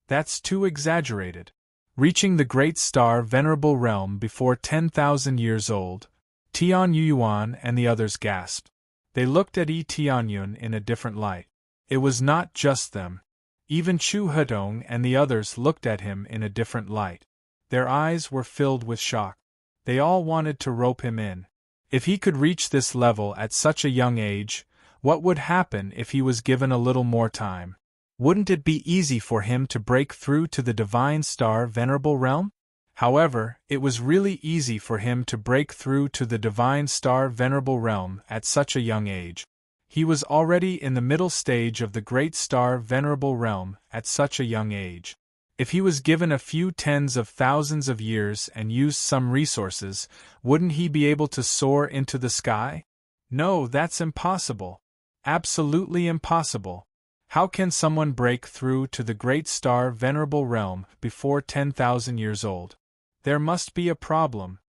That's too exaggerated. Reaching the great star venerable realm before 10,000 years old, Tian Yuan and the others gasped. They looked at Tianyun in a different light. It was not just them. Even Chu Hedong and the others looked at him in a different light. Their eyes were filled with shock. They all wanted to rope him in. If he could reach this level at such a young age, what would happen if he was given a little more time? Wouldn't it be easy for him to break through to the divine star venerable realm? However, it was really easy for him to break through to the divine star venerable realm at such a young age. He was already in the middle stage of the great star venerable realm at such a young age. If he was given a few tens of thousands of years and used some resources, wouldn't he be able to soar into the sky? No, that's impossible. Absolutely impossible. How can someone break through to the great star venerable realm before 10,000 years old? There must be a problem.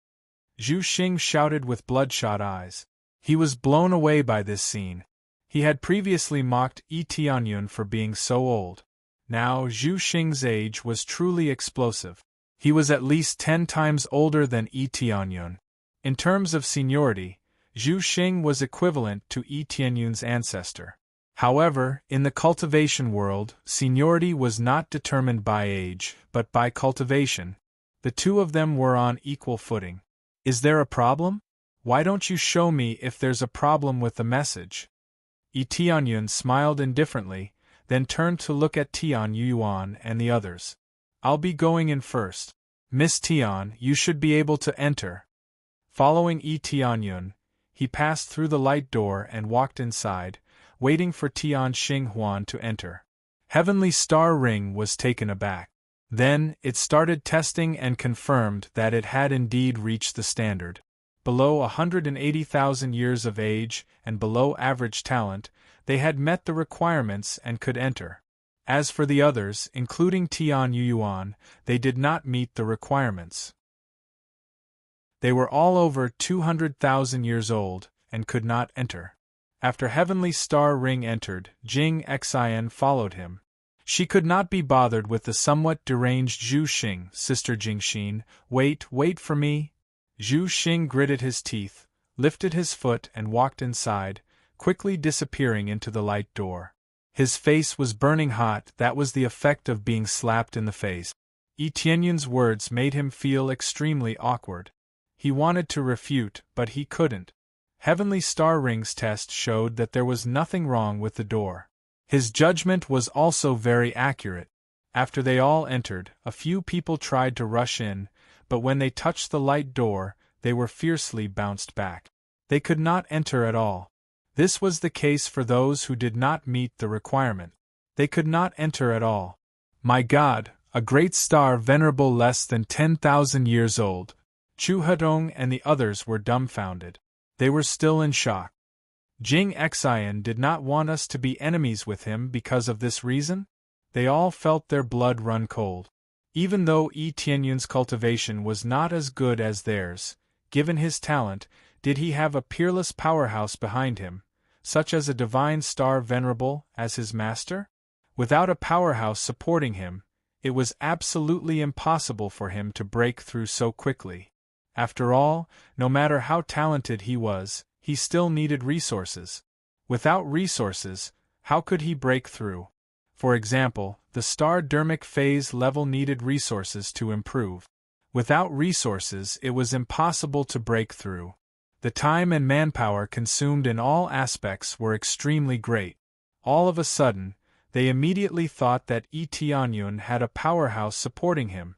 Zhu Xing shouted with bloodshot eyes. He was blown away by this scene. He had previously mocked Tianyun for being so old. Now Zhu Xing's age was truly explosive. He was at least 10 times older than Tianyun. In terms of seniority, Zhu Xing was equivalent to Tianyun's ancestor. However, in the cultivation world, seniority was not determined by age, but by cultivation. The two of them were on equal footing. Is there a problem? Why don't you show me if there's a problem with the message? Tianyun smiled indifferently, then turned to look at Tian Yuan and the others. I'll be going in first. Miss Tian, you should be able to enter. Following Tianyun, he passed through the light door and walked inside, waiting for Tian Xinghuan to enter. Heavenly Star Ring was taken aback. Then, it started testing and confirmed that it had indeed reached the standard. Below 180,000 years of age and below average talent, they had met the requirements and could enter. As for the others, including Tian Yuan, they did not meet the requirements. They were all over 200,000 years old and could not enter. After Heavenly Star Ring entered, Jing Xian followed him. She could not be bothered with the somewhat deranged Zhu Xing. Sister Jingxin, wait for me. Zhu Xing gritted his teeth, lifted his foot and walked inside, quickly disappearing into the light door. His face was burning hot. That was the effect of being slapped in the face. Tianyun's words made him feel extremely awkward. He wanted to refute, but he couldn't. Heavenly Star Ring's test showed that there was nothing wrong with the door. His judgment was also very accurate. After they all entered, a few people tried to rush in, but when they touched the light door, they were fiercely bounced back. They could not enter at all. This was the case for those who did not meet the requirement. They could not enter at all. My God, a great star venerable less than 10,000 years old. Chu Hedong and the others were dumbfounded. They were still in shock. Jing Xian did not want us to be enemies with him because of this reason? They all felt their blood run cold. Even though Tianyun's cultivation was not as good as theirs, given his talent, did he have a peerless powerhouse behind him, such as a divine star venerable as his master? Without a powerhouse supporting him, it was absolutely impossible for him to break through so quickly. After all, no matter how talented he was, he still needed resources. Without resources, how could he break through? For example, the star dermic phase level needed resources to improve. Without resources, it was impossible to break through. The time and manpower consumed in all aspects were extremely great. All of a sudden, they immediately thought that Tianyun had a powerhouse supporting him.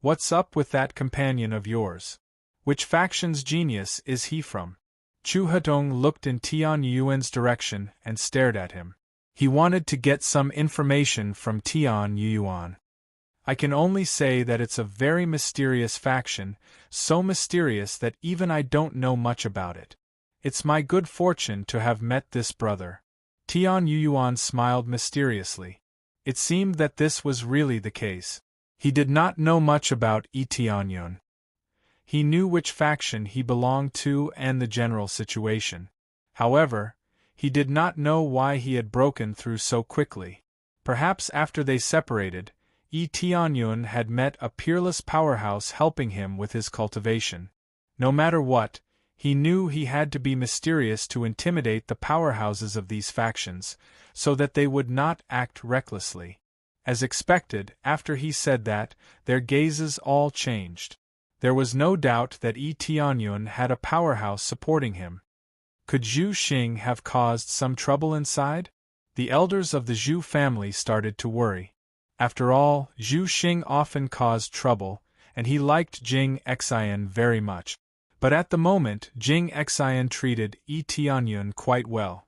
What's up with that companion of yours? Which faction's genius is he from? Chu Hedong looked in Tian Yuan's direction and stared at him. He wanted to get some information from Tian Yuan. I can only say that it's a very mysterious faction, so mysterious that even I don't know much about it. It's my good fortune to have met this brother." Tian Yuan smiled mysteriously. It seemed that this was really the case. He did not know much about Tianyun. He knew which faction he belonged to and the general situation. However, he did not know why he had broken through so quickly. Perhaps after they separated, Tianyun had met a peerless powerhouse helping him with his cultivation. No matter what, he knew he had to be mysterious to intimidate the powerhouses of these factions, so that they would not act recklessly. As expected, after he said that, their gazes all changed. There was no doubt that Tianyun had a powerhouse supporting him. Could Zhu Xing have caused some trouble inside? The elders of the Zhu family started to worry. After all, Zhu Xing often caused trouble, and he liked Jing Xian very much. But at the moment, Jing Xian treated Tianyun quite well.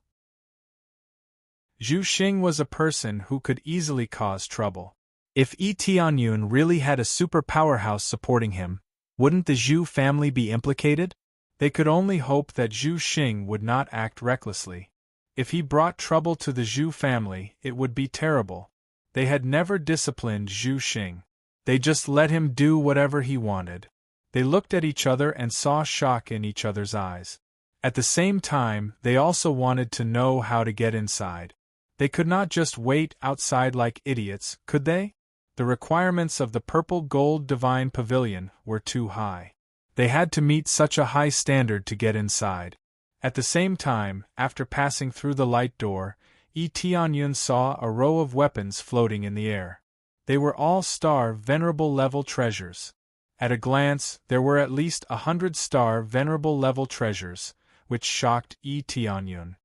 Zhu Xing was a person who could easily cause trouble. If Tianyun really had a super powerhouse supporting him, wouldn't the Zhu family be implicated? They could only hope that Zhu Xing would not act recklessly. If he brought trouble to the Zhu family, it would be terrible. They had never disciplined Zhu Xing. They just let him do whatever he wanted. They looked at each other and saw shock in each other's eyes. At the same time, they also wanted to know how to get inside. They could not just wait outside like idiots, could they? The requirements of the Purple Gold Divine Pavilion were too high. They had to meet such a high standard to get inside. At the same time, after passing through the light door, Tianyun saw a row of weapons floating in the air. They were all star venerable level treasures. At a glance, there were at least 100 star venerable level treasures, which shocked Tianyun.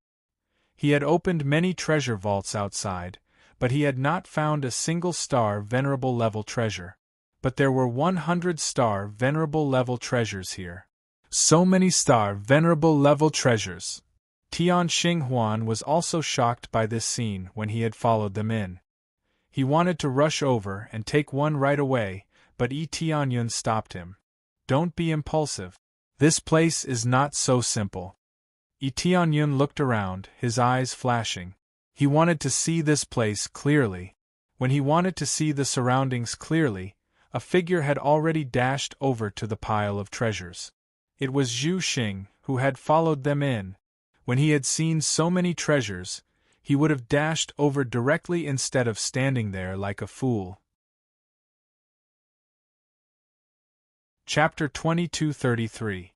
He had opened many treasure vaults outside, but he had not found a single star venerable level treasure. But there were 100 star venerable level treasures here. So many star venerable level treasures! Tian Xinghuan was also shocked by this scene when he had followed them in. He wanted to rush over and take one right away, but Tianyun stopped him. "Don't be impulsive. This place is not so simple." Tianyun looked around, his eyes flashing. He wanted to see this place clearly. When he wanted to see the surroundings clearly, a figure had already dashed over to the pile of treasures. It was Zhu Xing, who had followed them in. When he had seen so many treasures, he would have dashed over directly instead of standing there like a fool. Chapter 2233.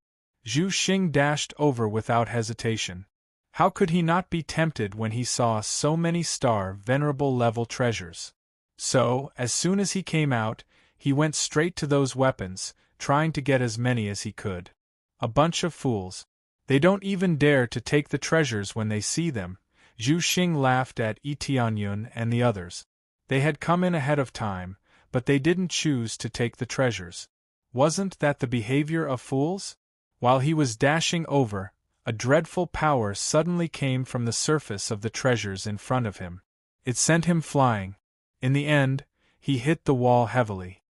Zhu Xing dashed over without hesitation. How could he not be tempted when he saw so many star venerable level treasures? So, as soon as he came out, he went straight to those weapons, trying to get as many as he could. A bunch of fools. They don't even dare to take the treasures when they see them. Zhu Xing laughed at Tianyun and the others. They had come in ahead of time, but they didn't choose to take the treasures. Wasn't that the behavior of fools? While he was dashing over, a dreadful power suddenly came from the surface of the treasures in front of him. It sent him flying. In the end, he hit the wall heavily.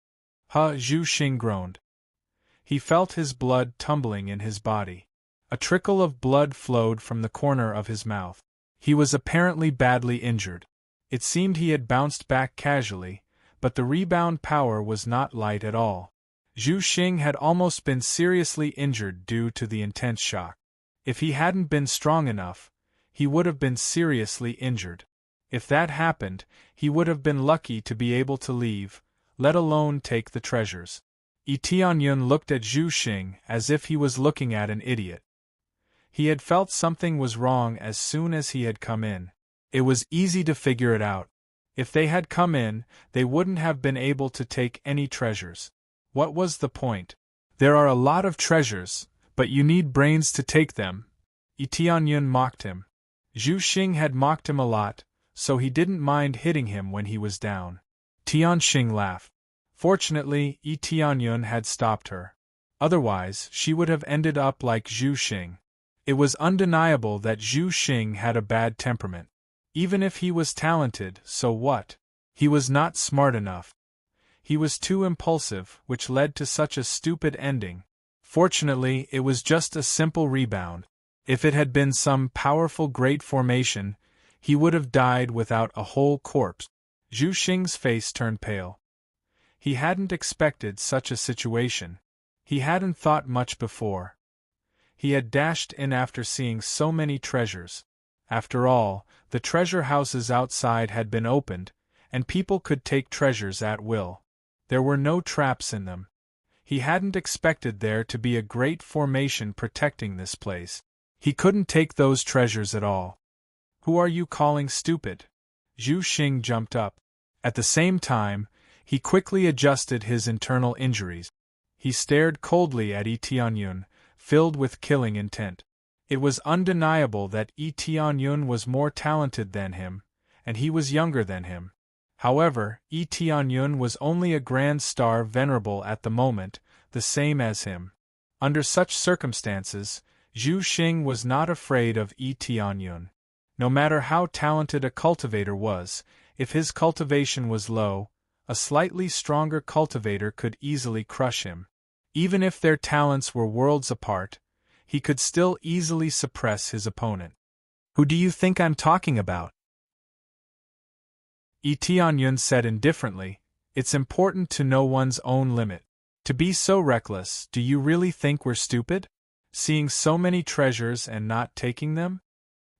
Zhu Xing groaned. He felt his blood tumbling in his body. A trickle of blood flowed from the corner of his mouth. He was apparently badly injured. It seemed he had bounced back casually, but the rebound power was not light at all. Zhu Xing had almost been seriously injured due to the intense shock. If he hadn't been strong enough, he would have been seriously injured. If that happened, he would have been lucky to be able to leave, let alone take the treasures. Tianyun looked at Zhu Xing as if he was looking at an idiot. He had felt something was wrong as soon as he had come in. It was easy to figure it out. If they had come in, they wouldn't have been able to take any treasures. What was the point? There are a lot of treasures, but you need brains to take them. Tianyun mocked him. Zhu Xing had mocked him a lot, so he didn't mind hitting him when he was down. Tian Xing laughed. Fortunately, Tianyun had stopped her. Otherwise, she would have ended up like Zhu Xing. It was undeniable that Zhu Xing had a bad temperament. Even if he was talented, so what? He was not smart enough. He was too impulsive, which led to such a stupid ending. Fortunately, it was just a simple rebound. If it had been some powerful great formation, he would have died without a whole corpse. Zhu Xing's face turned pale. He hadn't expected such a situation. He hadn't thought much before. He had dashed in after seeing so many treasures. After all, the treasure houses outside had been opened, and people could take treasures at will. There were no traps in them. He hadn't expected there to be a great formation protecting this place. He couldn't take those treasures at all. Who are you calling stupid? Zhu Xing jumped up. At the same time, he quickly adjusted his internal injuries. He stared coldly at Yi Tianyun, filled with killing intent. It was undeniable that Yi Tianyun was more talented than him, and he was younger than him. However, Yi Tianyun was only a grand star venerable at the moment, the same as him. Under such circumstances, Zhu Xing was not afraid of Yi Tianyun. No matter how talented a cultivator was, if his cultivation was low, a slightly stronger cultivator could easily crush him. Even if their talents were worlds apart, he could still easily suppress his opponent. Who do you think I'm talking about? Yi Tianyun said indifferently, it's important to know one's own limit. To be so reckless, do you really think we're stupid? Seeing so many treasures and not taking them?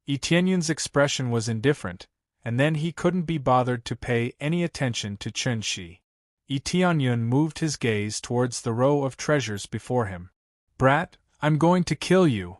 Yi Tianyun's expression was indifferent, and then he couldn't be bothered to pay any attention to Chen Shi. Yi Tianyun moved his gaze towards the row of treasures before him. Brat, I'm going to kill you!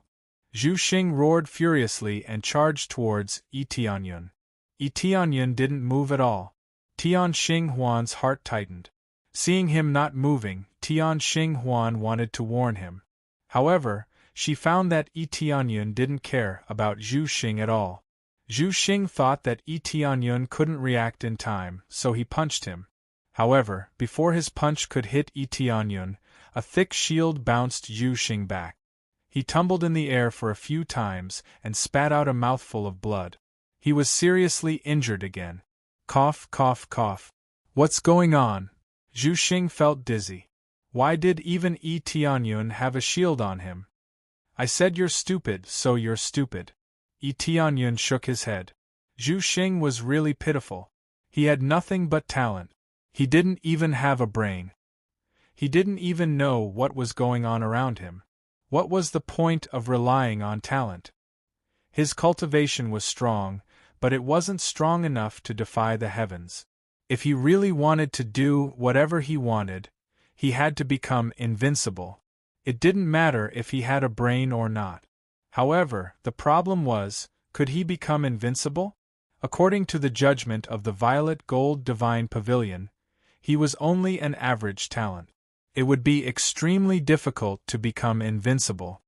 Zhu Xing roared furiously and charged towards Yi Tianyun. Yi Tianyun didn't move at all. Tian Xinghuan's heart tightened. Seeing him not moving, Tian Xinghuan wanted to warn him. However, she found that Yi Tianyun didn't care about Zhu Xing at all. Zhu Xing thought that Yi Tianyun couldn't react in time, so he punched him. However, before his punch could hit Yi Tianyun, a thick shield bounced Zhu Xing back. He tumbled in the air for a few times and spat out a mouthful of blood. He was seriously injured again. Cough, cough, cough. What's going on? Zhu Xing felt dizzy. Why did even Yi Tianyun have a shield on him? I said you're stupid, so you're stupid. Yi Tianyun shook his head. Zhu Xing was really pitiful. He had nothing but talent. He didn't even have a brain. He didn't even know what was going on around him. What was the point of relying on talent? His cultivation was strong, but it wasn't strong enough to defy the heavens. If he really wanted to do whatever he wanted, he had to become invincible. It didn't matter if he had a brain or not. However, the problem was, could he become invincible? According to the judgment of the Violet Gold Divine Pavilion, he was only an average talent. It would be extremely difficult to become invincible.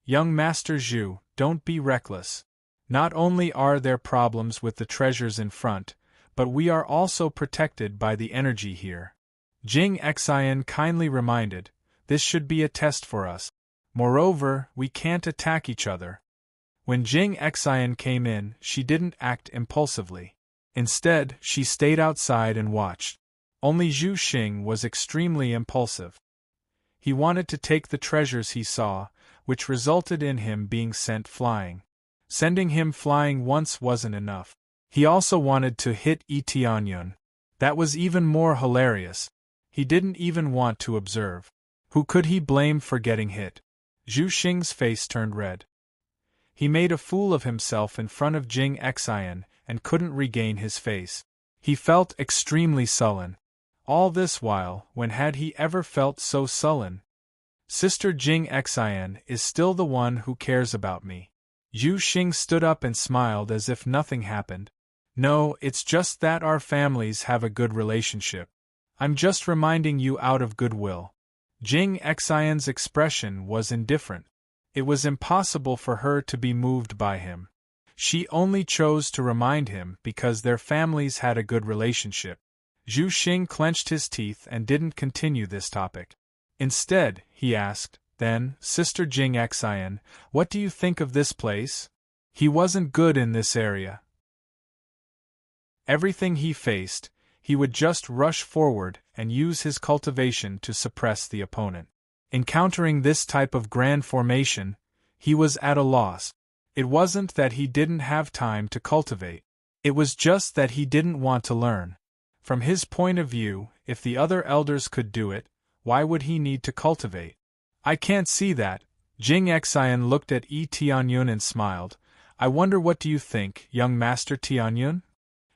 Young Master Zhu, don't be reckless. Not only are there problems with the treasures in front, but we are also protected by the energy here. Jing Xian kindly reminded, this should be a test for us. Moreover, we can't attack each other. When Jing Xian came in, she didn't act impulsively. Instead, she stayed outside and watched. Only Zhu Xing was extremely impulsive. He wanted to take the treasures he saw, which resulted in him being sent flying. Sending him flying once wasn't enough. He also wanted to hit Yi Tianyun. That was even more hilarious. He didn't even want to observe. Who could he blame for getting hit? Zhu Xing's face turned red. He made a fool of himself in front of Jing Xian and couldn't regain his face. He felt extremely sullen. All this while, when had he ever felt so sullen? Sister Jing Xian is still the one who cares about me. Zhu Xing stood up and smiled as if nothing happened. No, it's just that our families have a good relationship. I'm just reminding you out of goodwill. Jing Xian's expression was indifferent. It was impossible for her to be moved by him. She only chose to remind him because their families had a good relationship. Zhu Xing clenched his teeth and didn't continue this topic. Instead, he asked, then, Sister Jing Xian, what do you think of this place? He wasn't good in this area. Everything he faced, he would just rush forward and use his cultivation to suppress the opponent. Encountering this type of grand formation, he was at a loss. It wasn't that he didn't have time to cultivate. It was just that he didn't want to learn. From his point of view, if the other elders could do it, why would he need to cultivate? I can't see that. Jing Xian looked at Yi Tianyun and smiled. I wonder what do you think, young Master Tianyun?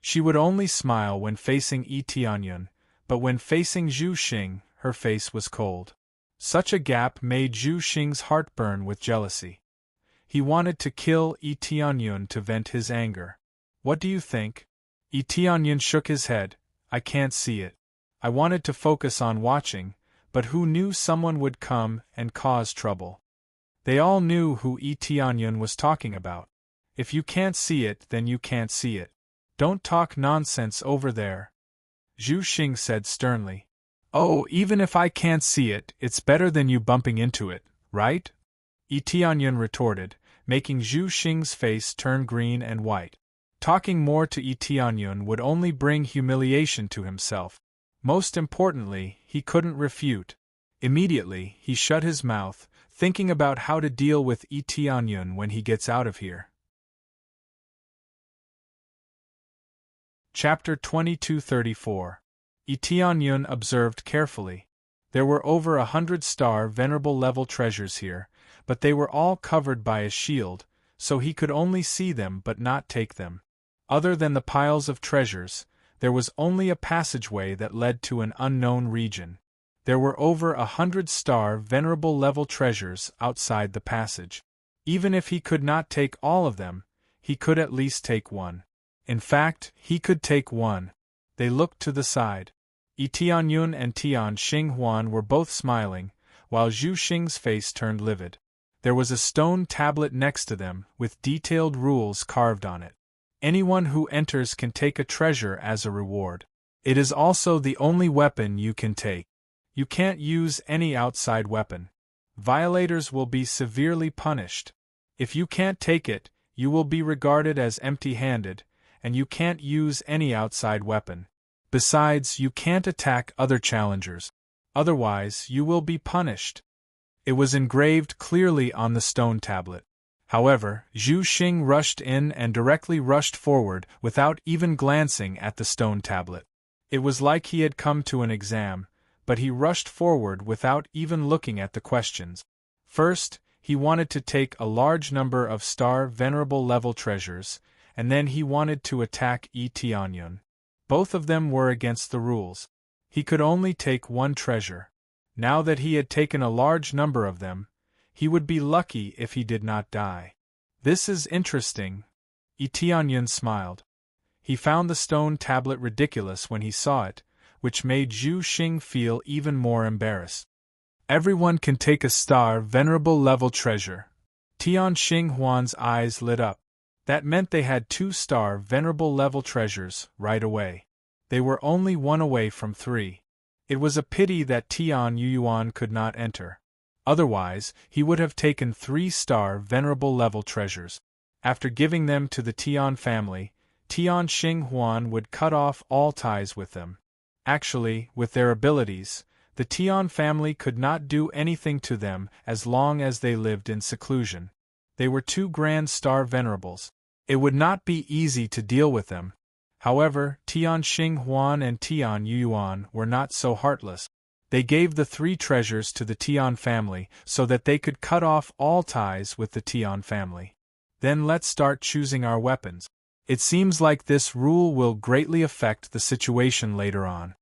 She would only smile when facing Yi Tianyun, but when facing Zhu Xing, her face was cold. Such a gap made Zhu Xing's heart burn with jealousy. He wanted to kill Yi Tianyun to vent his anger. What do you think? Yi Tianyun shook his head. I can't see it. I wanted to focus on watching, but who knew someone would come and cause trouble? They all knew who Yi Tianyun was talking about. If you can't see it, then you can't see it. Don't talk nonsense over there, Zhu Xing said sternly. Oh, even if I can't see it, it's better than you bumping into it, right? Yi Tianyun retorted, making Zhu Xing's face turn green and white. Talking more to Yi Tianyun would only bring humiliation to himself. Most importantly, he couldn't refute. Immediately, he shut his mouth, thinking about how to deal with Yi Tianyun when he gets out of here. Chapter 2234. Yi Tianyun observed carefully. There were over 100 star venerable level treasures here, but they were all covered by a shield, so he could only see them but not take them. Other than the piles of treasures, there was only a passageway that led to an unknown region. There were over 100 star venerable level treasures outside the passage. Even if he could not take all of them, he could at least take one. In fact, he could take one. They looked to the side. Yi Tianyun and Tian Xinghuan were both smiling, while Zhu Xing's face turned livid. There was a stone tablet next to them, with detailed rules carved on it. Anyone who enters can take a treasure as a reward. It is also the only weapon you can take. You can't use any outside weapon. Violators will be severely punished. If you can't take it, you will be regarded as empty-handed, and you can't use any outside weapon. Besides, you can't attack other challengers. Otherwise, you will be punished. It was engraved clearly on the stone tablet. However, Zhu Xing rushed in and directly rushed forward without even glancing at the stone tablet. It was like he had come to an exam, but he rushed forward without even looking at the questions. First, he wanted to take a large number of star venerable level treasures, and then he wanted to attack Yi Tianyun. Both of them were against the rules. He could only take one treasure. Now that he had taken a large number of them, he would be lucky if he did not die. This is interesting. Yi Tianyun smiled. He found the stone tablet ridiculous when he saw it, which made Zhu Xing feel even more embarrassed. Everyone can take a star venerable level treasure. Tian Xinghuan's eyes lit up. That meant they had 2 star venerable level treasures right away. They were only 1 away from 3. It was a pity that Tian Yuan could not enter. Otherwise, he would have taken 3 star venerable level treasures. After giving them to the Tian family, Tian Xinghuan would cut off all ties with them. Actually, with their abilities, the Tian family could not do anything to them as long as they lived in seclusion. They were 2 grand star venerables. It would not be easy to deal with them. However, Tian Xinghuan and Tian Yuan were not so heartless. They gave the 3 treasures to the Tian family so that they could cut off all ties with the Tian family. Then let's start choosing our weapons. It seems like this rule will greatly affect the situation later on.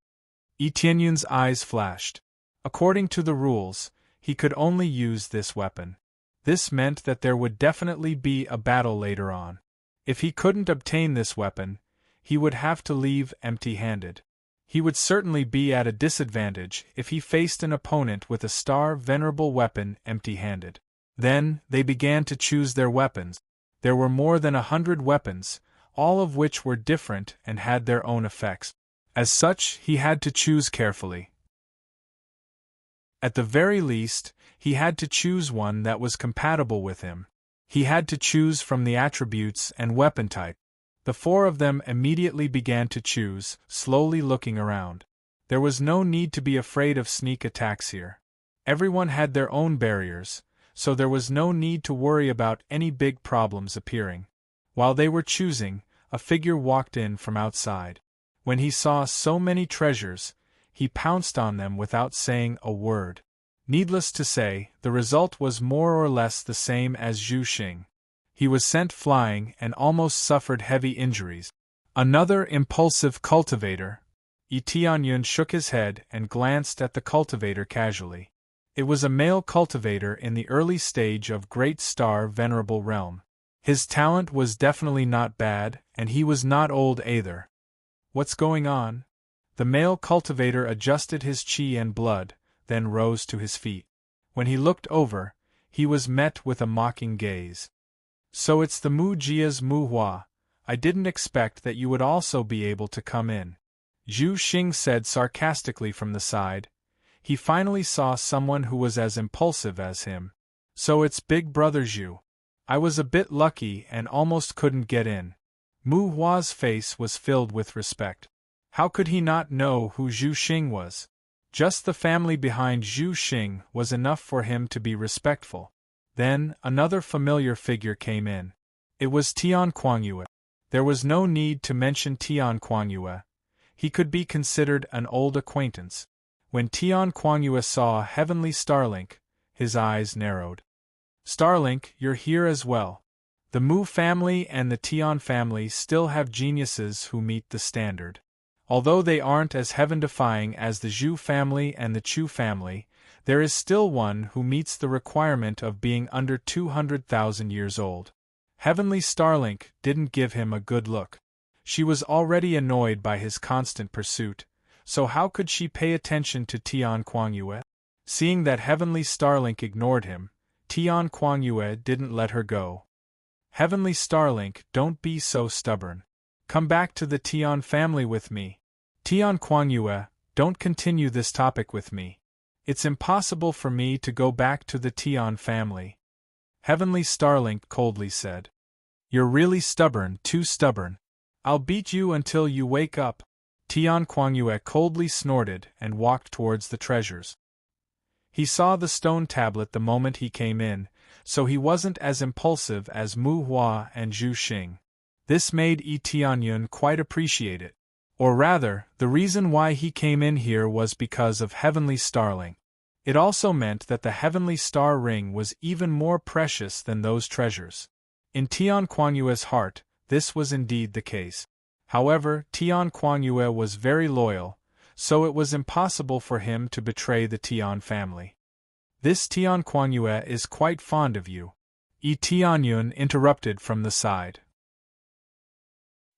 Yi Tianyun's eyes flashed. According to the rules, he could only use this weapon. This meant that there would definitely be a battle later on. If he couldn't obtain this weapon, he would have to leave empty-handed. He would certainly be at a disadvantage if he faced an opponent with a star venerable weapon empty-handed. Then, they began to choose their weapons. There were more than 100 weapons, all of which were different and had their own effects. As such, he had to choose carefully. At the very least, he had to choose one that was compatible with him. He had to choose from the attributes and weapon type. The four of them immediately began to choose, slowly looking around. There was no need to be afraid of sneak attacks here. Everyone had their own barriers, so there was no need to worry about any big problems appearing. While they were choosing, a figure walked in from outside. When he saw so many treasures, he pounced on them without saying a word. Needless to say, the result was more or less the same as Zhu Xing. He was sent flying and almost suffered heavy injuries. Another impulsive cultivator. Yi Tianyun shook his head and glanced at the cultivator casually. It was a male cultivator in the early stage of Great Star Venerable Realm. His talent was definitely not bad, and he was not old either. What's going on? The male cultivator adjusted his qi and blood, then rose to his feet. When he looked over, he was met with a mocking gaze. So it's the Mu Jia's Mu Hua. I didn't expect that you would also be able to come in. Zhu Xing said sarcastically from the side. He finally saw someone who was as impulsive as him. So it's Big Brother Zhu. I was a bit lucky and almost couldn't get in. Mu Hua's face was filled with respect. How could he not know who Zhu Xing was? Just the family behind Zhu Xing was enough for him to be respectful. Then, another familiar figure came in. It was Tian Kuangyue. There was no need to mention Tian Kuangyue. He could be considered an old acquaintance. When Tian Kuangyue saw Heavenly Starlink, his eyes narrowed. Starlink, you're here as well. The Mu family and the Tian family still have geniuses who meet the standard. Although they aren't as heaven-defying as the Zhu family and the Chu family, there is still one who meets the requirement of being under 200,000 years old. Heavenly Starlink didn't give him a good look. She was already annoyed by his constant pursuit, so how could she pay attention to Tian Kuangyue? Seeing that Heavenly Starlink ignored him, Tian Kuangyue didn't let her go. Heavenly Starlink, don't be so stubborn. Come back to the Tian family with me. Tian Kuangyue, don't continue this topic with me. It's impossible for me to go back to the Tian family. Heavenly Starlink coldly said. You're really stubborn, too stubborn. I'll beat you until you wake up. Tian Kuangyue coldly snorted and walked towards the treasures. He saw the stone tablet the moment he came in, so he wasn't as impulsive as Mu Hua and Zhu Xing. This made Yi Tianyun quite appreciate it. Or rather, the reason why he came in here was because of Heavenly Starling. It also meant that the Heavenly Star Ring was even more precious than those treasures. In Tian Kuangyue's heart, this was indeed the case. However, Tian Kuangyue was very loyal, so it was impossible for him to betray the Tian family. This Tian Kuangyue is quite fond of you. Yi Tianyun interrupted from the side.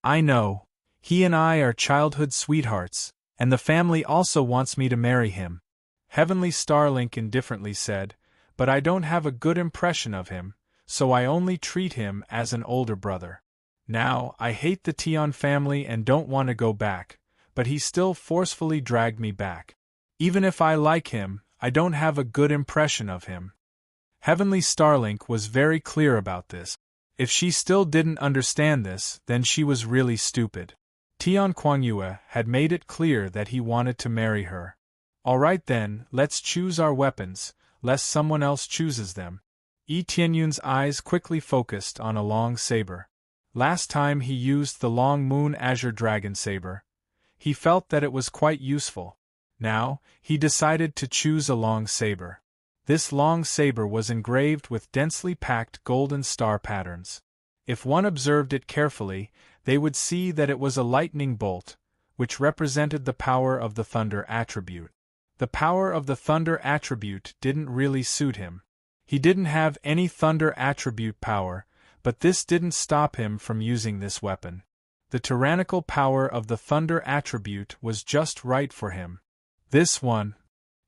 I know. He and I are childhood sweethearts, and the family also wants me to marry him. Heavenly Starlink indifferently said, but I don't have a good impression of him, so I only treat him as an older brother. Now, I hate the Tian family and don't want to go back, but he still forcefully dragged me back. Even if I like him, I don't have a good impression of him. Heavenly Starlink was very clear about this. If she still didn't understand this, then she was really stupid. Tian Kuangyue had made it clear that he wanted to marry her. All right then, let's choose our weapons, lest someone else chooses them. Yi Tianyun's eyes quickly focused on a long saber. Last time he used the Long Moon Azure Dragon Saber. He felt that it was quite useful. Now, he decided to choose a long saber. This long saber was engraved with densely packed golden star patterns. If one observed it carefully, they would see that it was a lightning bolt, which represented the power of the thunder attribute. The power of the thunder attribute didn't really suit him. He didn't have any thunder attribute power, but this didn't stop him from using this weapon. The tyrannical power of the thunder attribute was just right for him. This one.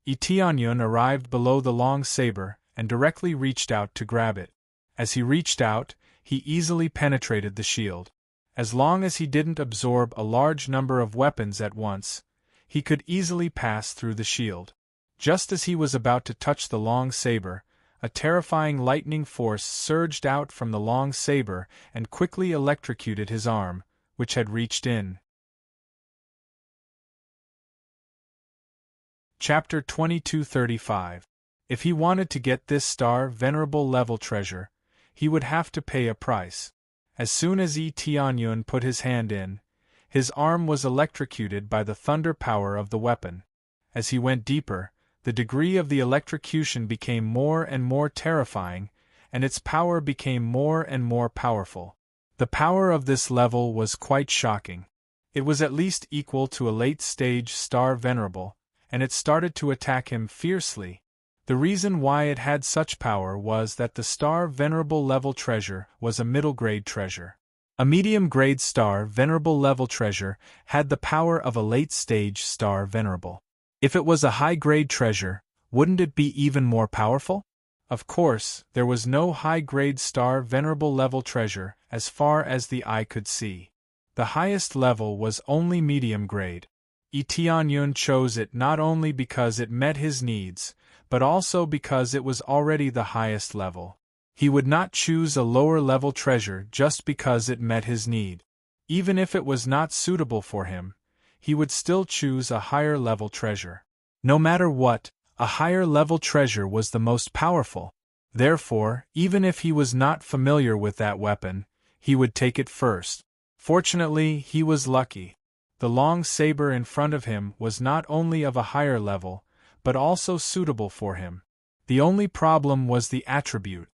Yi Tianyun arrived below the long saber and directly reached out to grab it. As he reached out, he easily penetrated the shield. As long as he didn't absorb a large number of weapons at once, he could easily pass through the shield. Just as he was about to touch the long saber, a terrifying lightning force surged out from the long saber and quickly electrocuted his arm, which had reached in. Chapter 2235. If he wanted to get this star venerable level treasure, he would have to pay a price. As soon as Tianyun put his hand in, his arm was electrocuted by the thunder power of the weapon. As he went deeper, the degree of the electrocution became more and more terrifying, and its power became more and more powerful. The power of this level was quite shocking. It was at least equal to a late-stage star venerable, and it started to attack him fiercely. The reason why it had such power was that the star venerable level treasure was a middle-grade treasure. A medium-grade star venerable level treasure had the power of a late-stage star venerable. If it was a high-grade treasure, wouldn't it be even more powerful? Of course, there was no high-grade star venerable level treasure as far as the eye could see. The highest level was only medium-grade. Tianyun chose it not only because it met his needs, but also because it was already the highest level. He would not choose a lower-level treasure just because it met his need. Even if it was not suitable for him, he would still choose a higher-level treasure. No matter what, a higher-level treasure was the most powerful. Therefore, even if he was not familiar with that weapon, he would take it first. Fortunately, he was lucky. The long saber in front of him was not only of a higher level, but also suitable for him. The only problem was the attribute.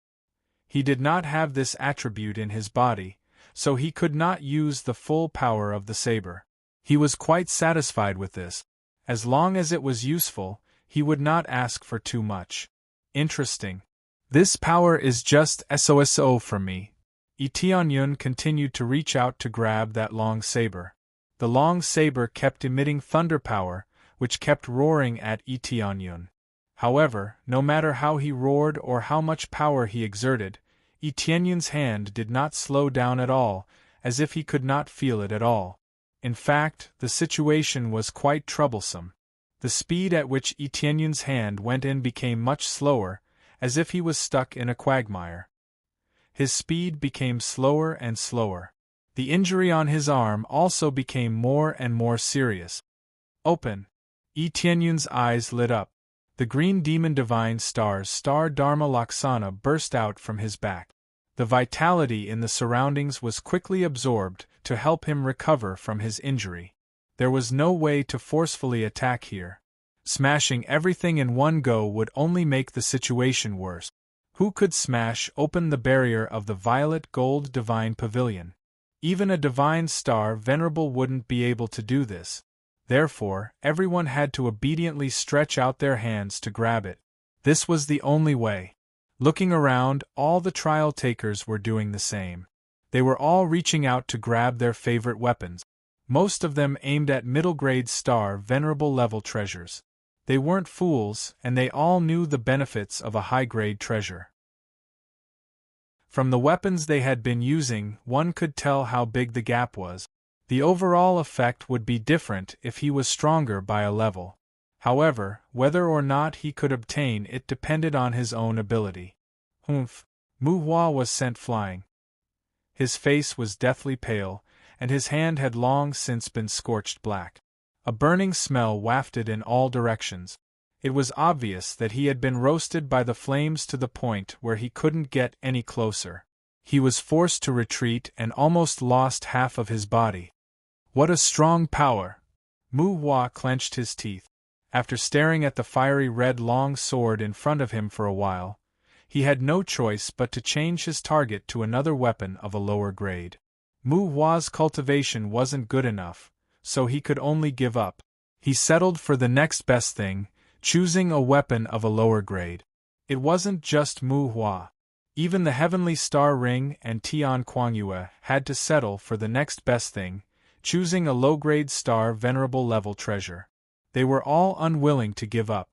He did not have this attribute in his body, so he could not use the full power of the saber. He was quite satisfied with this. As long as it was useful, he would not ask for too much. Interesting. This power is just SOSO for me. Tianyun continued to reach out to grab that long saber. The long saber kept emitting thunder power, which kept roaring at Tianyun. However, no matter how he roared or how much power he exerted, Tianyun's hand did not slow down at all, as if he could not feel it at all. In fact, the situation was quite troublesome. The speed at which Tianyun's hand went in became much slower, as if he was stuck in a quagmire. His speed became slower and slower. The injury on his arm also became more and more serious. Open! Tianyun's eyes lit up. The green demon divine star's star Dharma Laksana burst out from his back. The vitality in the surroundings was quickly absorbed to help him recover from his injury. There was no way to forcefully attack here. Smashing everything in one go would only make the situation worse. Who could smash open the barrier of the violet gold divine pavilion? Even a divine star venerable wouldn't be able to do this. Therefore, everyone had to obediently stretch out their hands to grab it. This was the only way. Looking around, all the trial takers were doing the same. They were all reaching out to grab their favorite weapons. Most of them aimed at middle-grade star venerable level treasures. They weren't fools, and they all knew the benefits of a high-grade treasure. From the weapons they had been using, one could tell how big the gap was. The overall effect would be different if he was stronger by a level. However, whether or not he could obtain it depended on his own ability. Humph! Mu Hua was sent flying. His face was deathly pale, and his hand had long since been scorched black. A burning smell wafted in all directions. It was obvious that he had been roasted by the flames to the point where he couldn't get any closer. He was forced to retreat and almost lost half of his body. What a strong power! Mu Hua clenched his teeth. After staring at the fiery red long sword in front of him for a while, he had no choice but to change his target to another weapon of a lower grade. Mu Hua's cultivation wasn't good enough, so he could only give up. He settled for the next best thing, choosing a weapon of a lower grade. It wasn't just Mu Hua. Even the Heavenly Star Ring and Tian Kuangyue had to settle for the next best thing, choosing a low-grade star venerable level treasure. They were all unwilling to give up.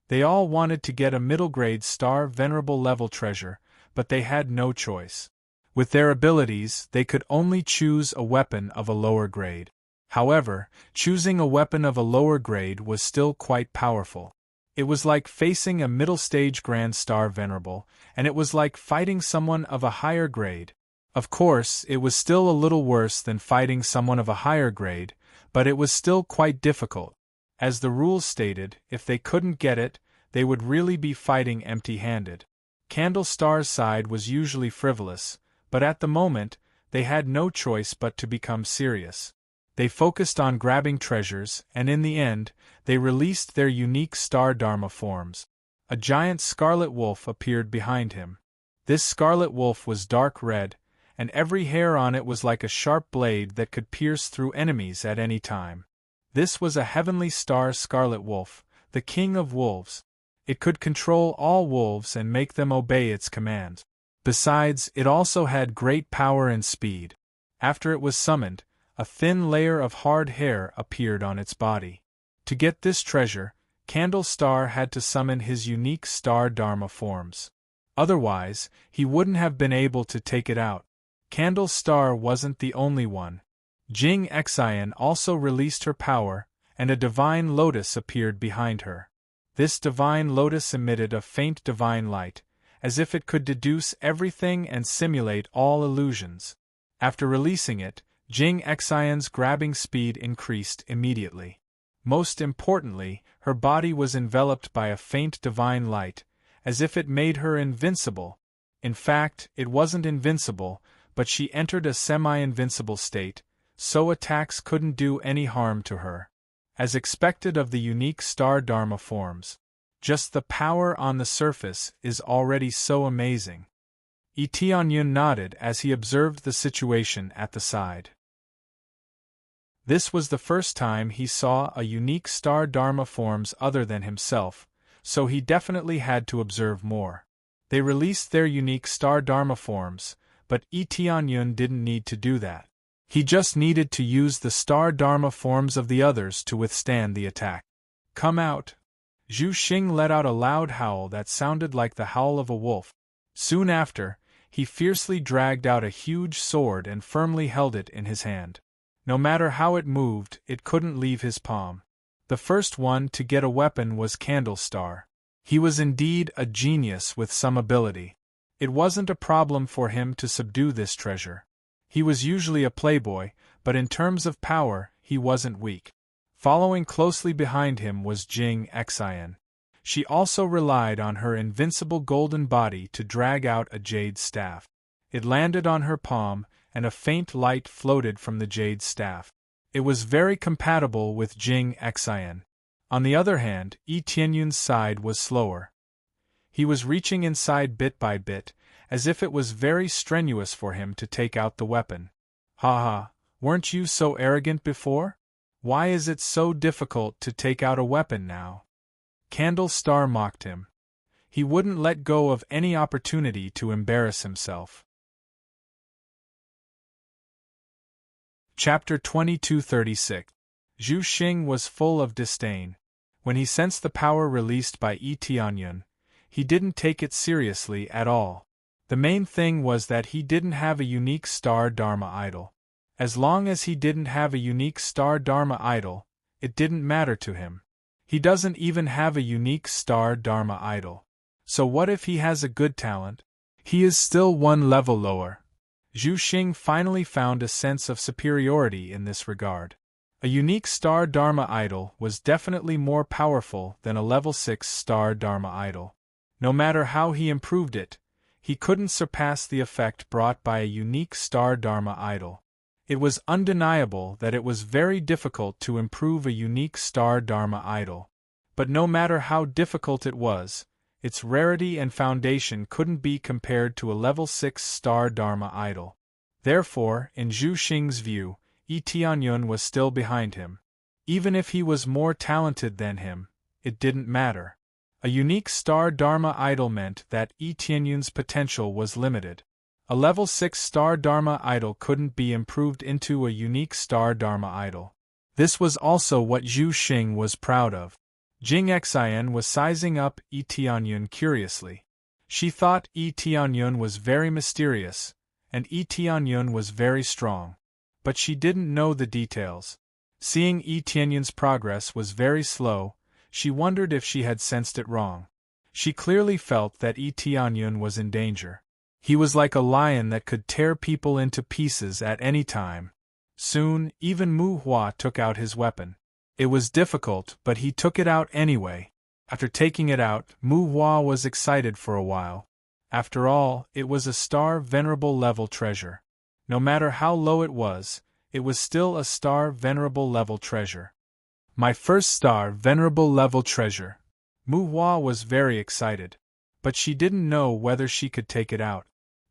They all wanted to get a middle-grade star venerable level treasure, but they had no choice. With their abilities, they could only choose a weapon of a lower grade. However, choosing a weapon of a lower grade was still quite powerful. It was like facing a middle-stage grand star venerable, and it was like fighting someone of a higher grade. Of course, it was still a little worse than fighting someone of a higher grade, but it was still quite difficult. As the rules stated, if they couldn't get it, they would really be fighting empty-handed. Candlestar's side was usually frivolous, but at the moment, they had no choice but to become serious. They focused on grabbing treasures, and in the end, they released their unique star Dharma forms. A giant scarlet wolf appeared behind him. This scarlet wolf was dark red, and every hair on it was like a sharp blade that could pierce through enemies at any time. This was a heavenly star scarlet wolf, the king of wolves. It could control all wolves and make them obey its commands. Besides, it also had great power and speed. After it was summoned, a thin layer of hard hair appeared on its body. To get this treasure, Candlestar had to summon his unique star Dharma forms. Otherwise, he wouldn't have been able to take it out. Candlestar wasn't the only one. Jing Xian also released her power, and a divine lotus appeared behind her. This divine lotus emitted a faint divine light, as if it could deduce everything and simulate all illusions. After releasing it, Jing Xian's grabbing speed increased immediately. Most importantly, her body was enveloped by a faint divine light, as if it made her invincible. In fact, it wasn't invincible, but she entered a semi-invincible state, so attacks couldn't do any harm to her. As expected of the unique star Dharma forms. Just the power on the surface is already so amazing. Tianyun nodded as he observed the situation at the side. This was the first time he saw a unique star Dharma forms other than himself, so he definitely had to observe more. They released their unique star Dharma forms, but Tianyun didn't need to do that. He just needed to use the star Dharma forms of the others to withstand the attack. Come out! Zhu Xing let out a loud howl that sounded like the howl of a wolf. Soon after, he fiercely dragged out a huge sword and firmly held it in his hand. No matter how it moved, it couldn't leave his palm. The first one to get a weapon was Candlestar. He was indeed a genius with some ability. It wasn't a problem for him to subdue this treasure. He was usually a playboy, but in terms of power, he wasn't weak. Following closely behind him was Jing Xian. She also relied on her invincible golden body to drag out a jade staff. It landed on her palm, and a faint light floated from the jade staff. It was very compatible with Jing Xian. On the other hand, Tianyun's side was slower. He was reaching inside bit by bit, as if it was very strenuous for him to take out the weapon. Ha, weren't you so arrogant before? Why is it so difficult to take out a weapon now? Candlestar mocked him. He wouldn't let go of any opportunity to embarrass himself. Chapter 2236. Zhu Xing was full of disdain. When he sensed the power released by Tianyun, he didn't take it seriously at all. The main thing was that he didn't have a unique star Dharma idol. As long as he didn't have a unique star Dharma idol, it didn't matter to him. He doesn't even have a unique star Dharma idol. So what if he has a good talent? He is still one level lower. Zhu Xing finally found a sense of superiority in this regard. A unique star Dharma idol was definitely more powerful than a level 6 star Dharma idol. No matter how he improved it, he couldn't surpass the effect brought by a unique star Dharma idol. It was undeniable that it was very difficult to improve a unique star Dharma idol. But no matter how difficult it was, its rarity and foundation couldn't be compared to a level 6 star Dharma idol. Therefore, in Zhu Xing's view, Tianyun was still behind him. Even if he was more talented than him, it didn't matter. A unique star Dharma idol meant that Tianyun's potential was limited. A level 6 star Dharma idol couldn't be improved into a unique star Dharma idol. This was also what Zhu Xing was proud of. Jing Xian was sizing up Tianyun curiously. She thought Tianyun was very mysterious, and Tianyun was very strong. But she didn't know the details. Seeing Tianyun's progress was very slow, she wondered if she had sensed it wrong. She clearly felt that Tianyun was in danger. He was like a lion that could tear people into pieces at any time. Soon, even Mu Hua took out his weapon. It was difficult, but he took it out anyway. After taking it out, Mu Hua was excited for a while. After all, it was a star venerable level treasure. No matter how low it was still a star venerable level treasure. My first star venerable level treasure. Mu Hua was very excited. But she didn't know whether she could take it out.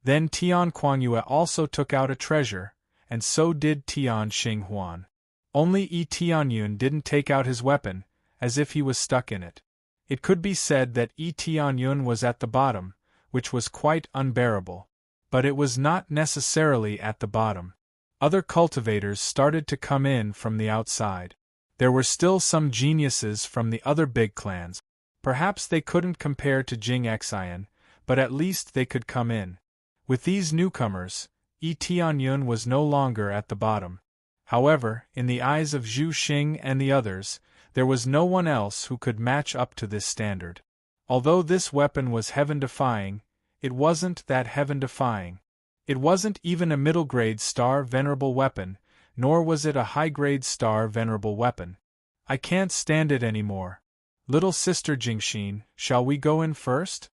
Then Tian Quangyue also took out a treasure, and so did Tian Xinghuan. Only Tianyun didn't take out his weapon, as if he was stuck in it. It could be said that Tianyun was at the bottom, which was quite unbearable. But it was not necessarily at the bottom. Other cultivators started to come in from the outside. There were still some geniuses from the other big clans. Perhaps they couldn't compare to Jing Xian, but at least they could come in. With these newcomers, Tianyun was no longer at the bottom. However, in the eyes of Zhu Xing and the others, there was no one else who could match up to this standard. Although this weapon was heaven-defying, it wasn't that heaven-defying. It wasn't even a middle-grade star venerable weapon, nor was it a high-grade star venerable weapon. I can't stand it anymore. Little sister Jingxin, shall we go in first?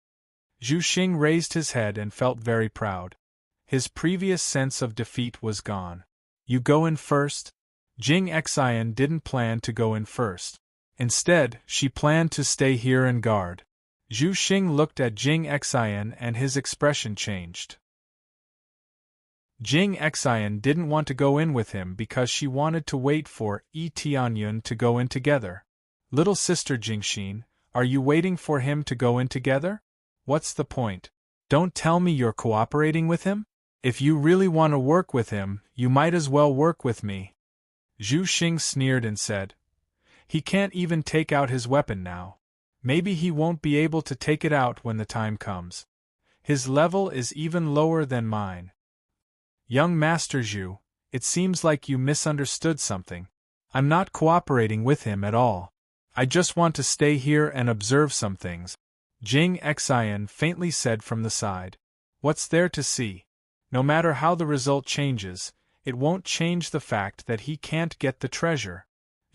Zhu Xing raised his head and felt very proud. His previous sense of defeat was gone. You go in first? Jing Xian didn't plan to go in first. Instead, she planned to stay here and guard. Zhu Xing looked at Jing Xian and his expression changed. Jing Xian didn't want to go in with him because she wanted to wait for Tianyun to go in together. Little sister Jingxin, are you waiting for him to go in together? What's the point? Don't tell me you're cooperating with him? If you really want to work with him, you might as well work with me. Zhu Xing sneered and said. He can't even take out his weapon now. Maybe he won't be able to take it out when the time comes. His level is even lower than mine. Young Master Zhu, it seems like you misunderstood something. I'm not cooperating with him at all. I just want to stay here and observe some things. Jing Xian faintly said from the side. What's there to see? No matter how the result changes, it won't change the fact that he can't get the treasure.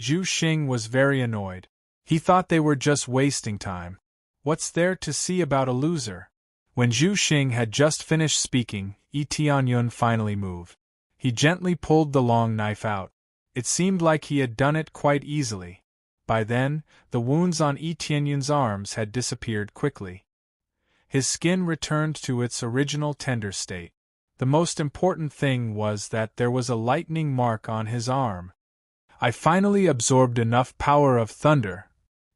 Zhu Xing was very annoyed. He thought they were just wasting time. What's there to see about a loser? When Zhu Xing had just finished speaking, Tianyun finally moved. He gently pulled the long knife out. It seemed like he had done it quite easily. By then, the wounds on Tianyun's arms had disappeared quickly. His skin returned to its original tender state. The most important thing was that there was a lightning mark on his arm. I finally absorbed enough power of thunder.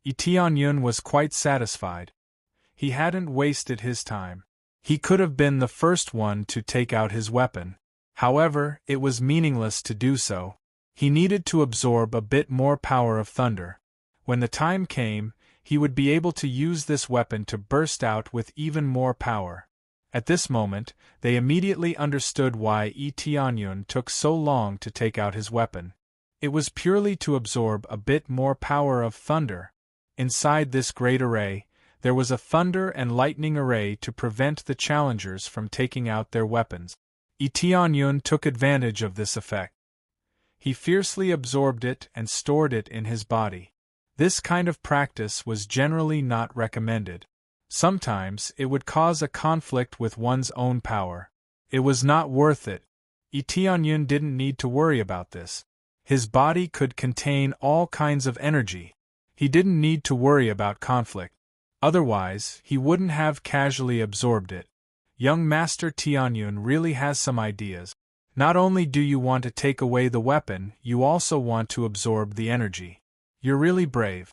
Tianyun was quite satisfied. He hadn't wasted his time. He could have been the first one to take out his weapon. However, it was meaningless to do so. He needed to absorb a bit more power of thunder. When the time came, he would be able to use this weapon to burst out with even more power. At this moment, they immediately understood why Tianyun took so long to take out his weapon. It was purely to absorb a bit more power of thunder. Inside this great array, there was a thunder and lightning array to prevent the challengers from taking out their weapons. Tianyun took advantage of this effect. He fiercely absorbed it and stored it in his body. This kind of practice was generally not recommended. Sometimes it would cause a conflict with one's own power. It was not worth it. Tianyun didn't need to worry about this. His body could contain all kinds of energy. He didn't need to worry about conflict. Otherwise, he wouldn't have casually absorbed it. Young Master Tianyun really has some ideas. Not only do you want to take away the weapon, you also want to absorb the energy. You're really brave.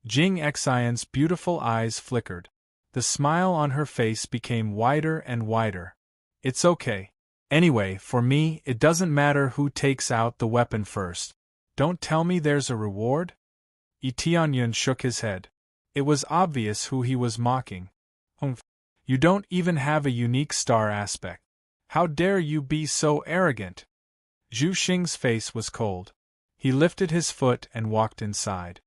Jing Xian's beautiful eyes flickered. The smile on her face became wider and wider. It's okay. Anyway, for me, it doesn't matter who takes out the weapon first. Don't tell me there's a reward? Tianyun shook his head. It was obvious who he was mocking. You don't even have a unique star aspect. How dare you be so arrogant? Zhu Xing's face was cold. He lifted his foot and walked inside.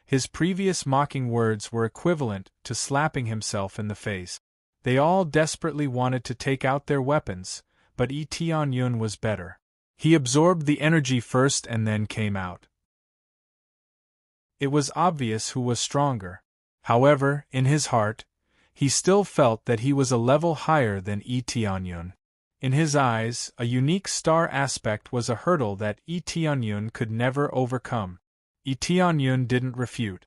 His previous mocking words were equivalent to slapping himself in the face. They all desperately wanted to take out their weapons, but Tianyun was better. He absorbed the energy first and then came out. It was obvious who was stronger. However, in his heart, he still felt that he was a level higher than Tianyun. In his eyes, a unique star aspect was a hurdle that Tianyun could never overcome. Tianyun didn't refute.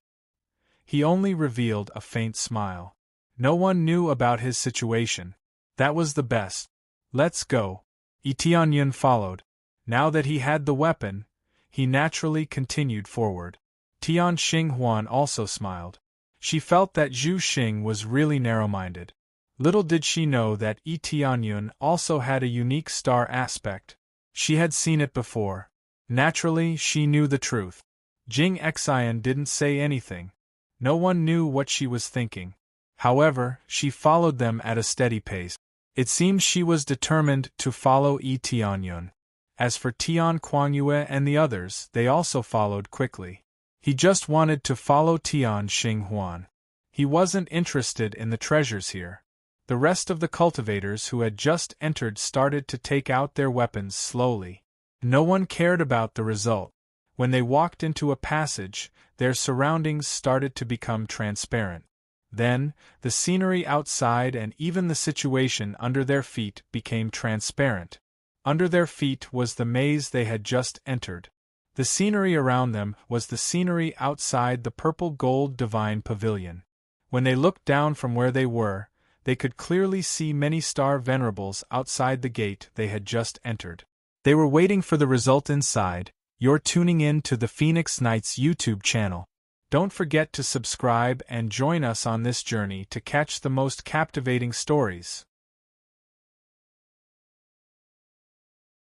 He only revealed a faint smile. No one knew about his situation. That was the best. Let's go. Tianyun followed. Now that he had the weapon, he naturally continued forward. Tian Xinghuan also smiled. She felt that Zhu Xing was really narrow-minded. Little did she know that Tianyun also had a unique star aspect. She had seen it before. Naturally, she knew the truth. Jing Xian didn't say anything. No one knew what she was thinking. However, she followed them at a steady pace. It seemed she was determined to follow Tianyun. As for Tian Kuangyue and the others, they also followed quickly. He just wanted to follow Tian Xinghuan. He wasn't interested in the treasures here. The rest of the cultivators who had just entered started to take out their weapons slowly. No one cared about the result. When they walked into a passage, their surroundings started to become transparent. Then, the scenery outside and even the situation under their feet became transparent. Under their feet was the maze they had just entered. The scenery around them was the scenery outside the purple-gold divine pavilion. When they looked down from where they were, they could clearly see many star venerables outside the gate they had just entered. They were waiting for the result inside. You're tuning in to the Phoenix Knights YouTube channel. Don't forget to subscribe and join us on this journey to catch the most captivating stories.